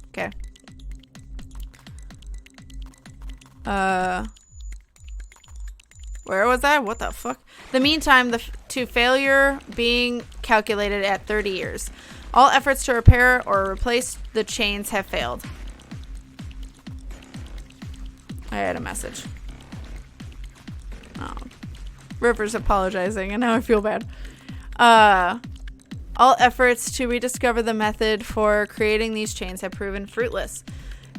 Okay. Where was that? What the fuck? The meantime, to failure being calculated at 30 years. All efforts to repair or replace the chains have failed. I had a message. Oh. River's apologizing, and now I feel bad. All efforts to rediscover the method for creating these chains have proven fruitless.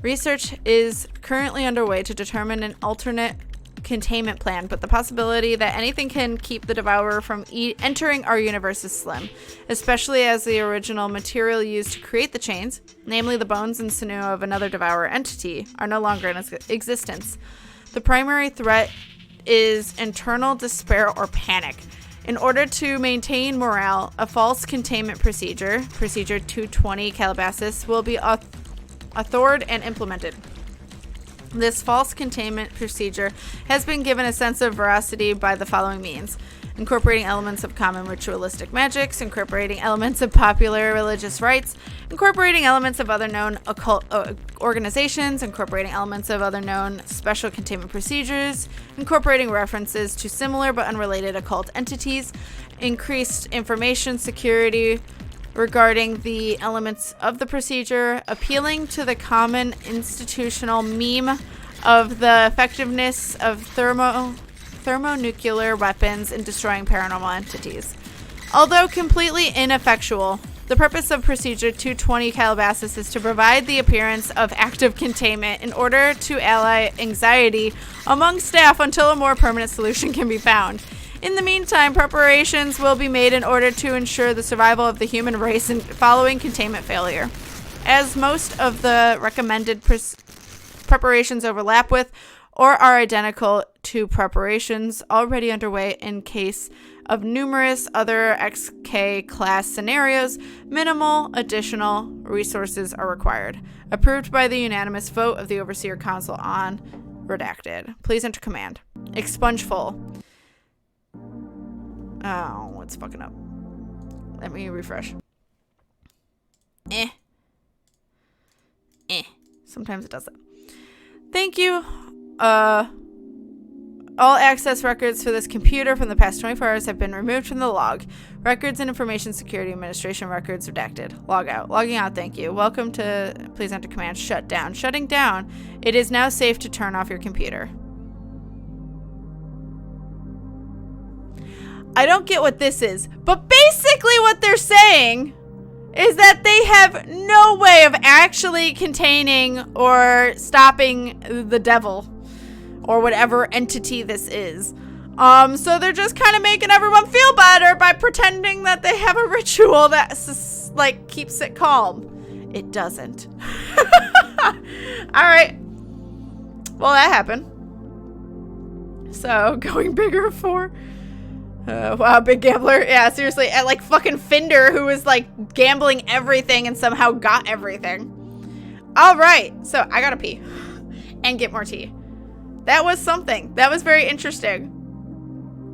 Research is currently underway to determine an alternate containment plan, but the possibility that anything can keep the Devourer from entering our universe is slim, especially as the original material used to create the chains, namely the bones and sinew of another Devourer entity, are no longer in existence. The primary threat is internal despair or panic. In order to maintain morale, a false containment procedure, Procedure 220 Calabasas, will be authored and implemented. This false containment procedure has been given a sense of veracity by the following means: incorporating elements of common ritualistic magics, incorporating elements of popular religious rites, incorporating elements of other known occult organizations, incorporating elements of other known special containment procedures, incorporating references to similar but unrelated occult entities, increased information security regarding the elements of the procedure, appealing to the common institutional meme of the effectiveness of thermonuclear weapons in destroying paranormal entities. Although completely ineffectual, the purpose of Procedure 220 Calabasas is to provide the appearance of active containment in order to allay anxiety among staff until a more permanent solution can be found. In the meantime, preparations will be made in order to ensure the survival of the human race following containment failure. as most of the recommended preparations overlap with or are identical to preparations already underway in case of numerous other XK class scenarios, minimal additional resources are required. Approved by the unanimous vote of the Overseer Council on redacted. Please enter command. Expunge full. Oh, it's fucking up. Let me refresh. Sometimes it does that. Thank you. All access records for this computer from the past 24 hours have been removed from the log. Records and Information Security Administration records redacted. Log out. Logging out, thank you. Welcome to please enter command. Shut down. Shutting down. It is now safe to turn off your computer. I don't get what this is, but basically what they're saying is that they have no way of actually containing or stopping the devil or whatever entity this is. So they're just kind of making everyone feel better by pretending that they have a ritual that like keeps it calm. It doesn't. All right. Well, that happened. So going bigger for. Wow, big gambler. Yeah, seriously. At like fucking Finder, who was like gambling everything and somehow got everything. All right. So I gotta pee and get more tea. That was something. That was very interesting.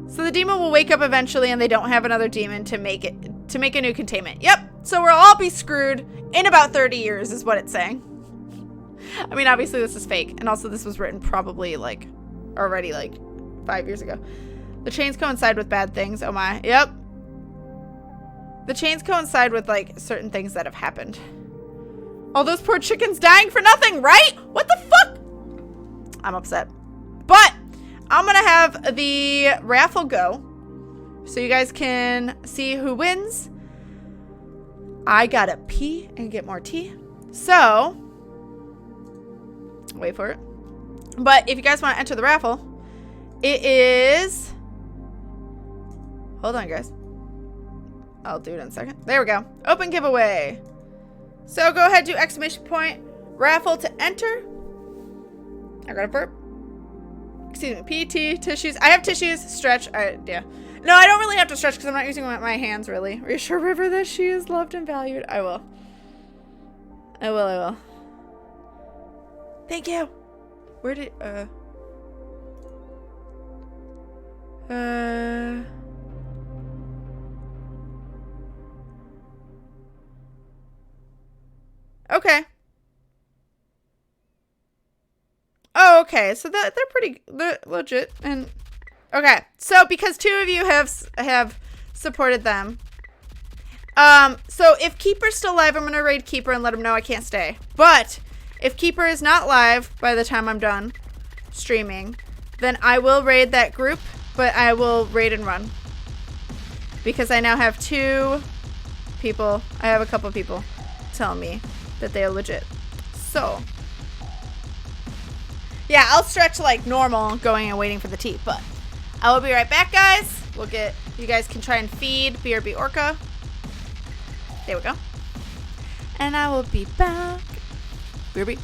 So the demon will wake up eventually and they don't have another demon to make a new containment. Yep. So we'll all be screwed in about 30 years is what it's saying. I mean, obviously this is fake. And also this was written probably like already like 5 years ago. The chains coincide with bad things. Oh my. Yep. The chains coincide with like certain things that have happened. All those poor chickens dying for nothing, right? What the fuck? I'm upset. But I'm going to have the raffle go so you guys can see who wins. I got to pee and get more tea. So, wait for it. But if you guys want to enter the raffle, it is... Hold on, guys. I'll do it in a second. There we go. Open giveaway. So go ahead, do exclamation point, raffle to enter. I got a burp. Excuse me. PT, tissues. I have tissues. Stretch. Yeah. No, I don't really have to stretch because I'm not using my hands, really. Reassure River that she is loved and valued. I will. I will. Thank you. Where did, okay. Oh, okay. So they're legit. And okay. So because 2 of you have supported them. So if Keeper's still live, I'm gonna raid Keeper and let him know I can't stay. But if Keeper is not live by the time I'm done streaming, then I will raid that group, but I will raid and run. Because I now have 2 people. I have a couple people telling me that they are legit. So yeah, I'll stretch like normal going and waiting for the tea, but I will be right back, guys. You guys can try and feed BRB Orca. There we go. And I will be back. BRB.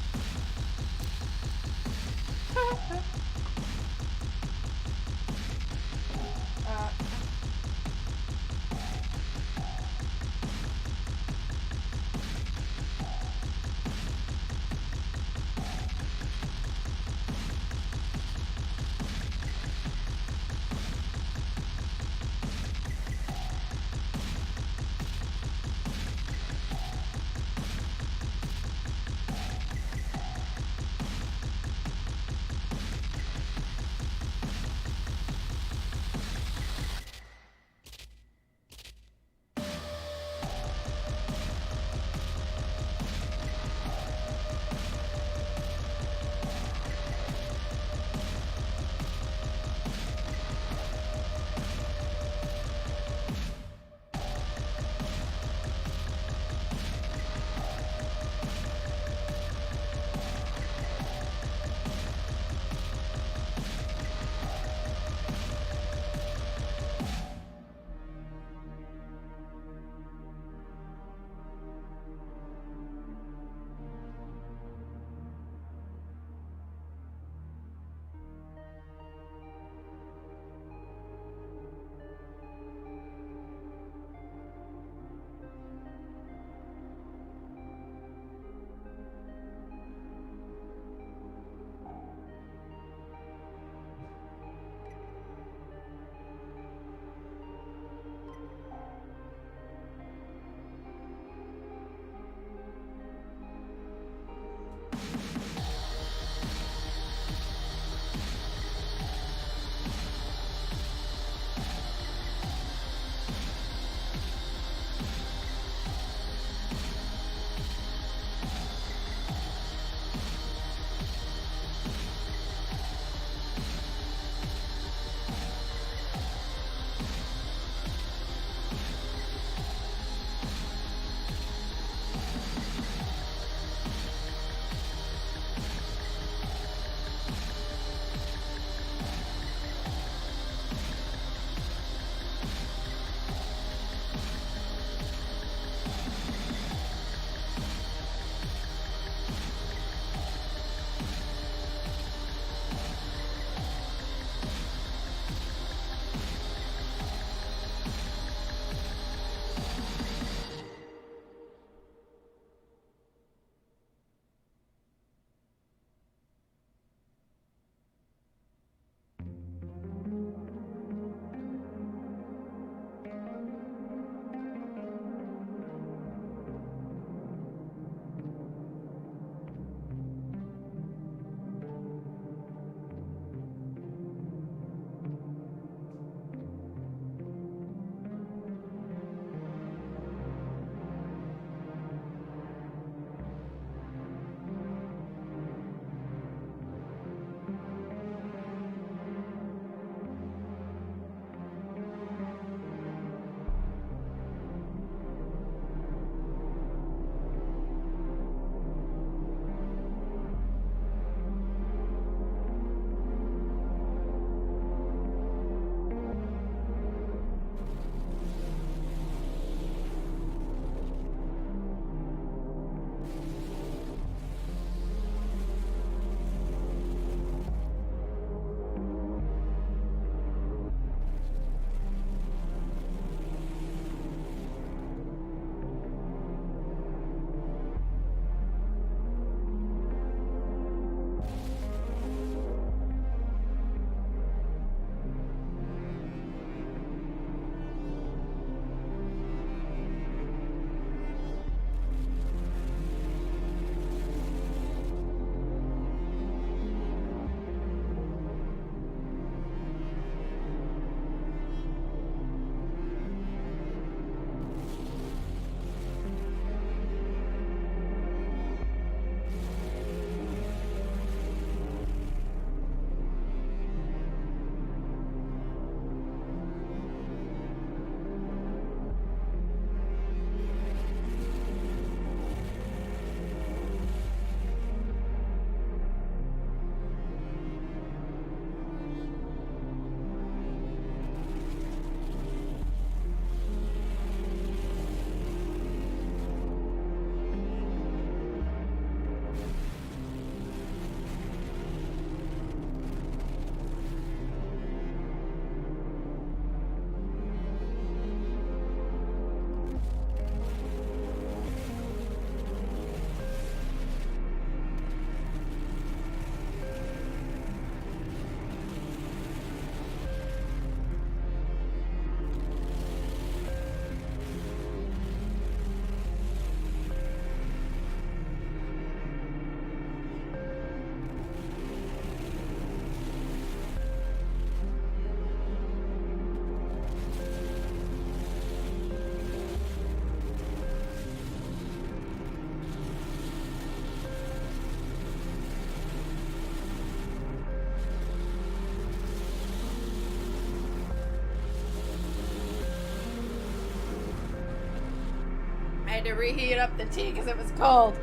had to reheat up the tea because it was cold.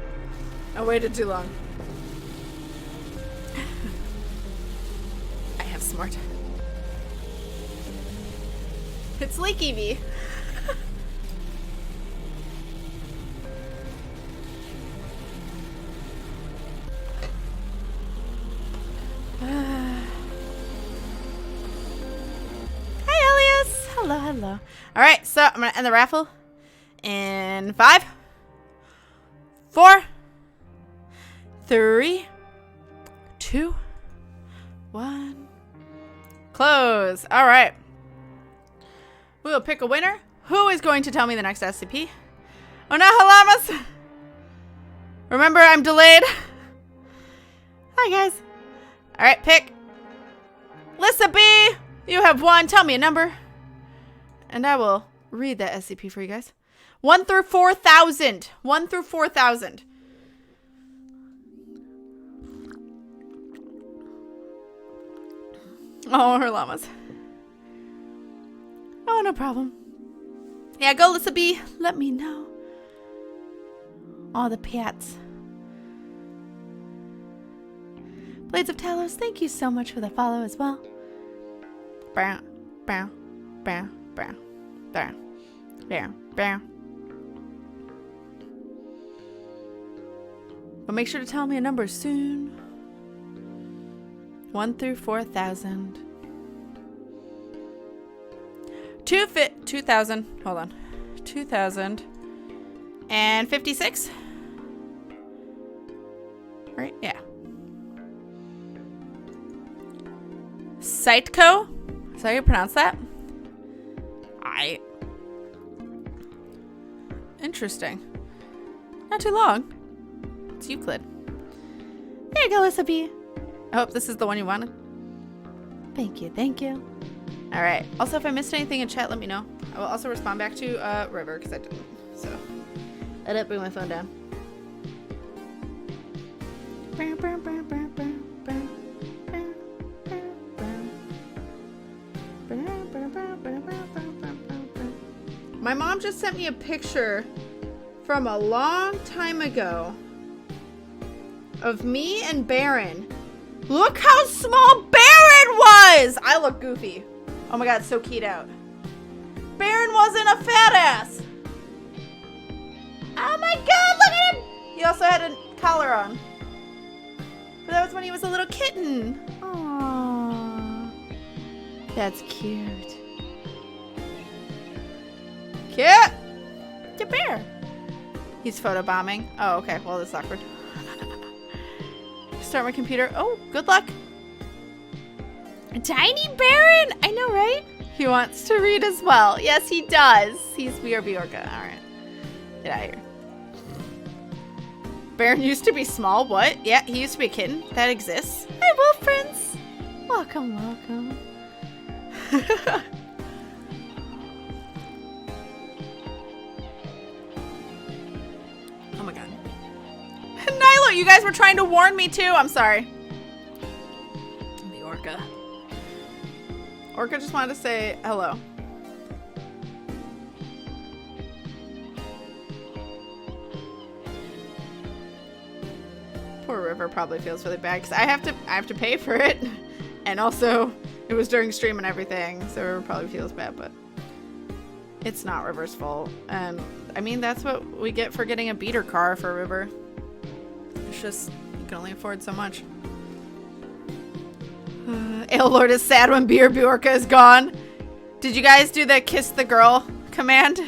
I waited too long. I have some more time. It's Leaky V. Hello, hello. All right, so I'm gonna end the raffle in 5, 4, 3, 2, 1. Close. All right. We will pick a winner. Who is going to tell me the next SCP? Oh no, Halamas! Remember, I'm delayed. Hi, guys. All right, pick. Lissa B, you have won. Tell me a number. And I will read that SCP for you guys. 1 through 4,000. 1 through 4,000. Oh, her llamas. Oh, no problem. Yeah, go, Lissa B. Let me know. All the pets. Blades of Talos, thank you so much for the follow as well. Bow, bow, bow, bow, bow, bow, bow. But make sure to tell me a number soon. 1 through 4,000. 2,000. Hold on. 2,056. Right? Yeah. Siteco? Is that how you pronounce that? Interesting. Not too long. It's Euclid. There you go, Lissa B. I hope this is the one you wanted. Thank you, thank you. Alright. Also, if I missed anything in chat, let me know. I will also respond back to River, because I didn't. So, I didn't bring my phone down. My mom just sent me a picture from a long time ago of me and Baron. Look how small Baron was! I look goofy. Oh my god, so keyed out. Baron wasn't a fat ass. Oh my god, look at him! He also had a collar on. But that was when he was a little kitten. Aww. That's cute. Cute! The bear. He's photobombing. Oh, okay. Well, this is awkward. Start my computer. Oh, good luck. A tiny Baron! I know, right? He wants to read as well. Yes, he does. He's BRB Orca. Alright. Get out of here. Baron used to be small. What? Yeah, he used to be a kitten. That exists. Hi, wolf friends. Welcome, welcome. Oh my god. Nylo, you guys were trying to warn me too. I'm sorry. The Orca. Orca just wanted to say hello. Poor River probably feels really bad because I have to pay for it, and also it was during stream and everything, so River probably feels bad, but it's not River's fault. And I mean, that's what we get for getting a beater car for River. It's just you can only afford so much. Aelord is sad when BRB Orca is gone. Did you guys do the kiss the girl command?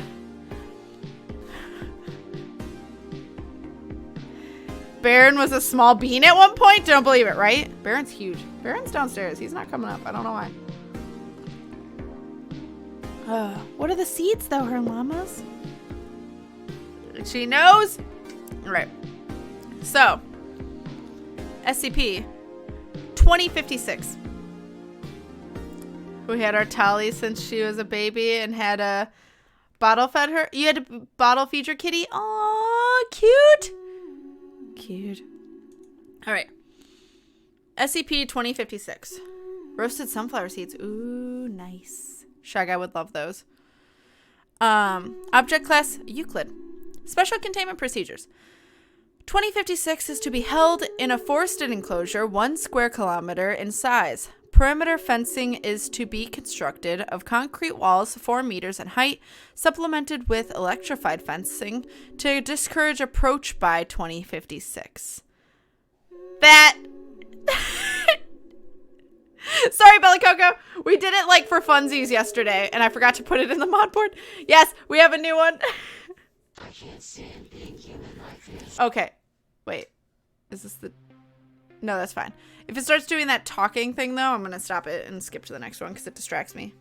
Baron was a small bean at one point? Don't believe it, right? Baron's huge. Baron's downstairs. He's not coming up. I don't know why. What are the seeds, though, her llamas? She knows. All right. So, SCP 2056. We had our Tali since she was a baby and had a bottle fed her. You had to bottle feed your kitty? Aw, cute. Cute. All right. SCP 2056. Roasted sunflower seeds. Ooh, nice. Shy Guy would love those. Object class Euclid. Special containment procedures. 2056 is to be held in a forested enclosure 1 square kilometer in size. Perimeter fencing is to be constructed of concrete walls 4 meters in height, supplemented with electrified fencing to discourage approach by 2056. That... Sorry, Bellicoco. We did it like for funsies yesterday, and I forgot to put it in the mod board. Yes, we have a new one. I can't stand being human like this. Okay. Wait. Is this the... No, that's fine. If it starts doing that talking thing, though, I'm going to stop it and skip to the next one because it distracts me.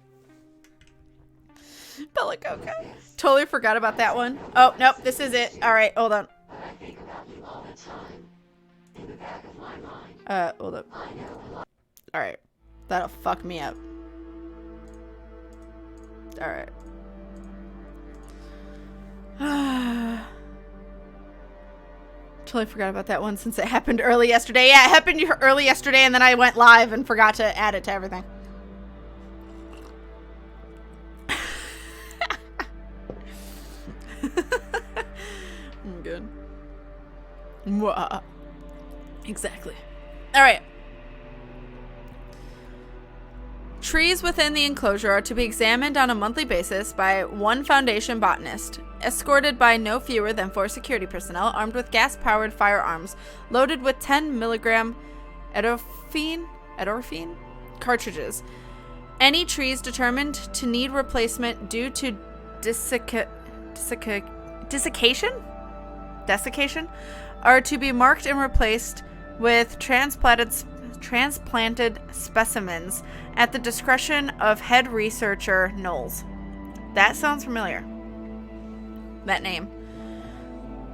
Bellicoco. Totally forgot about that one. Oh, nope. This is it. All right. Hold on. I think about you all the time. In the back of my mind. Hold up. I know a lot. Alright. That'll fuck me up. Alright. Totally forgot about that one since it happened early yesterday. Yeah, it happened early yesterday and then I went live and forgot to add it to everything. I'm good. Mwah. Exactly. Alright. Trees within the enclosure are to be examined on a monthly basis by one Foundation botanist, escorted by no fewer than 4 security personnel armed with gas-powered firearms loaded with 10 milligram endorphin cartridges. Any trees determined to need replacement due to desiccation are to be marked and replaced with transplanted specimens at the discretion of head researcher Knowles. That sounds familiar. That name.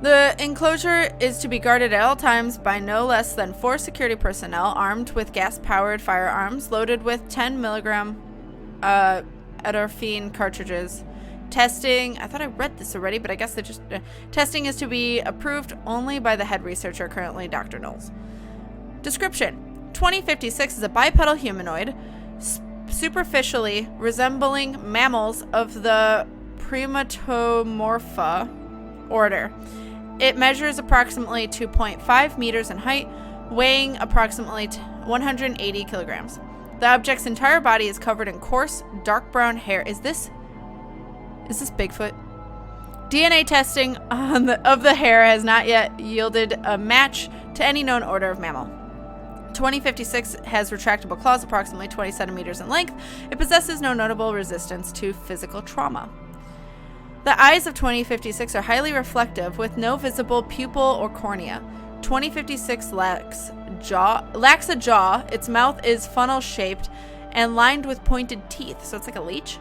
The enclosure is to be guarded at all times by no less than 4 security personnel armed with gas-powered firearms loaded with 10 milligram endorphin cartridges. Testing, I thought I read this already, but I guess they just... testing is to be approved only by the head researcher, currently Dr. Knowles. Description. 2056 is a bipedal humanoid, superficially resembling mammals of the Primatomorpha order. It measures approximately 2.5 meters in height, weighing approximately 180 kilograms. The object's entire body is covered in coarse, dark brown hair. Is this Bigfoot? DNA testing of the hair has not yet yielded a match to any known order of mammal. 2056 has retractable claws approximately 20 centimeters in length. It possesses no notable resistance to physical trauma. The eyes of 2056 are highly reflective with no visible pupil or cornea. 2056 lacks a jaw. Its mouth is funnel-shaped and lined with pointed teeth, so it's like a leech.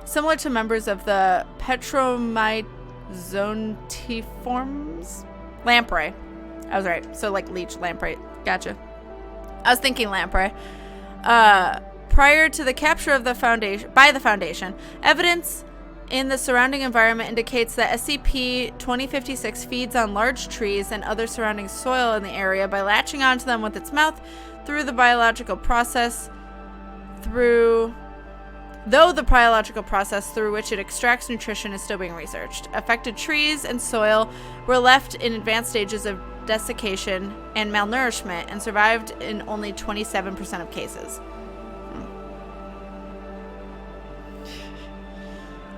Similar to members of the Petromyzontiformes lamprey. I was right. So like leech, lamprey. Gotcha. I was thinking lamprey. Prior to the capture of the Foundation, evidence in the surrounding environment indicates that SCP-2056 feeds on large trees and other surrounding soil in the area by latching onto them with its mouth though the biological process through which it extracts nutrition is still being researched. Affected trees and soil were left in advanced stages of desiccation and malnourishment and survived in only 27% of cases.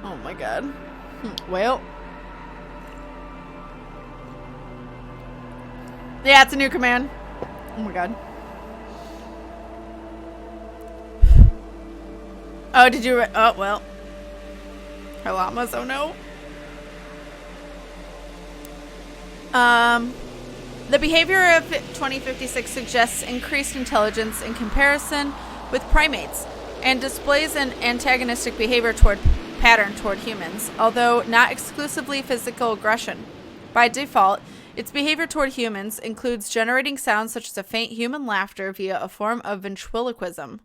Oh my god. Well. Yeah, it's a new command. Oh my god. Oh, did you... oh, well. Her llamas, oh no. The behavior of 2056 suggests increased intelligence in comparison with primates and displays an antagonistic behavior pattern toward humans, although not exclusively physical aggression. By default, its behavior toward humans includes generating sounds such as a faint human laughter via a form of ventriloquism.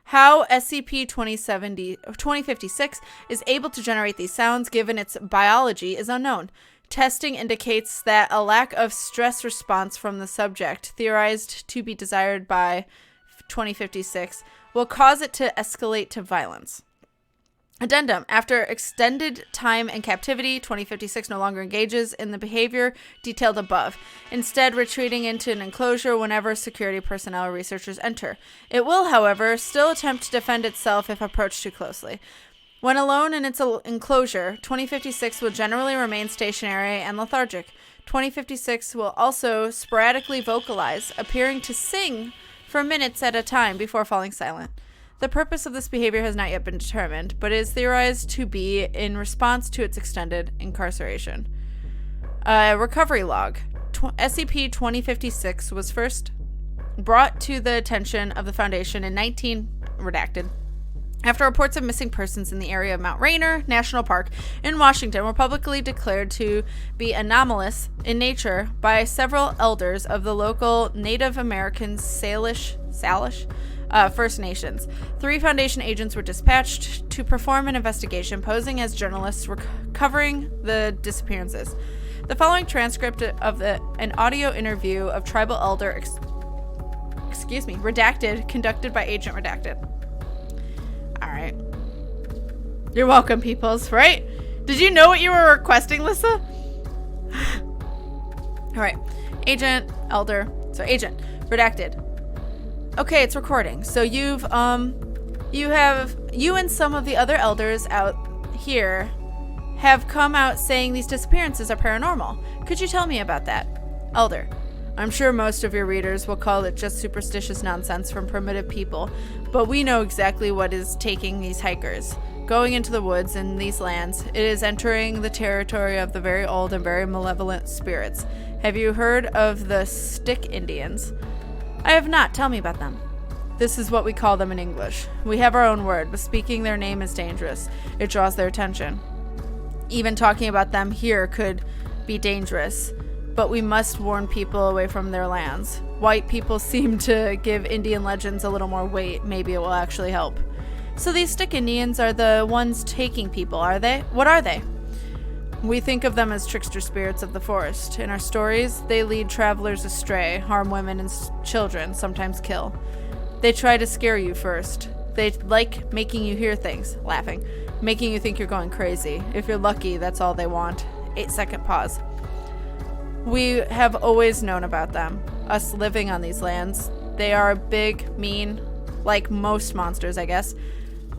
How SCP-2056 is able to generate these sounds given its biology is unknown. Testing indicates that a lack of stress response from the subject, theorized to be desired by 2056, will cause it to escalate to violence. Addendum. After extended time in captivity, 2056 no longer engages in the behavior detailed above, instead retreating into an enclosure whenever security personnel or researchers enter. It will, however, still attempt to defend itself if approached too closely. When alone in its enclosure, 2056 will generally remain stationary and lethargic. 2056 will also sporadically vocalize, appearing to sing for minutes at a time before falling silent. The purpose of this behavior has not yet been determined, but is theorized to be in response to its extended incarceration. Recovery log. SCP-2056 was first brought to the attention of the Foundation in redacted, After reports of missing persons in the area of Mount Rainier National Park in Washington were publicly declared to be anomalous in nature by several elders of the local Native American Salish First Nations, 3 Foundation agents were dispatched to perform an investigation, posing as journalists covering the disappearances. The following transcript of an audio interview of tribal elder, Redacted, conducted by Agent Redacted. All right. You're welcome, peoples, right? Did you know what you were requesting, Lissa? All right. Agent Redacted. Okay, it's recording. So you and some of the other elders out here have come out saying these disappearances are paranormal. Could you tell me about that? Elder. I'm sure most of your readers will call it just superstitious nonsense from primitive people, but we know exactly what is taking these hikers. Going into the woods in these lands, it is entering the territory of the very old and very malevolent spirits. Have you heard of the Stick Indians? I have not. Tell me about them. This is what we call them in English. We have our own word, but speaking their name is dangerous. It draws their attention. Even talking about them here could be dangerous, but we must warn people away from their lands. White people seem to give Indian legends a little more weight. Maybe it will actually help. So these Stick Indians are the ones taking people, are they? What are they? We think of them as trickster spirits of the forest. In our stories, they lead travelers astray, harm women and children, sometimes kill. They try to scare you first. They like making you hear things, laughing, making you think you're going crazy. If you're lucky, that's all they want. 8-second pause. We have always known about them, us living on these lands. They are big, mean, like most monsters, I guess.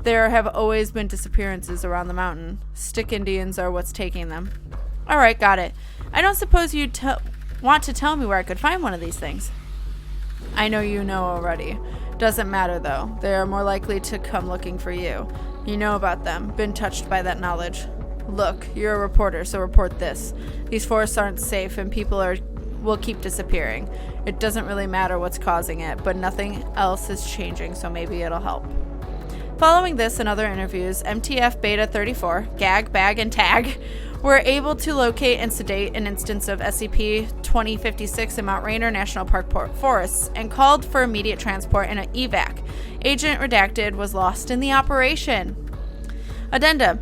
There have always been disappearances around the mountain. Stick Indians are what's taking them. All right, got it. I don't suppose you'd want to tell me where I could find one of these things. I know you know already. Doesn't matter, though. They are more likely to come looking for you. You know about them, been touched by that knowledge. Look, you're a reporter, so report this. These forests aren't safe, and people will keep disappearing. It doesn't really matter what's causing it, but nothing else is changing, so maybe it'll help. Following this and other interviews, MTF Beta 34, Gag, Bag, and Tag were able to locate and sedate an instance of SCP-2056 in Mount Rainier National Park forests and called for immediate transport and an evac. Agent Redacted was lost in the operation. Addendum.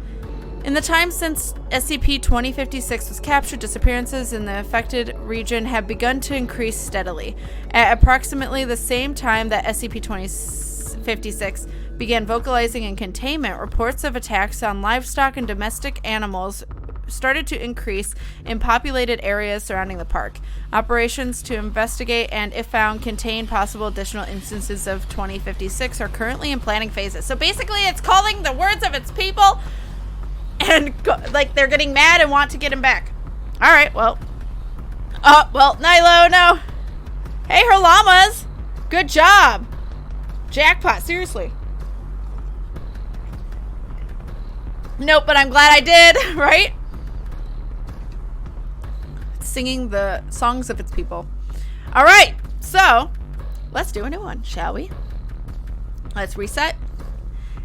In the time since SCP-2056 was captured, disappearances in the affected region have begun to increase steadily. At approximately the same time that SCP-2056 began vocalizing in containment, reports of attacks on livestock and domestic animals started to increase in populated areas surrounding the park. Operations to investigate and, if found, contain possible additional instances of 2056 are currently in planning phases. So basically it's calling the words of its people and they're getting mad and want to get him back. All right, well. Nilo, no. Hey, her llamas. Good job. Jackpot, seriously. Nope, but I'm glad I did, right? Singing the songs of its people. All right, so let's do a new one, shall we? Let's reset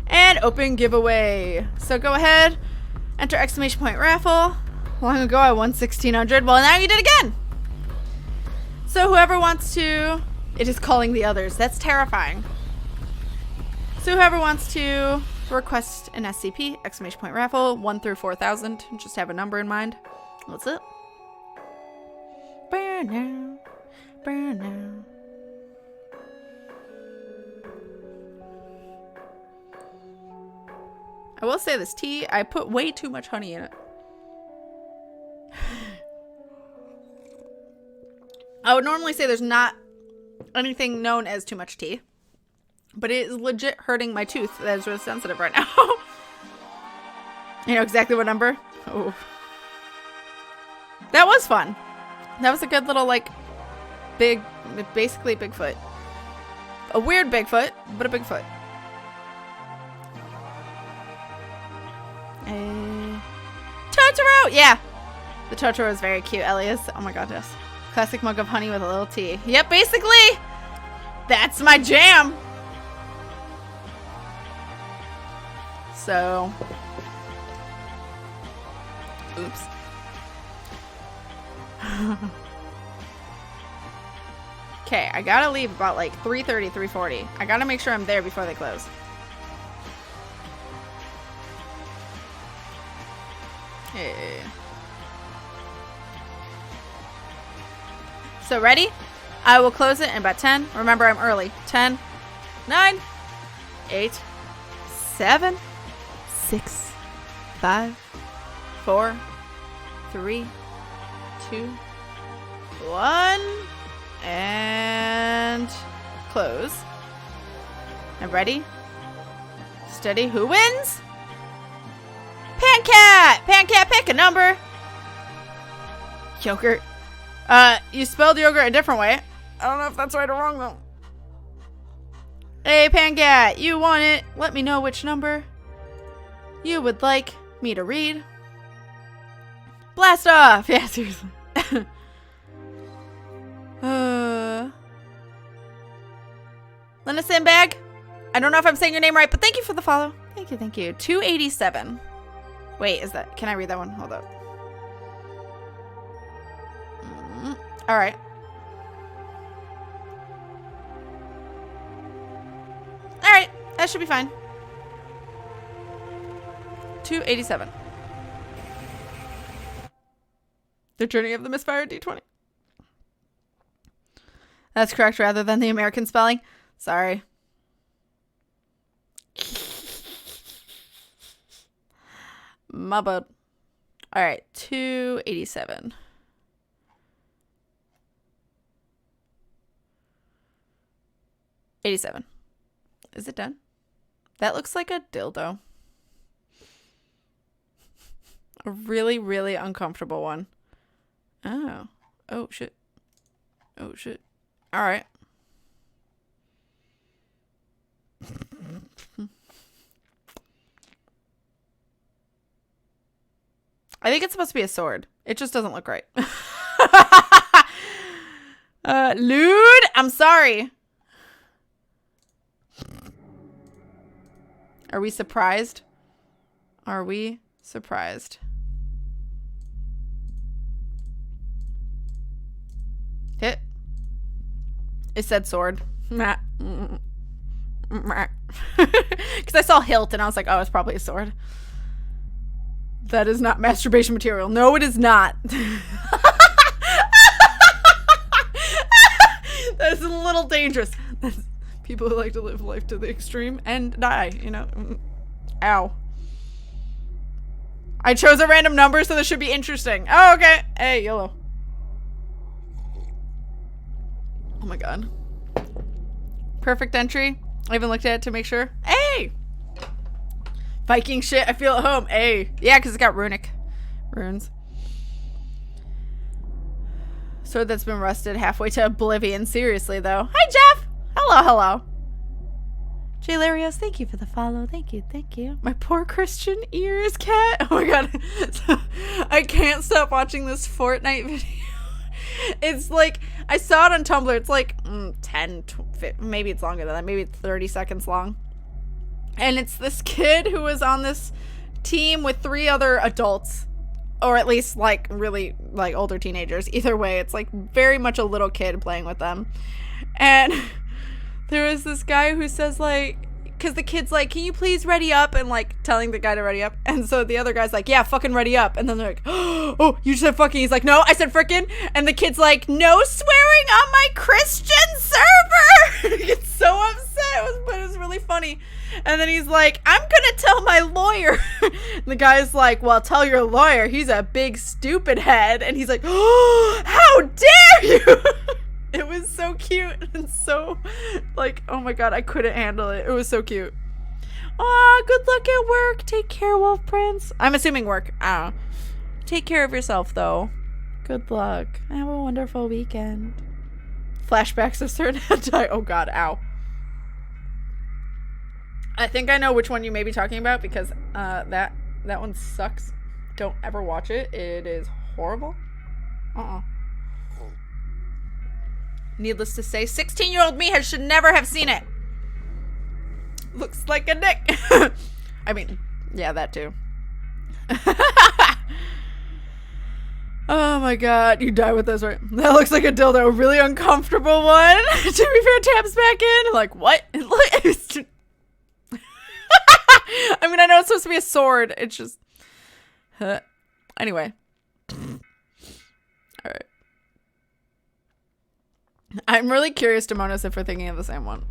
and open giveaway. So go ahead, enter exclamation point raffle. Long ago I won 1,600. Well, now you did again. So whoever wants to, it is calling the others. That's terrifying. So whoever wants to request an SCP, exclamation point raffle, 1 through 4,000. Just have a number in mind. What's it? Burn now. Burn now. I will say this tea, I put way too much honey in it. I would normally say there's not anything known as too much tea, but it is legit hurting my tooth that is really sensitive right now. You know exactly what number? Oh. That was fun. That was a good little, basically Bigfoot. A weird Bigfoot, but a Bigfoot. Totoro! Yeah. The Totoro is very cute, Elias. Oh my god, yes. Classic mug of honey with a little tea. Yep, basically. That's my jam. So, oops. Okay, I gotta leave about like 3:30, 3:40. I gotta make sure I'm there before they close. Hey. So ready? I will close it in about 10. Remember, I'm early. 10, 9, 8, 7, 6, 5, 4, 3, 2, 1, and close. And ready? Steady. Who wins? Pancat! Pancat, pick a number. Yogurt. You spelled yogurt a different way. I don't know if that's right or wrong, though. Hey, Pancat, you want it. Let me know which number you would like me to read. Blast off! Yeah, seriously. Lena Sandbag? I don't know if I'm saying your name right, but thank you for the follow. Thank you, thank you. 287. Wait, is that... Can I read that one? Hold up. Alright. Alright, that should be fine. 287. The Journey of the Misfired D20. That's correct rather than the American spelling. Sorry. My bad. Alright, 287. Is it done? That looks like a dildo. A really, really uncomfortable one. Oh. Oh, shit. Oh, shit. Alright. I think it's supposed to be a sword. It just doesn't look right. Lude, I'm sorry. Are we surprised? Are we surprised? Hit. It said sword. Because I saw hilt and I was like, oh, it's probably a sword. That is not masturbation material. No, it is not. That is a little dangerous. That's people who like to live life to the extreme and die, you know. Ow. I chose a random number, so this should be interesting. Oh, okay. Hey, YOLO. Oh my god. Perfect entry. I even looked at it to make sure. Hey! Viking shit, I feel at home. Hey. Yeah, because it's got runic runes. Sword that's been rusted halfway to oblivion. Seriously, though. Hi, Jeff! Hello, hello. Jay Larios, thank you for the follow. Thank you, thank you. My poor Christian ears, cat. Oh my god. I can't stop watching this Fortnite video. It's like, I saw it on Tumblr. It's like 10, 15, maybe it's longer than that. Maybe it's 30 seconds long. And it's this kid who was on this team with 3 other adults. Or at least, like, really, like, older teenagers. Either way, it's, like, very much a little kid playing with them. And there was this guy who says, like, because the kid's like, can you please ready up? And, like, telling the guy to ready up. And so the other guy's like, yeah, fucking ready up. And then they're like, oh, you said fucking. He's like, no, I said frickin'. And the kid's like, no swearing on my Christian server. He gets so upset. But it was really funny. And then he's like, I'm gonna tell my lawyer. And the guy's like, well, tell your lawyer. He's a big stupid head. And he's like, oh, how dare you? It was so cute and so, like, oh my god, I couldn't handle it. It was so cute. Aw, good luck at work. Take care, Wolf Prince. I'm assuming work. I don't know. Take care of yourself, though. Good luck. Have a wonderful weekend. Flashbacks of certain hentai. Oh god, ow. I think I know which one you may be talking about because that one sucks. Don't ever watch it. It is horrible. Needless to say, 16-year-old me should never have seen it. Looks like a dick. I mean, Yeah, that too. Oh my god, you die with this, right? That looks like a dildo. A really uncomfortable one. To be fair, taps back in. Like, what? I mean, I know it's supposed to be a sword. It's just... Anyway. Alright. I'm really curious, Demonis, if we're thinking of the same one.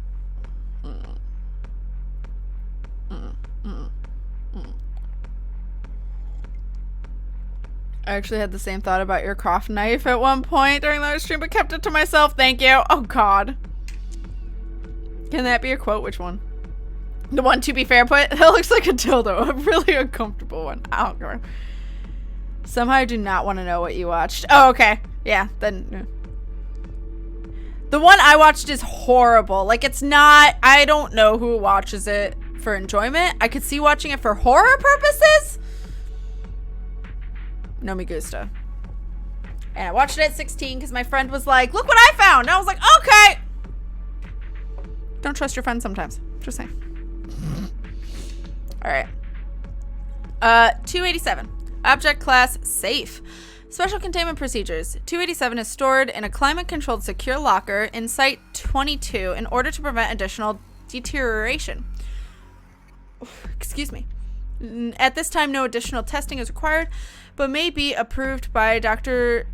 I actually had the same thought about your craft knife at one point during the live stream, but kept it to myself. Thank you. Oh, God. Can that be a quote? Which one? The one, to be fair, put? That looks like a dildo. A really uncomfortable one. I don't care. Somehow I do not want to know what you watched. Oh, okay. Yeah, then... The one I watched is horrible. Like, it's not... I don't know who watches it for enjoyment. I could see watching it for horror purposes. No me gusta. And I watched it at 16 because my friend was like, look what I found. And I was like, okay. Don't trust your friends sometimes. Just saying. All right. 287. Object class safe. Special containment procedures. 287 is stored in a climate-controlled secure locker in Site 22 in order to prevent additional deterioration. Excuse me. At this time, no additional testing is required, but may be approved by Dr.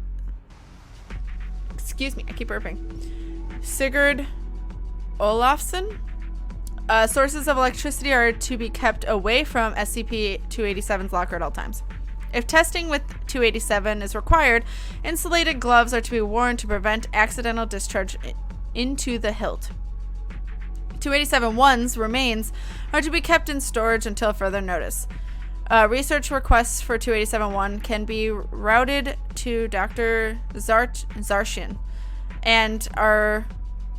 Excuse me, I keep burping. Sigurd Olafsson. Sources of electricity are to be kept away from SCP-287's locker at all times. If testing with 287 is required, insulated gloves are to be worn to prevent accidental discharge into the hilt. 287-1's remains are to be kept in storage until further notice. Research requests for 287-1 can be routed to Dr. Zarshin and are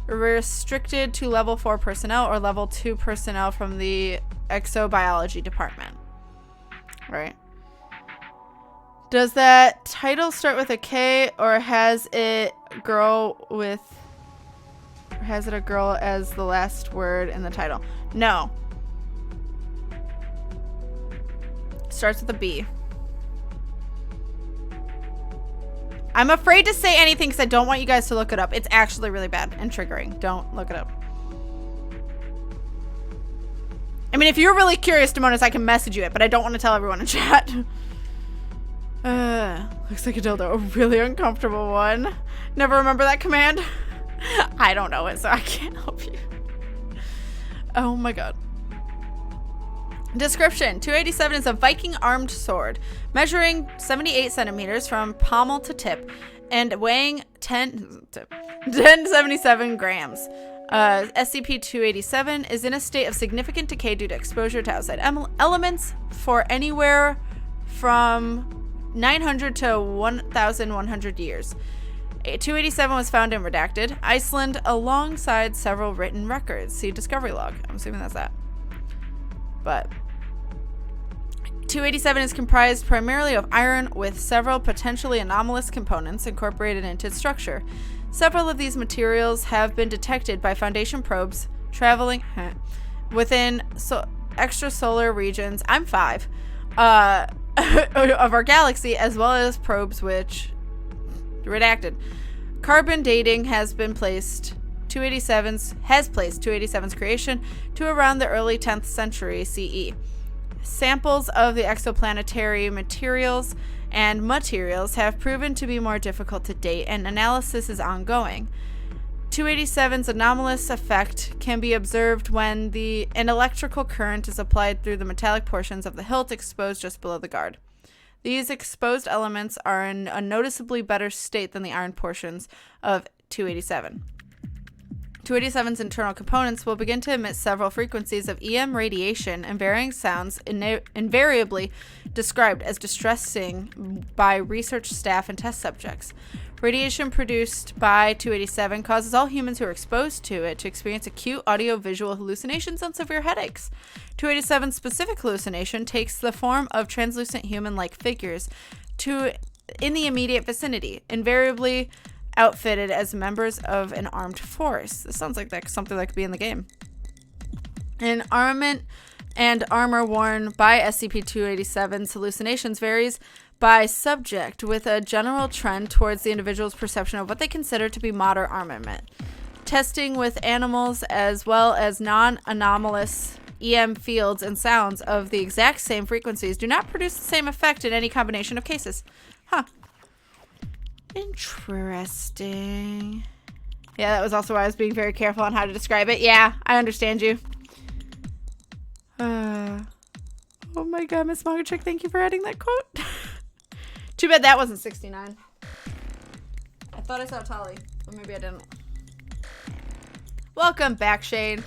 restricted to level 4 personnel or level 2 personnel from the exobiology department. Right. Does that title start with a K, or has it a girl as the last word in the title? No. Starts with a B. I'm afraid to say anything because I don't want you guys to look it up. It's actually really bad and triggering. Don't look it up. I mean, if you're really curious, Demonis, I can message you it, but I don't want to tell everyone in chat. Looks like a dildo. A really uncomfortable one. Never remember that command. I don't know it, so I can't help you. Oh my god. Description. 287 is a Viking armed sword, measuring 78 centimeters from pommel to tip, and weighing 1077 grams. SCP-287 is in a state of significant decay due to exposure to outside elements for anywhere from 900 to 1,100 years. 287 was found in Redacted, Iceland, alongside several written records. See Discovery Log. I'm assuming that's that. But 287 is comprised primarily of iron with several potentially anomalous components incorporated into its structure. Several of these materials have been detected by Foundation probes traveling within extrasolar regions. I'm 5. Of our galaxy, as well as probes which redacted. Carbon dating has placed 287's creation to around the early 10th century CE. Samples of the exoplanetary materials have proven to be more difficult to date, and analysis is ongoing. 287's anomalous effect can be observed when an electrical current is applied through the metallic portions of the hilt exposed just below the guard. These exposed elements are in a noticeably better state than the iron portions of 287. 287's internal components will begin to emit several frequencies of EM radiation and varying sounds invariably described as distressing by research staff and test subjects. Radiation produced by 287 causes all humans who are exposed to it to experience acute audio-visual hallucinations and severe headaches. 287's specific hallucination takes the form of translucent human-like figures in the immediate vicinity, invariably outfitted as members of an armed force. This sounds like something that could be in the game. An armament and armor worn by SCP-287's hallucinations varies by subject, with a general trend towards the individual's perception of what they consider to be modern armament. Testing with animals as well as non-anomalous EM fields and sounds of the exact same frequencies do not produce the same effect in any combination of cases. Huh. Interesting. Yeah, that was also why I was being very careful on how to describe it. Yeah, I understand you. Oh my god, Miss Manga Chick, thank you for adding that quote. Too bad that wasn't 69. I thought I saw Tolly, but maybe I didn't. Welcome back, Shane.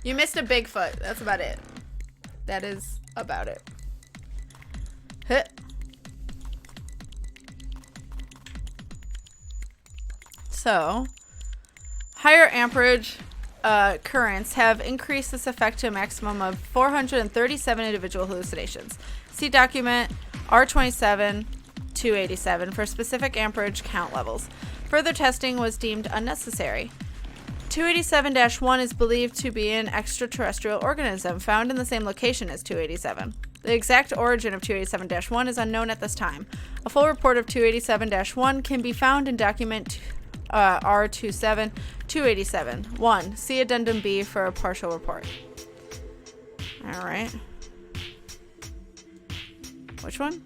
You missed a Bigfoot. That's about it. That is about it. Huh. So, higher amperage currents have increased this effect to a maximum of 437 individual hallucinations. See document R27-287 for specific amperage count levels. Further testing was deemed unnecessary. 287-1 is believed to be an extraterrestrial organism found in the same location as 287. The exact origin of 287-1 is unknown at this time. A full report of 287-1 can be found in document R27-287. 1. See Addendum B for a partial report. Alright. Which one?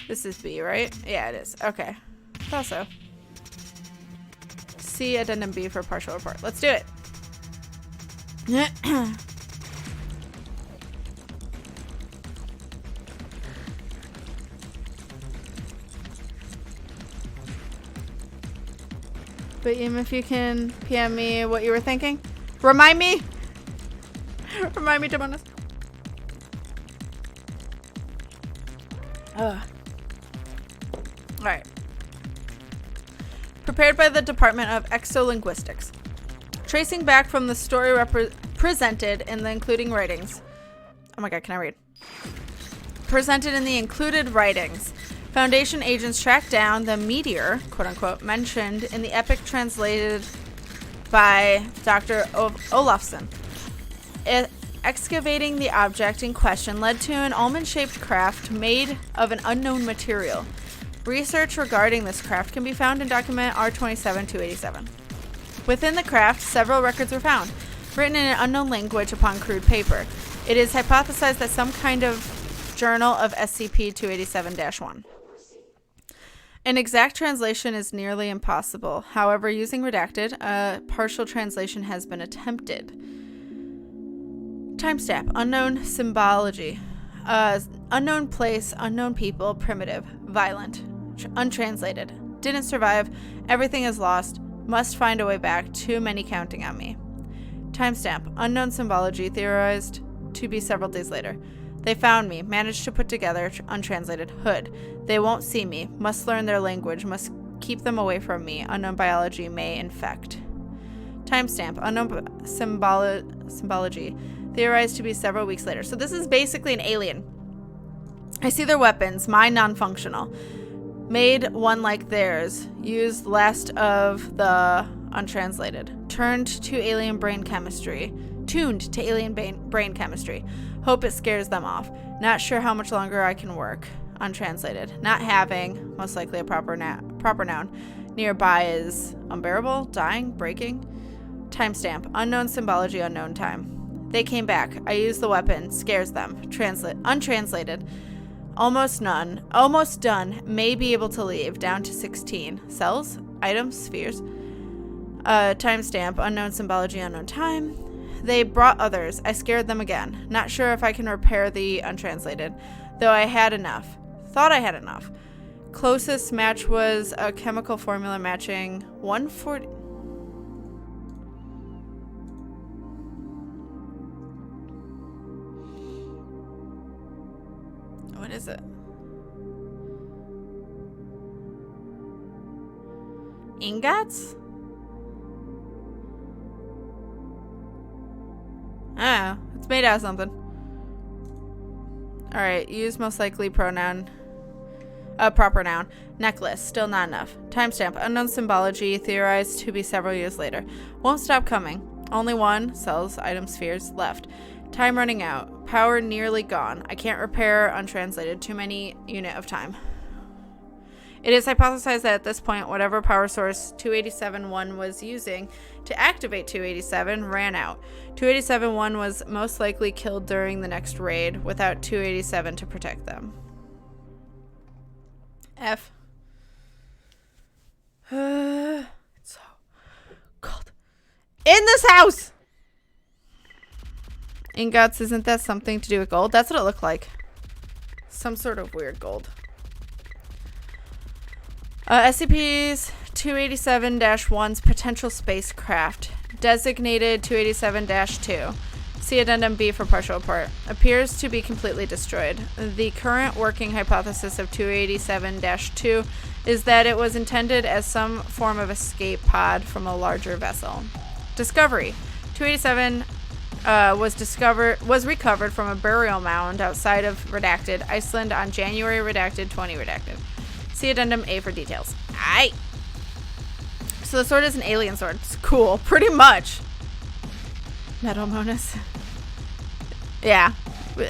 This is B, right? Yeah, it is. Okay. Thought so. See Addendum B for a partial report. Let's do it. But even if you can PM me what you were thinking. Remind me. Remind me, Demonis. Alright. Prepared by the Department of Exolinguistics. Tracing back from the story presented in the including writings. Oh my god, can I read? Presented in the included writings. Foundation agents tracked down the meteor, quote-unquote, mentioned in the epic translated by Dr. Olafsson. Excavating the object in question led to an almond-shaped craft made of an unknown material. Research regarding this craft can be found in document R27-287. Within the craft, several records were found, written in an unknown language upon crude paper. It is hypothesized that some kind of journal of SCP-287-1. An exact translation is nearly impossible. However, using redacted, a partial translation has been attempted. Timestamp, unknown symbology. Unknown place, unknown people, primitive, violent, untranslated. Didn't survive, everything is lost, must find a way back, too many counting on me. Timestamp, unknown symbology, theorized to be several days later. They found me, managed to put together, untranslated, hood. They won't see me, must learn their language, must keep them away from me, unknown biology may infect. Timestamp, unknown symbology, theorized to be several weeks later. So this is basically an alien. I see their weapons, mine non-functional. Made one like theirs, used last of the untranslated. Tuned to alien brain chemistry. Hope it scares them off. Not sure how much longer I can work. Untranslated. Not having, most likely a proper noun. Nearby is unbearable, dying, breaking. Timestamp, unknown symbology, unknown time. They came back. I used the weapon. Scares them. Untranslated. Almost none. Almost done. May be able to leave. Down to 16. Cells? Items? Spheres? Timestamp. Unknown symbology. Unknown time. They brought others. I scared them again. Not sure if I can repair the untranslated. Though I had enough. Thought I had enough. Closest match was a chemical formula matching 140... What is it? Ingots? Oh, it's made out of something. Alright, use most likely pronoun. Proper noun. Necklace, still not enough. Timestamp, unknown symbology, theorized to be several years later. Won't stop coming. Only one, cells, items, spheres, left. Time running out. Power nearly gone. I can't repair untranslated. Too many unit of time. It is hypothesized that at this point, whatever power source 287-1 was using to activate 287 ran out. 287-1 was most likely killed during the next raid without 287 to protect them. F. It's so cold. In this house! Ingots, isn't that something to do with gold? That's what it looked like. Some sort of weird gold. SCP's 287-1's potential spacecraft, designated 287-2. See Addendum B for partial report. Appears to be completely destroyed. The current working hypothesis of 287-2 is that it was intended as some form of escape pod from a larger vessel. Discovery. 287 was recovered from a burial mound outside of Redacted, Iceland on January Redacted 20 Redacted. See Addendum A for details. Aight. So the sword is an alien sword. It's cool. Pretty much. Metal bonus. Yeah.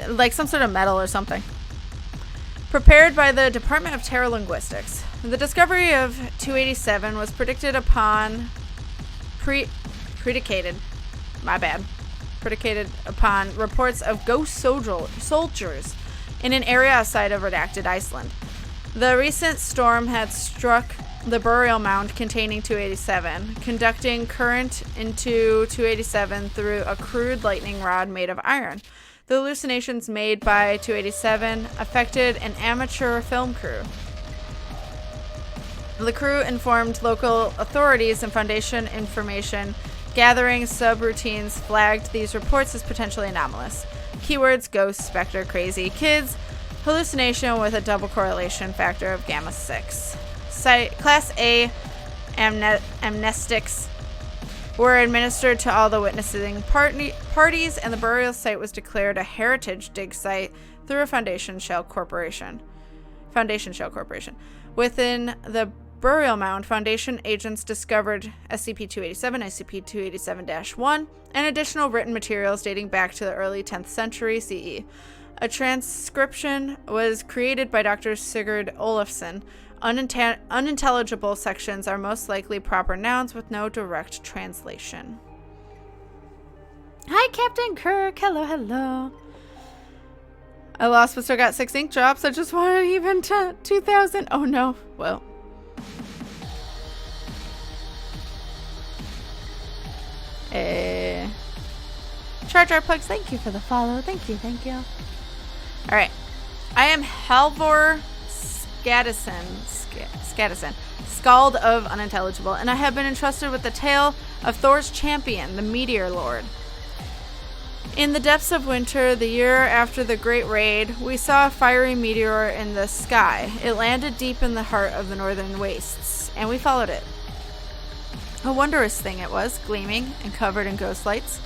Like some sort of metal or something. Prepared by the Department of Terralinguistics. The discovery of 287 was predicted upon... Predicated upon reports of ghost soldiers in an area outside of Redacted, Iceland. The recent storm had struck the burial mound containing 287, conducting current into 287 through a crude lightning rod made of iron. The hallucinations made by 287 affected an amateur film crew. The crew informed local authorities, and Foundation information gathering subroutines flagged these reports as potentially anomalous. Keywords: ghost, specter, crazy, kids, hallucination with a double correlation factor of gamma 6. Class A amnestics were administered to all the witnessing parties, and the burial site was declared a heritage dig site through a Foundation Shell Corporation. Within the burial mound, Foundation agents discovered SCP-287, SCP-287-1, and additional written materials dating back to the early 10th century CE. A transcription was created by Dr. Sigurd Olafsson. Unintelligible sections are most likely proper nouns with no direct translation. Hi, Captain Kirk. Hello, hello. I lost but still got 6 ink drops. I just wanted even 2,000. Oh, no. Well. Charge our plugs. Thank you for the follow. Thank you. Alright. I am Halvor Skadison, Scald of Unintelligible, and I have been entrusted with the tale of Thor's champion, the Meteor Lord. In the depths of winter, the year after the Great Raid, we saw a fiery meteor in the sky. It landed deep in the heart of the northern wastes, and we followed it. A wondrous thing it was, gleaming and covered in ghost lights.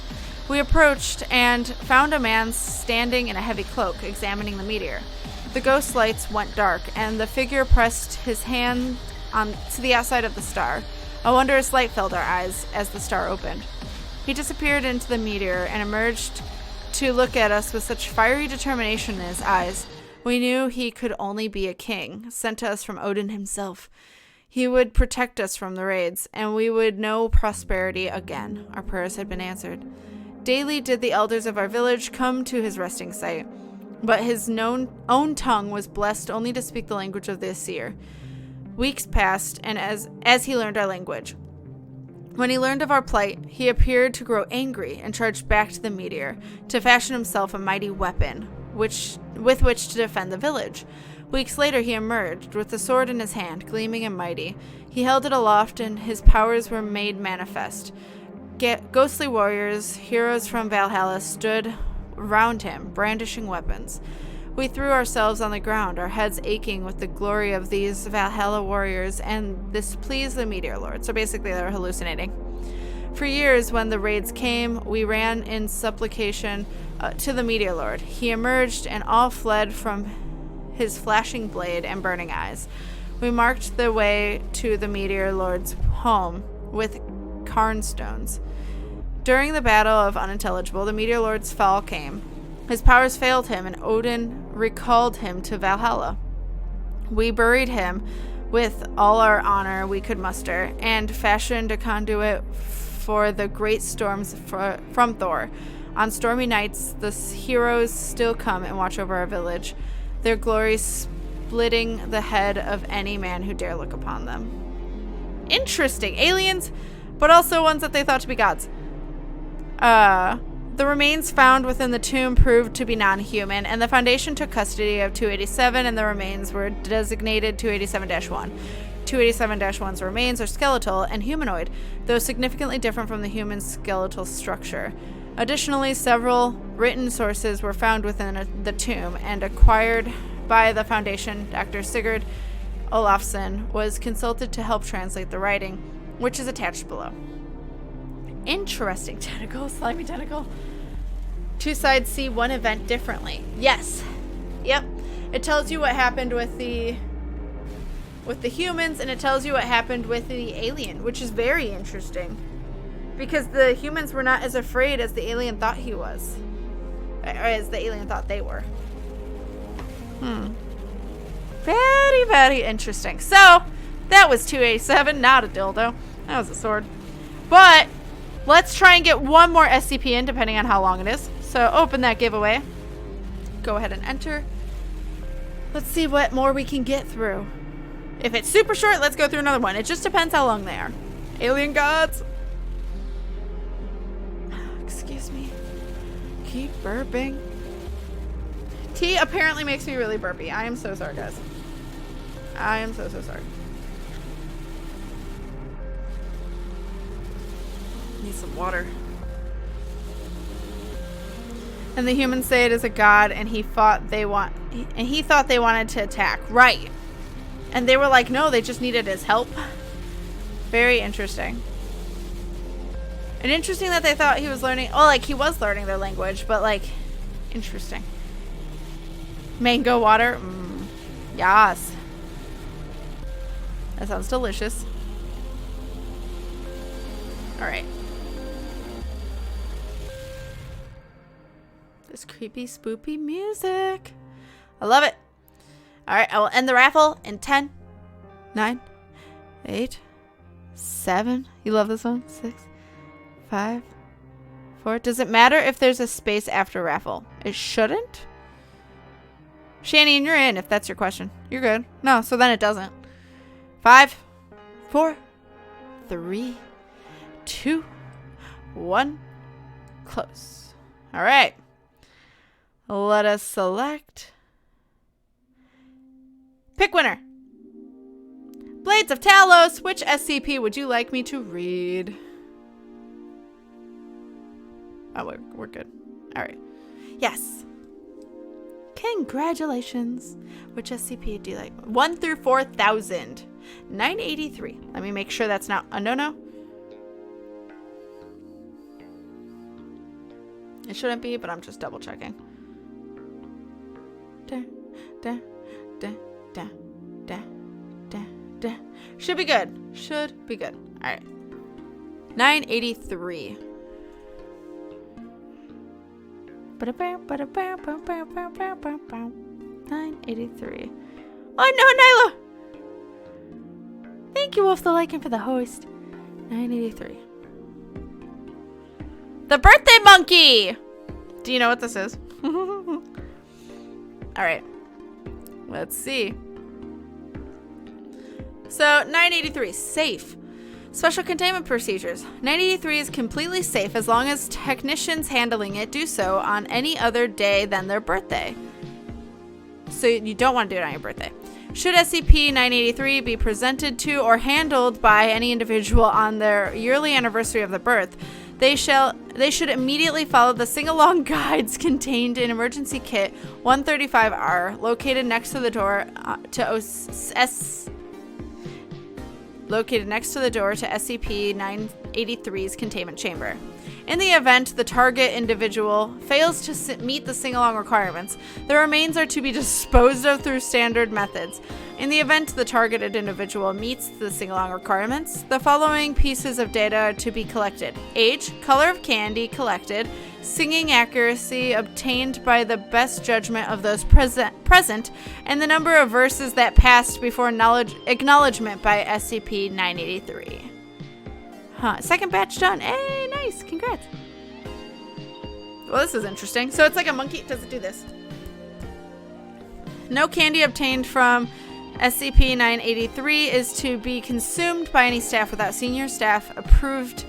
We approached and found a man standing in a heavy cloak, examining the meteor. The ghost lights went dark, and the figure pressed his hand to the outside of the star. A wondrous light filled our eyes as the star opened. He disappeared into the meteor and emerged to look at us with such fiery determination in his eyes. We knew he could only be a king, sent to us from Odin himself. He would protect us from the raids, and we would know prosperity again. Our prayers had been answered. Daily did the elders of our village come to his resting site, but his own tongue was blessed only to speak the language of the Aesir. Weeks passed, and as he learned our language. When he learned of our plight, he appeared to grow angry and charged back to the meteor to fashion himself a mighty weapon with which to defend the village. Weeks later, he emerged with the sword in his hand, gleaming and mighty. He held it aloft, and his powers were made manifest. Ghostly warriors, heroes from Valhalla, stood round him, brandishing weapons. We threw ourselves on the ground, our heads aching with the glory of these Valhalla warriors, and this pleased the Meteor Lord. So basically, they were hallucinating. For years, when the raids came, we ran in supplication to the Meteor Lord. He emerged, and all fled from his flashing blade and burning eyes. We marked the way to the Meteor Lord's home with cairnstones. During the Battle of Unintelligible, the Meteor Lord's fall came. His powers failed him, and Odin recalled him to Valhalla. We buried him with all our honor we could muster, and fashioned a conduit for the great storms from Thor. On stormy nights, the heroes still come and watch over our village, their glory splitting the head of any man who dare look upon them. Interesting. Aliens, but also ones that they thought to be gods. The remains found within the tomb proved to be non-human, and the Foundation took custody of 287, and the remains were designated 287-1. 287-1's remains are skeletal and humanoid, though significantly different from the human skeletal structure. Additionally, several written sources were found within the tomb, and acquired by the Foundation. Dr. Sigurd Olafsson was consulted to help translate the writing, which is attached below. Interesting. Tentacle, slimy tentacle. Two sides see one event differently. Yes. Yep. It tells you what happened with the humans, and it tells you what happened with the alien, which is very interesting. Because the humans were not as afraid as the alien thought he was. Or as the alien thought they were. Very, very interesting. So, that was 287, not a dildo. That was a sword. But let's try and get one more SCP in, depending on how long it is. So open that giveaway. Go ahead and enter. Let's see what more we can get through. If it's super short, let's go through another one. It just depends how long they are. Alien gods. Excuse me. Keep burping. Tea apparently makes me really burpy. I am so sorry, guys. I am so sorry. Need some water. And the humans say it is a god, and he thought they wanted to attack. Right. And they were like, no, they just needed his help. Very interesting. And interesting that they thought he was learning, oh, like he was learning their language, but like, interesting. Mango water. Yes. That sounds delicious. All right. This creepy, spoopy music. I love it. All right, I will end the raffle in 10, 9, 8, 7. You love this one? 6, 5, 4. Does it matter if there's a space after raffle? It shouldn't. Shani, you're in if that's your question. You're good. No, so then it doesn't. 5, 4, 3, 2, 1. Close. All right. Let us select. Pick winner. Blades of Talos. Which SCP would you like me to read? Oh, we're good. All right. Yes. Congratulations. Which SCP do you like? 1 through 4,000. 983. Let me make sure that's not a no-no. It shouldn't be, but I'm just double checking. Should be good. Should be good. All right. 983. 983. Oh no, Nyla! Thank you, Wolf the Lycan, for the host. 983. The birthday monkey! Do you know what this is? Alright. Let's see. So, 983. Safe. Special containment procedures. 983 is completely safe as long as technicians handling it do so on any other day than their birthday. So you don't want to do it on your birthday. Should SCP-983 be presented to or handled by any individual on their yearly anniversary of the birth, they should immediately follow the sing-along guides contained in Emergency Kit 135R, located next to the door to SCP-983's containment chamber. In the event the target individual fails to meet the sing-along requirements, the remains are to be disposed of through standard methods. In the event the targeted individual meets the sing-along requirements, the following pieces of data are to be collected. Age, color of candy collected, singing accuracy obtained by the best judgment of those present, and the number of verses that passed before acknowledgement by SCP-983. Second batch done. Hey, nice. Congrats. Well, this is interesting. So it's like a monkey. Does it do this? No candy obtained from SCP-983 is to be consumed by any staff without senior staff approved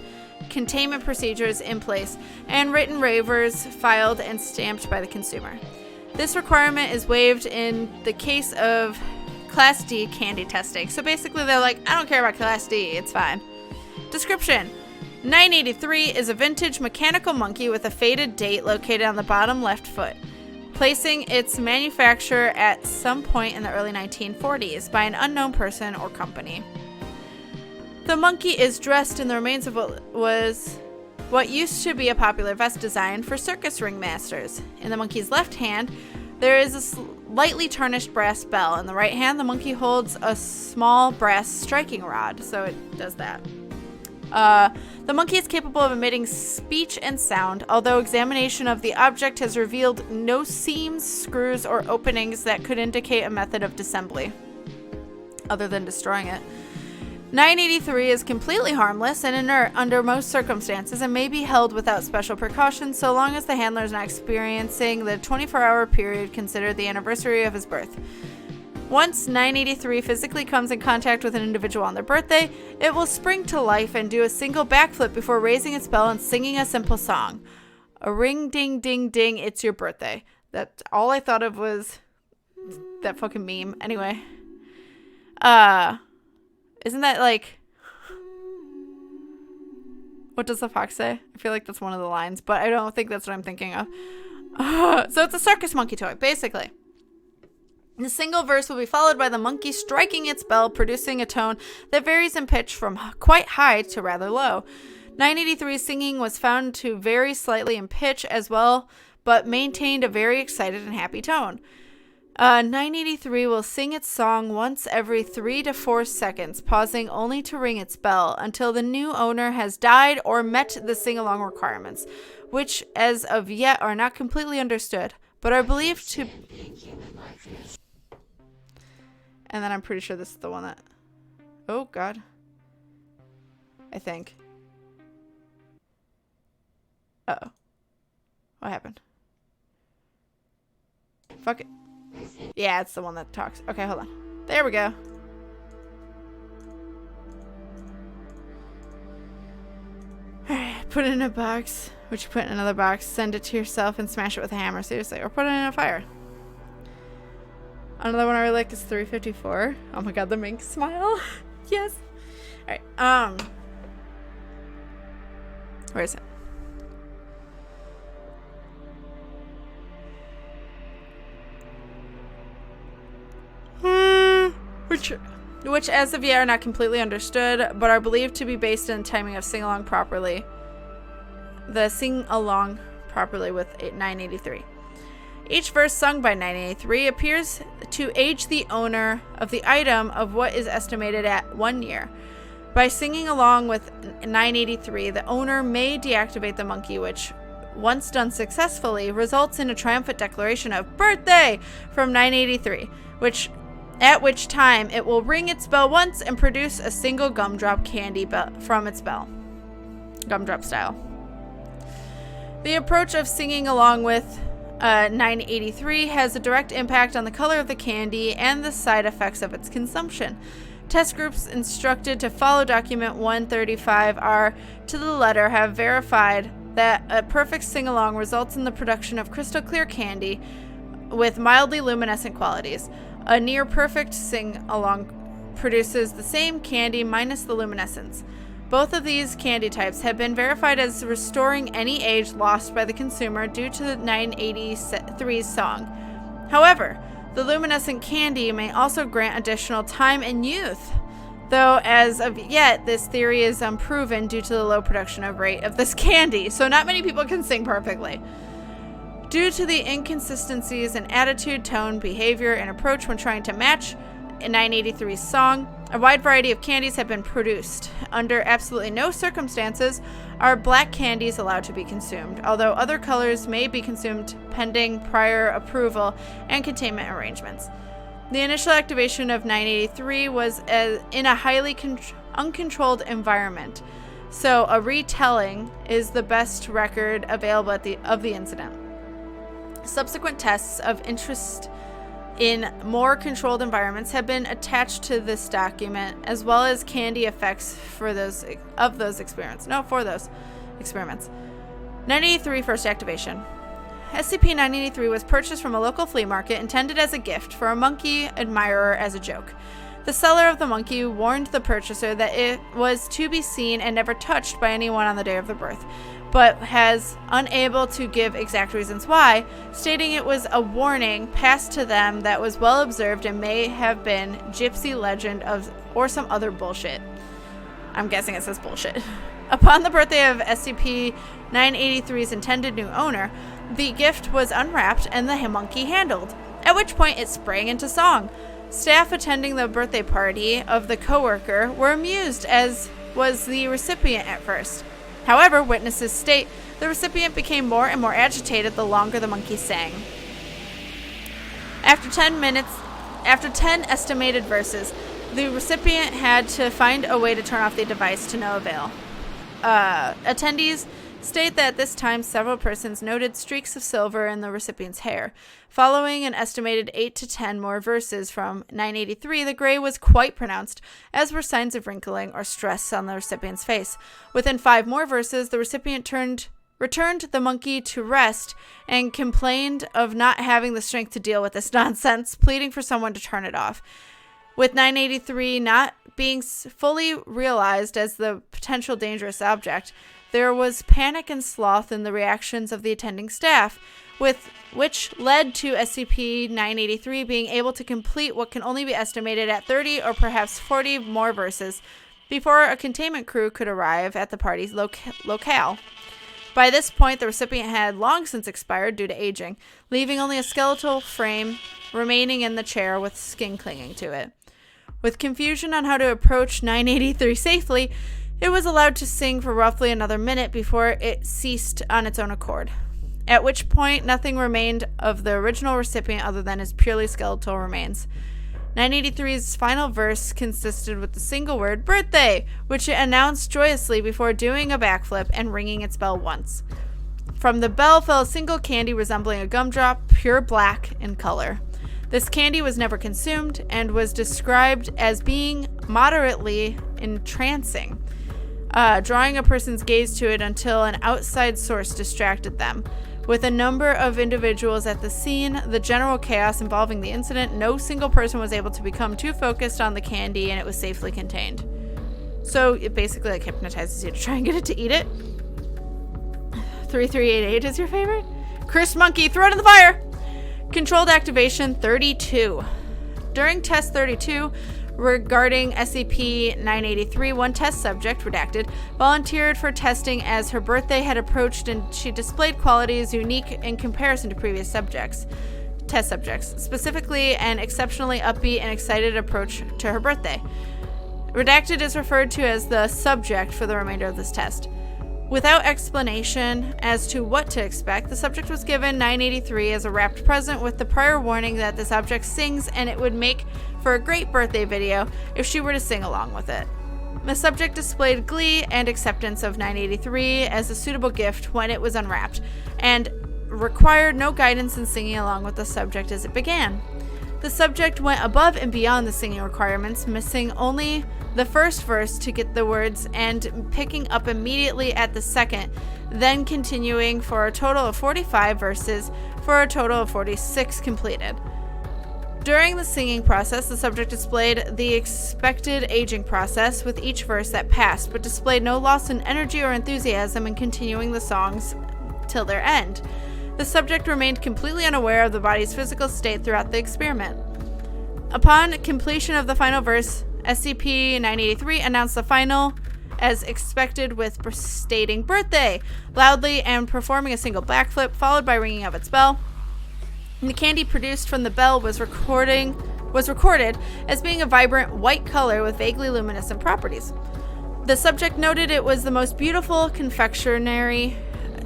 containment procedures in place and written waivers filed and stamped by the consumer. This requirement is waived in the case of Class D candy testing. So basically they're like, I don't care about Class D, it's fine. Description: 983 is a vintage mechanical monkey with a faded date located on the bottom left foot, placing its manufacture at some point in the early 1940s by an unknown person or company. The monkey is dressed in the remains of what used to be a popular vest design for circus ringmasters. In the monkey's left hand, there is a slightly tarnished brass bell. In the right hand, the monkey holds a small brass striking rod, so it does that. The monkey is capable of emitting speech and sound, although examination of the object has revealed no seams, screws, or openings that could indicate a method of disassembly, other than destroying it. 983 is completely harmless and inert under most circumstances and may be held without special precautions so long as the handler is not experiencing the 24-hour period considered the anniversary of his birth. Once 983 physically comes in contact with an individual on their birthday, it will spring to life and do a single backflip before raising its bell and singing a simple song. A ring ding ding ding, it's your birthday. That's all I thought of was that fucking meme. Anyway. Isn't that like... What does the fox say? I feel like that's one of the lines, but I don't think that's what I'm thinking of. So it's a circus monkey toy, basically. The single verse will be followed by the monkey striking its bell, producing a tone that varies in pitch from quite high to rather low. 983's singing was found to vary slightly in pitch as well, but maintained a very excited and happy tone. 983 will sing its song once every 3 to 4 seconds, pausing only to ring its bell until the new owner has died or met the sing-along requirements, which as of yet are not completely understood, but are believed to... And then I'm pretty sure this is the one that... Oh, God. I think. Uh-oh. What happened? Fuck it. Yeah, it's the one that talks. Okay, hold on. There we go. Alright, put it in a box. Which you put in another box. Send it to yourself and smash it with a hammer, seriously. Or put it in a fire. Another one I really like is 354. Oh my god, the mink smile. Yes. Alright, where is it? Which as of yet are not completely understood, but are believed to be based in the timing of sing-along properly. The sing-along properly with 983. Each verse sung by 983 appears to age the owner of the item of what is estimated at 1 year. By singing along with 983, the owner may deactivate the monkey, which, once done successfully, results in a triumphant declaration of birthday from 983, at which time it will ring its bell once and produce a single gumdrop candy from its bell. Gumdrop style. The approach of singing along with 983 has a direct impact on the color of the candy and the side effects of its consumption. Test groups instructed to follow document 135 are, to the letter, have verified that a perfect sing-along results in the production of crystal clear candy with mildly luminescent qualities. A near-perfect sing-along produces the same candy minus the luminescence. Both of these candy types have been verified as restoring any age lost by the consumer due to the 983's song. However, the luminescent candy may also grant additional time and youth, though as of yet this theory is unproven due to the low production rate of this candy, so not many people can sing perfectly. Due to the inconsistencies in attitude, tone, behavior, and approach when trying to match 983's song. A wide variety of candies have been produced. Under absolutely no circumstances are black candies allowed to be consumed, although other colors may be consumed pending prior approval and containment arrangements. The initial activation of 983 was in a highly uncontrolled environment, so a retelling is the best record available of the incident. Subsequent tests of interest in more controlled environments have been attached to this document, as well as candy effects for those experiments. 983 first activation. SCP-983 was purchased from a local flea market intended as a gift for a monkey admirer as a joke. The seller of the monkey warned the purchaser that it was to be seen and never touched by anyone on the day of the birth, but has unable to give exact reasons why, stating it was a warning passed to them that was well observed and may have been gypsy legend or some other bullshit. I'm guessing it says bullshit. Upon the birthday of SCP-983's intended new owner, the gift was unwrapped and the monkey handled, at which point it sprang into song. Staff attending the birthday party of the coworker were amused, as was the recipient at first. However, witnesses state the recipient became more and more agitated the longer the monkey sang. After 10 estimated verses, the recipient had to find a way to turn off the device to no avail. Attendees state that at this time several persons noted streaks of silver in the recipient's hair. Following an estimated 8 to 10 more verses from 983, the gray was quite pronounced, as were signs of wrinkling or stress on the recipient's face. Within 5 more verses, the recipient returned the monkey to rest and complained of not having the strength to deal with this nonsense, pleading for someone to turn it off. With 983 not being fully realized as the potential dangerous object, there was panic and sloth in the reactions of the attending staff, which led to SCP-983 being able to complete what can only be estimated at 30 or perhaps 40 more verses before a containment crew could arrive at the party's locale. By this point, the recipient had long since expired due to aging, leaving only a skeletal frame remaining in the chair with skin clinging to it. With confusion on how to approach 983 safely, it was allowed to sing for roughly another minute before it ceased on its own accord, at which point nothing remained of the original recipient other than his purely skeletal remains. 983's final verse consisted with the single word, birthday, which it announced joyously before doing a backflip and ringing its bell once. From the bell fell a single candy resembling a gumdrop, pure black in color. This candy was never consumed and was described as being moderately entrancing, drawing a person's gaze to it until an outside source distracted them. With a number of individuals at the scene, the general chaos involving the incident, no single person was able to become too focused on the candy and it was safely contained. So it basically like hypnotizes you to try and get it to eat it. 3388 is your favorite? Cursed monkey, throw it in the fire! Controlled activation 32. During test 32, regarding SCP-983, one test subject, redacted, volunteered for testing as her birthday had approached and she displayed qualities unique in comparison to previous test subjects, specifically an exceptionally upbeat and excited approach to her birthday. Redacted is referred to as the subject for the remainder of this test. Without explanation as to what to expect, the subject was given 983 as a wrapped present with the prior warning that this object sings and it would make for a great birthday video if she were to sing along with it. The subject displayed glee and acceptance of 983 as a suitable gift when it was unwrapped, and required no guidance in singing along with the subject as it began. The subject went above and beyond the singing requirements, missing only the first verse to get the words and picking up immediately at the second, then continuing for a total of 45 verses for a total of 46 completed. During the singing process, the subject displayed the expected aging process with each verse that passed, but displayed no loss in energy or enthusiasm in continuing the songs till their end. The subject remained completely unaware of the body's physical state throughout the experiment. Upon completion of the final verse, SCP-983 announced the final as expected with stating birthday loudly and performing a single backflip followed by ringing of its bell. And the candy produced from the bell was recording was recorded as being a vibrant white color with vaguely luminescent properties. The subject noted it was the most beautiful confectionery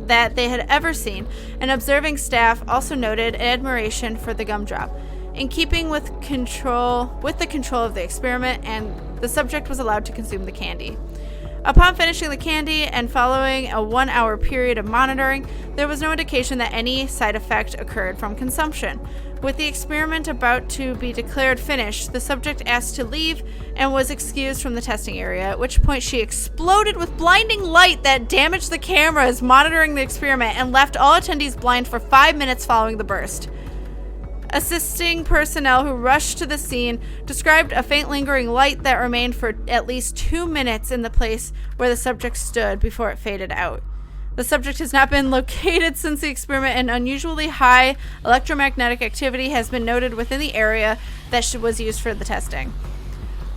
that they had ever seen, and observing staff also noted admiration for the gumdrop. In keeping with the control of the experiment, and the subject was allowed to consume the candy. Upon finishing the candy and following a 1-hour period of monitoring, there was no indication that any side effect occurred from consumption. With the experiment about to be declared finished, the subject asked to leave and was excused from the testing area, at which point she exploded with blinding light that damaged the cameras monitoring the experiment and left all attendees blind for 5 minutes following the burst. Assisting personnel who rushed to the scene described a faint lingering light that remained for at least 2 minutes in the place where the subject stood before it faded out. The subject has not been located since the experiment, and unusually high electromagnetic activity has been noted within the area that was used for the testing.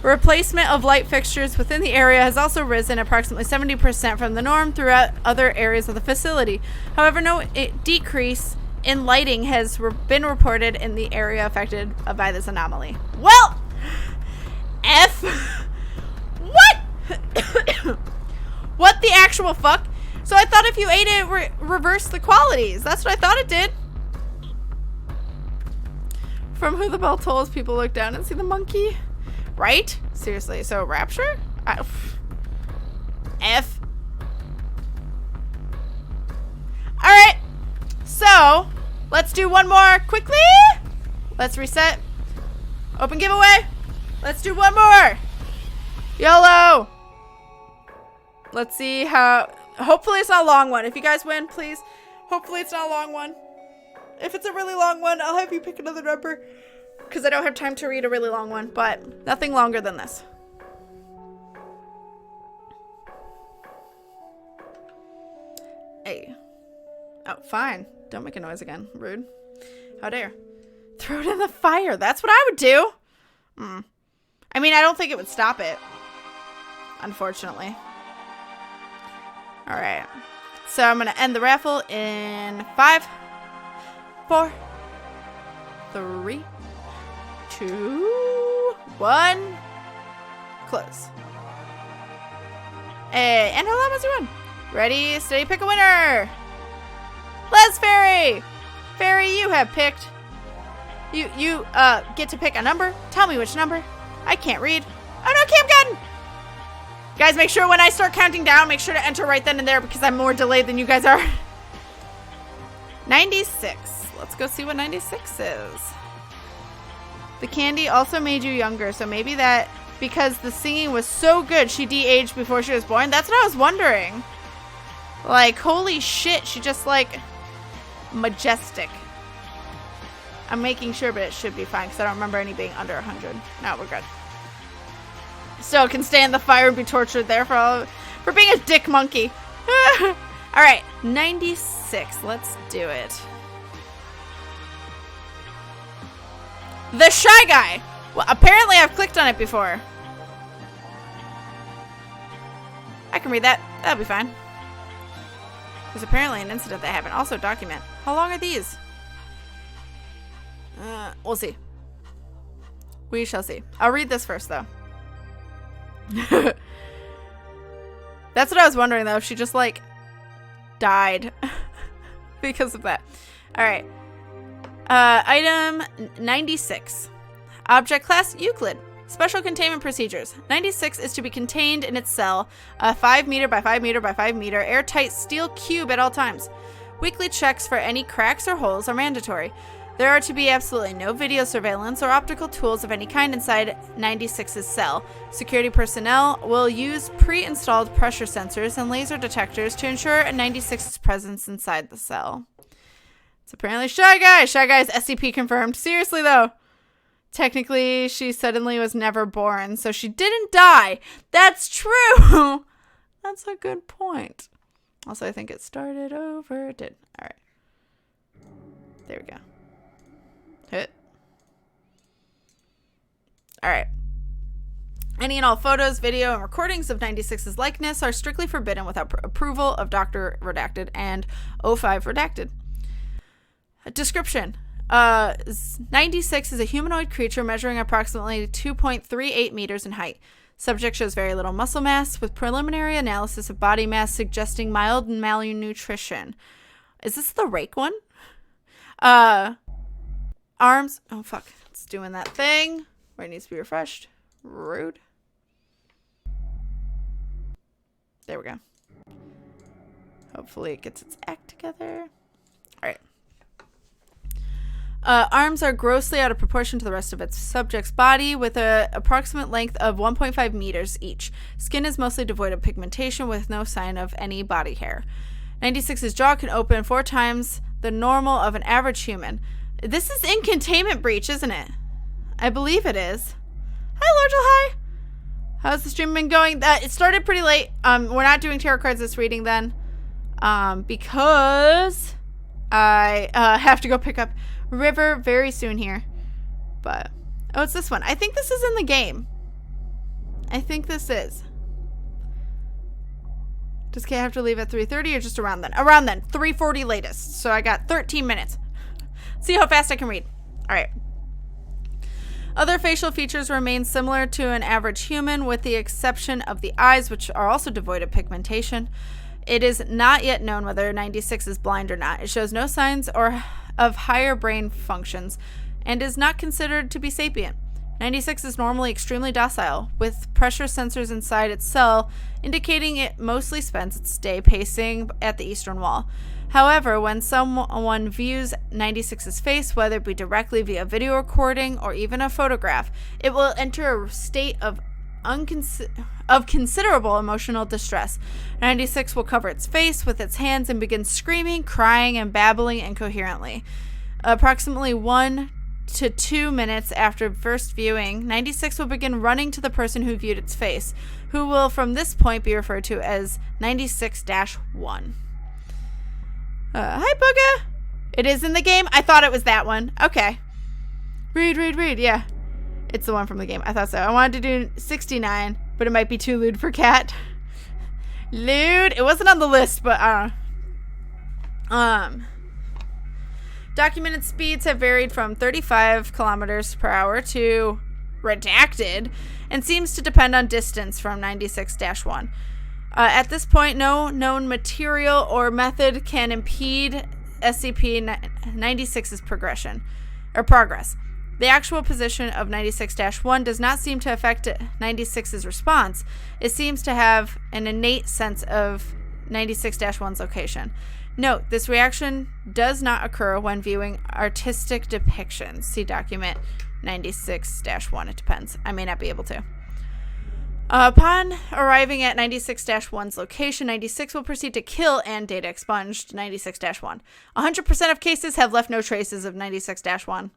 Replacement of light fixtures within the area has also risen approximately 70% from the norm throughout other areas of the facility. However, no decrease in lighting has been reported in the area affected by this anomaly. Well, what? What the actual fuck? So I thought if you ate it, reversed the qualities. That's what I thought it did. From who the bell tolls, people look down and see the monkey. Right? Seriously. So rapture? Alright. So, let's do one more quickly. Let's reset. Open giveaway. Let's do one more. YOLO. Let's see how... Hopefully it's not a long one. If you guys win, please. Hopefully it's not a long one. If it's a really long one, I'll have you pick another number. Because I don't have time to read a really long one. But nothing longer than this. Hey. Oh, fine. Don't make a noise again. Rude. How dare. Throw it in the fire. That's what I would do. I mean, I don't think it would stop it. Unfortunately. Alright. So I'm going to end the raffle in 5, 4, 3, 2, 1. Close. Hey, and hello, everyone. Ready, steady, pick a winner. Les Fairy! Fairy, you have picked. You get to pick a number. Tell me which number. I can't read. Oh no, Cam Gunn! Guys, make sure when I start counting down, make sure to enter right then and there because I'm more delayed than you guys are. 96. Let's go see what 96 is. The candy also made you younger, so maybe that because the singing was so good, she de-aged before she was born. That's what I was wondering. Like, holy shit, she just like majestic. I'm making sure, but it should be fine because I don't remember any being under 100. No, we're good. So can stay in the fire and be tortured there for being a dick monkey. All right, 96. Let's do it. The Shy Guy. Well, apparently I've clicked on it before. I can read that. That'll be fine. There's apparently an incident that happened. Also document. How long are these? We'll see. We shall see. I'll read this first, though. That's what I was wondering, though. If she just, like, died because of that. All right. Item 96. Object class, Euclid. Special containment procedures. 96 is to be contained in its cell, a 5 meter by 5 meter by 5 meter airtight steel cube at all times. Weekly checks for any cracks or holes are mandatory. There are to be absolutely no video surveillance or optical tools of any kind inside 96's cell. Security personnel will use pre-installed pressure sensors and laser detectors to ensure 96's presence inside the cell. It's apparently Shy Guy. Shy Guy's SCP confirmed. Seriously, though. Technically, she suddenly was never born, so she didn't die. That's true. That's a good point. Also, I think it started over. It did. All right. There we go. Hit. All right. Any and all photos, video, and recordings of 96's likeness are strictly forbidden without approval of Dr. Redacted and 05 Redacted. Description. 96 is a humanoid creature measuring approximately 2.38 meters in height. Subject shows very little muscle mass, with preliminary analysis of body mass suggesting mild malnutrition. Is this the rake one? Arms. Oh, fuck. It's doing that thing where it needs to be refreshed. Rude. There we go. Hopefully it gets its act together. All right. Arms are grossly out of proportion to the rest of its subject's body, with an approximate length of 1.5 meters each. Skin is mostly devoid of pigmentation, with no sign of any body hair. 96's jaw can open 4 times the normal of an average human. This is in containment breach, isn't it? I believe it is. Hi, Lordal. Hi. How's the stream been going? It started pretty late. We're not doing tarot cards this reading then, because I have to go pick up River very soon here. But oh, it's this one. I think this is in the game. I think this is. Does Kate have to leave at 3:30 or just around then? Around then. 3:40 latest. So I got 13 minutes. See how fast I can read. All right. Other facial features remain similar to an average human, with the exception of the eyes, which are also devoid of pigmentation. It is not yet known whether 96 is blind or not. It shows no signs of higher brain functions and is not considered to be sapient. 96 is normally extremely docile, with pressure sensors inside its cell indicating it mostly spends its day pacing at the eastern wall. However, when someone views 96's face, whether it be directly via video recording or even a photograph, it will enter a state of considerable emotional distress. 96 will cover its face with its hands and begin screaming, crying, and babbling incoherently. Approximately 1 to 2 minutes after first viewing, 96 will begin running to the person who viewed its face, who will from this point be referred to as 96-1. Hi, Booga. It is in the game? I thought it was that one. Okay. Read. Yeah. It's the one from the game. I thought so. I wanted to do 69, but it might be too lewd for Cat. Lewd? It wasn't on the list, but documented speeds have varied from 35 kilometers per hour to redacted, and seems to depend on distance from 96-1. At this point, no known material or method can impede SCP-96's progress. The actual position of 96-1 does not seem to affect 96's response. It seems to have an innate sense of 96-1's location. Note, this reaction does not occur when viewing artistic depictions. See document 96-1. It depends. I may not be able to. Upon arriving at 96-1's location, 96 will proceed to kill and data expunge 96-1. 100% of cases have left no traces of 96-1.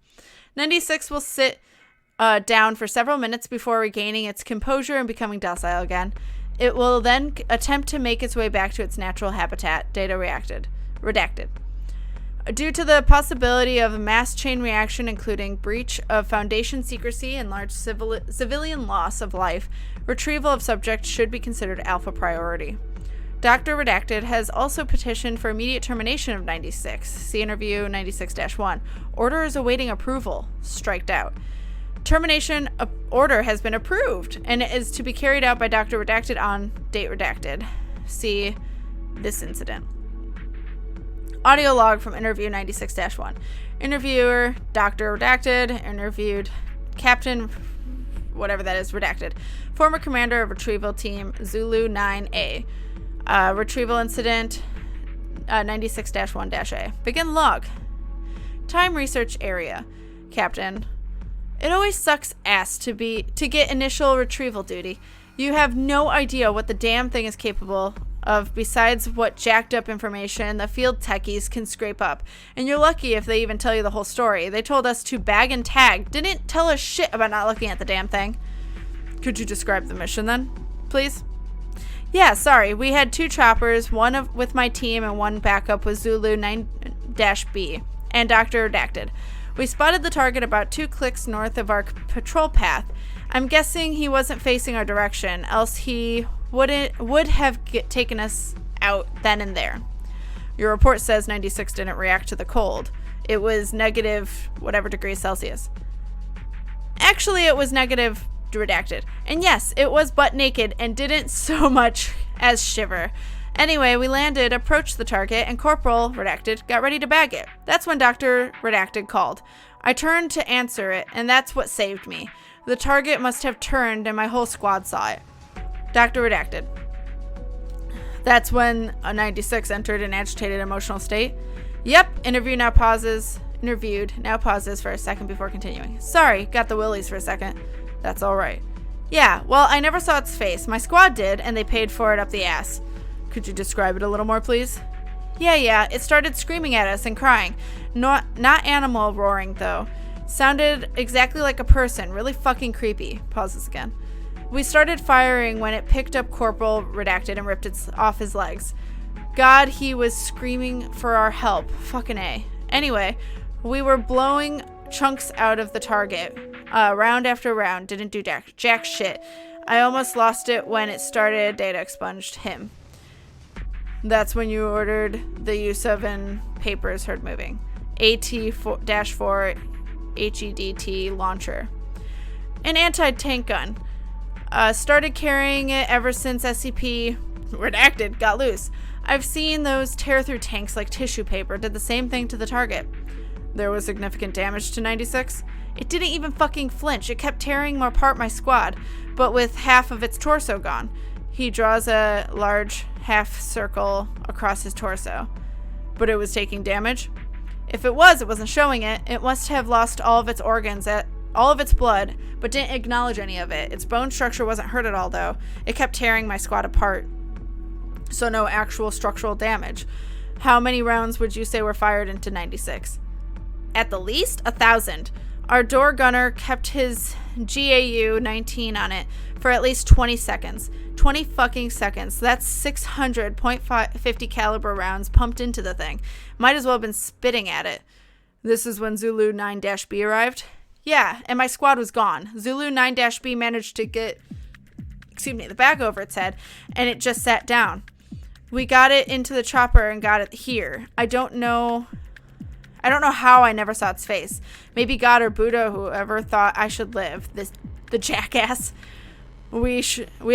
96 will sit down for several minutes before regaining its composure and becoming docile again. It will then attempt to make its way back to its natural habitat. Data redacted. Due to the possibility of a mass chain reaction, including breach of Foundation secrecy and large civilian loss of life, retrieval of subject should be considered alpha priority. Dr. Redacted has also petitioned for immediate termination of 96. See interview 96-1. Order is awaiting approval. Striked out. Termination order has been approved and is to be carried out by Dr. Redacted on date redacted. See this incident. Audio log from interview 96-1. Interviewer, Dr. Redacted, interviewed Captain, whatever that is, Redacted. Former commander of retrieval team Zulu 9A. Retrieval incident 96-1-A. Begin log. Time research area. Captain. It always sucks ass to get initial retrieval duty. You have no idea what the damn thing is capable of besides what jacked up information the field techies can scrape up. And you're lucky if they even tell you the whole story. They told us to bag and tag. Didn't tell us shit about not looking at the damn thing. Could you describe the mission then, please? Yeah, sorry. We had 2 choppers, one with my team and one backup with Zulu 9-B and Dr. Redacted. We spotted the target about 2 clicks north of our patrol path. I'm guessing he wasn't facing our direction, else he would have taken us out then and there. Your report says 96 didn't react to the cold. it was negative whatever degrees Celsius. Actually, it was negative redacted. And yes, it was butt naked and didn't so much as shiver. Anyway, we landed, approached the target, and Corporal redacted got ready to bag it. That's when Dr. redacted called. I turned to answer it, and that's what saved me. The target must have turned, and my whole squad saw it. Dr. redacted. That's when a 96 entered an agitated emotional state. Yep, interviewed, now pauses for a second before continuing. Sorry, got the willies for a second. That's alright. Yeah, well, I never saw its face. My squad did, and they paid for it up the ass. Could you describe it a little more, please? Yeah, it started screaming at us and crying. Not animal roaring, though. Sounded exactly like a person, really fucking creepy. Pauses again. We started firing when it picked up Corporal redacted and ripped it off his legs. God, he was screaming for our help. Fucking A. Anyway, we were blowing chunks out of the target. Round after round. Didn't do jack shit. I almost lost it when it started data expunged him. That's when you ordered the use of in papers heard moving. AT-4 HEDT launcher. An anti-tank gun. Started carrying it ever since SCP redacted got loose. I've seen those tear through tanks like tissue paper. Did the same thing to the target. There was significant damage to 96. It didn't even fucking flinch. It kept tearing apart my squad, but with half of its torso gone. He draws a large half circle across his torso. But it was taking damage? If it wasn't showing it. It must have lost all of its organs, all of its blood, but didn't acknowledge any of it. Its bone structure wasn't hurt at all, though. It kept tearing my squad apart. So no actual structural damage. How many rounds would you say were fired into 96? At the least, 1,000. Our door gunner kept his GAU-19 on it for at least 20 seconds. 20 fucking seconds. That's 600 .50 caliber rounds pumped into the thing. Might as well have been spitting at it. This is when Zulu 9-B arrived? Yeah, and my squad was gone. Zulu 9-B managed to get, the bag over its head, and it just sat down. We got it into the chopper and got it here. I don't know how I never saw its face. Maybe God or Buddha, whoever thought I should live. The jackass. We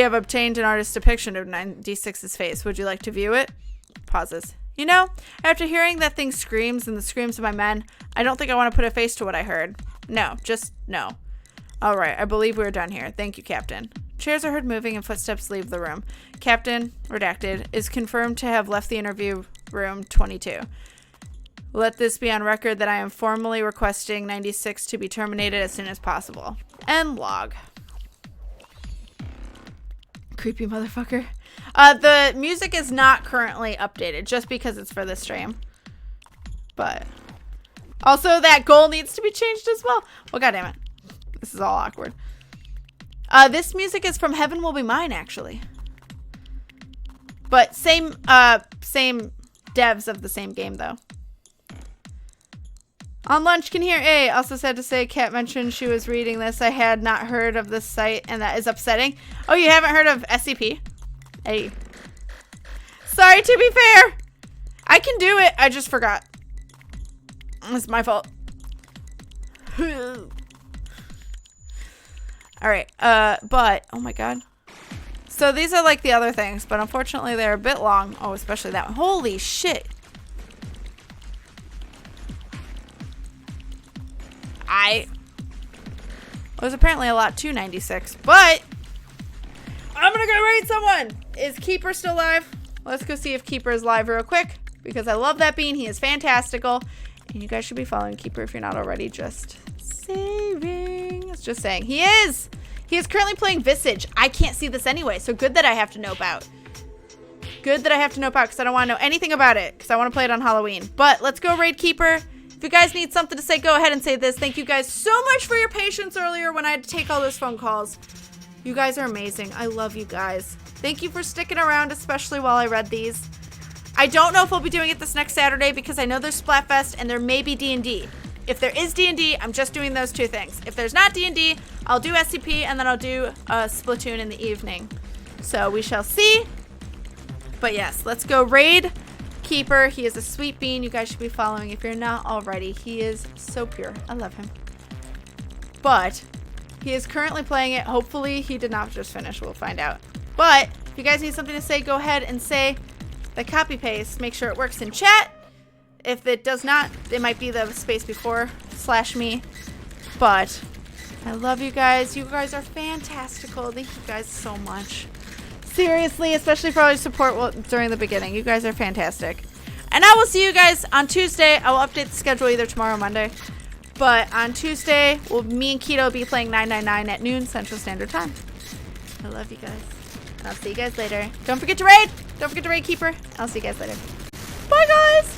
have obtained an artist's depiction of 96's face. Would you like to view it? Pauses. After hearing that thing screams and the screams of my men, I don't think I want to put a face to what I heard. No, just no. All right, I believe we're done here. Thank you, Captain. Chairs are heard moving and footsteps leave the room. Captain, redacted, is confirmed to have left the interview room 22. Let this be on record that I am formally requesting 96 to be terminated as soon as possible. End log. Creepy motherfucker. The music is not currently updated just because it's for this stream. But also that goal needs to be changed as well. Well, goddammit. This is all awkward. This music is from Heaven Will Be Mine, actually. But same devs of the same game, though. On lunch, can hear A. Also said to say, Kat mentioned she was reading this. I had not heard of this site, and that is upsetting. Oh, you haven't heard of SCP? Hey. Sorry, to be fair. I can do it. I just forgot. It's my fault. Alright, but, oh my god. So these are like the other things, but unfortunately they're a bit long. Oh, especially that one. Holy shit. There's apparently a lot to 96, but I'm gonna go raid someone. Is Keeper still live? Let's go see if Keeper is live real quick, because I love that bean. He is fantastical, and you guys should be following Keeper if you're not already. Just saving. It's just saying. He is currently playing Visage. I can't see this anyway, so good that I have to know about. Good that I have to know about, because I don't want to know anything about it, because I want to play it on Halloween. But let's go raid Keeper. If you guys need something to say, go ahead and say this. Thank you guys so much for your patience earlier when I had to take all those phone calls. You guys are amazing. I love you guys. Thank you for sticking around, especially while I read these. I don't know if we'll be doing it this next Saturday because I know there's Splatfest and there may be D&D. If there is D&D, I'm just doing those two things. If there's not D&D, I'll do SCP and then I'll do Splatoon in the evening. So we shall see. But yes, let's go raid Keeper. He is a sweet bean. You guys should be following if you're not already. He is so pure. I love him. But he is currently playing it. Hopefully he did not just finish. We'll find out. But if you guys need something to say, go ahead and say the copy paste. Make sure it works in chat. If it does not, it might be the space before /me. But I love you guys. You guys are fantastical. Thank you guys so much. Seriously, especially for all your support during the beginning. You guys are fantastic. And I will see you guys on Tuesday. I will update the schedule either tomorrow or Monday. But on Tuesday, me and Keto be playing 999 at noon Central Standard Time. I love you guys. I'll see you guys later. Don't forget to raid. Don't forget to raid Keeper. I'll see you guys later. Bye, guys.